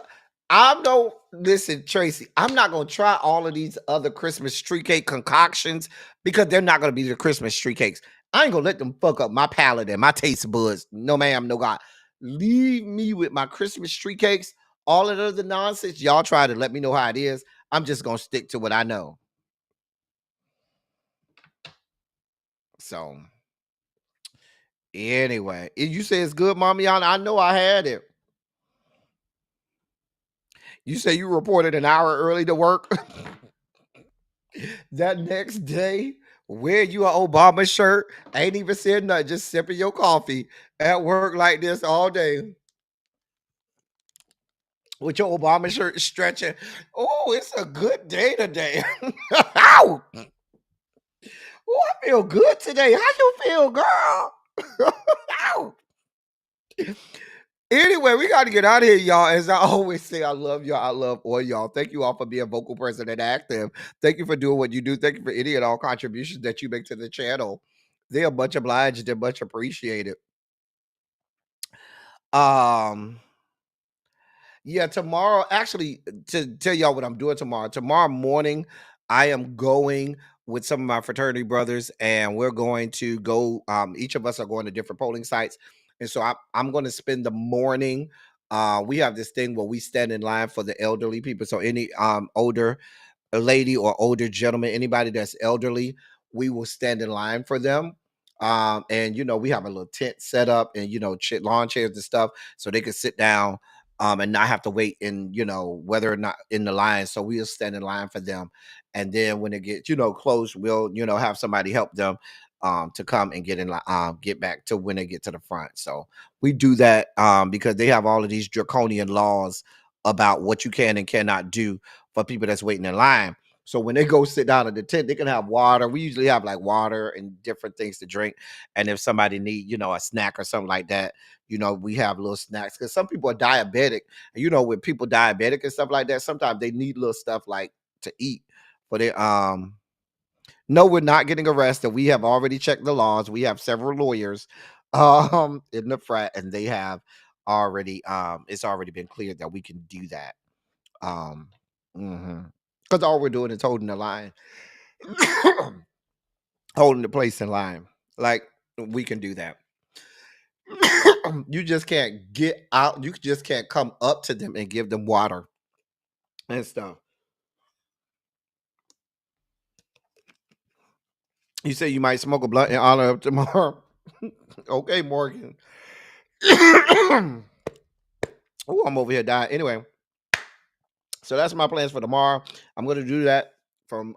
try. Listen, Tracy, I'm not going to try all of these other Christmas tree cake concoctions, because they're not going to be the Christmas tree cakes. I ain't going to let them fuck up my palate and my taste buds. No, ma'am, no God. Leave me with my Christmas tree cakes. All of the other nonsense, y'all try to let me know how it is. I'm just going to stick to what I know. So, anyway, you say it's good, Mommy? I know I had it. You say you reported an hour early to work. That next day, wear you an Obama shirt, ain't even said nothing, just sipping your coffee at work like this all day. With your Obama shirt stretching. Oh, it's a good day today. Ow! Oh, I feel good today. How you feel, girl? Ow! Anyway, we got to get out of here, y'all. As I always say, I love y'all. I love all y'all. Thank you all for being vocal, present, and active. Thank you for doing what you do. Thank you for any and all contributions that you make to the channel. They are much obliged. They're much appreciated. Yeah, tomorrow, actually, to tell y'all what I'm doing tomorrow morning, I am going with some of my fraternity brothers, and we're going to go, each of us are going to different polling sites. And so I'm going to spend the morning. We have this thing where we stand in line for the elderly people. So any older lady or older gentleman, anybody that's elderly, we will stand in line for them. And we have a little tent set up, and lawn chairs and stuff, so they can sit down and not have to wait in whether or not in the line. So we'll stand in line for them, and then when it gets close, we'll have somebody help them to come and get in get back to when they get to the front. So we do that because they have all of these draconian laws about what you can and cannot do for people that's waiting in line. So when they go sit down at the tent, they can have water. We usually have like water and different things to drink. And if somebody need, a snack or something like that, we have little snacks. Because some people are diabetic. And when people diabetic and stuff like that, sometimes they need little stuff like to eat. But no, we're not getting arrested. We have already checked the laws. We have several lawyers in the frat, and they have already it's already been cleared that we can do that. Because all we're doing is holding the line, holding the place in line. Like, we can do that. You just can't get out. You just can't come up to them and give them water and stuff. You say you might smoke a blunt in honor of tomorrow. Okay, Morgan. Oh, I'm over here dying. Anyway, so that's my plans for tomorrow. I'm going to do that from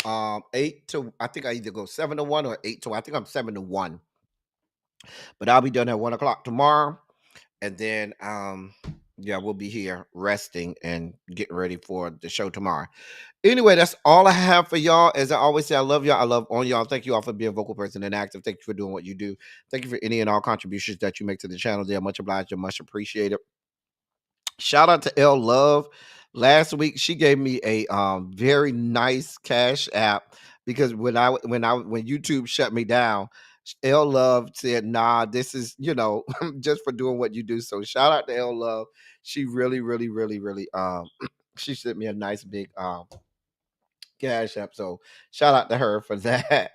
8 to, I think I either go 7 to 1 or 8 to, I think I'm 7 to 1. But I'll be done at 1 o'clock tomorrow. And then, we'll be here resting and getting ready for the show tomorrow. Anyway, that's all I have for y'all. As I always say, I love y'all. I love on y'all. Thank you all for being a vocal person and active. Thank you for doing what you do. Thank you for any and all contributions that you make to the channel. They are much obliged and much appreciated. Shout out to L Love. Last week she gave me a very nice Cash App because when YouTube shut me down, L Love said, "Nah, this is just for doing what you do." So shout out to L Love. She really, really, really, really she sent me a nice big Cash App. So shout out to her for that.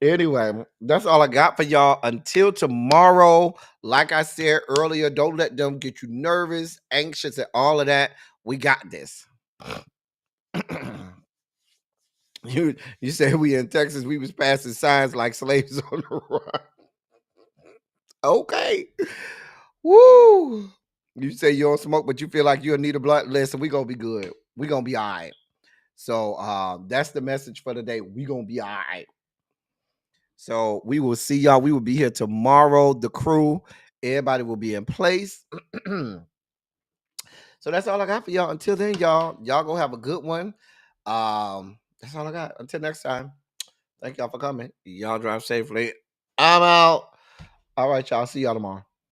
Anyway, that's all I got for y'all. Until tomorrow, like I said earlier, don't let them get you nervous, anxious, and all of that. We got this. You said we in Texas, we was passing signs like slaves on the run. Okay. Woo. You say you don't smoke, but you feel like you'll need a blunt. Listen, we gonna be good. We gonna be all right. So that's the message for today. We gonna be all right. So we will see y'all. We will be here tomorrow. The crew, everybody will be in place. So that's all I got for y'all. Until then, y'all go have a good one. That's all I got. Until next time. Thank y'all for coming. Y'all drive safely. I'm out. All right, y'all. See y'all tomorrow.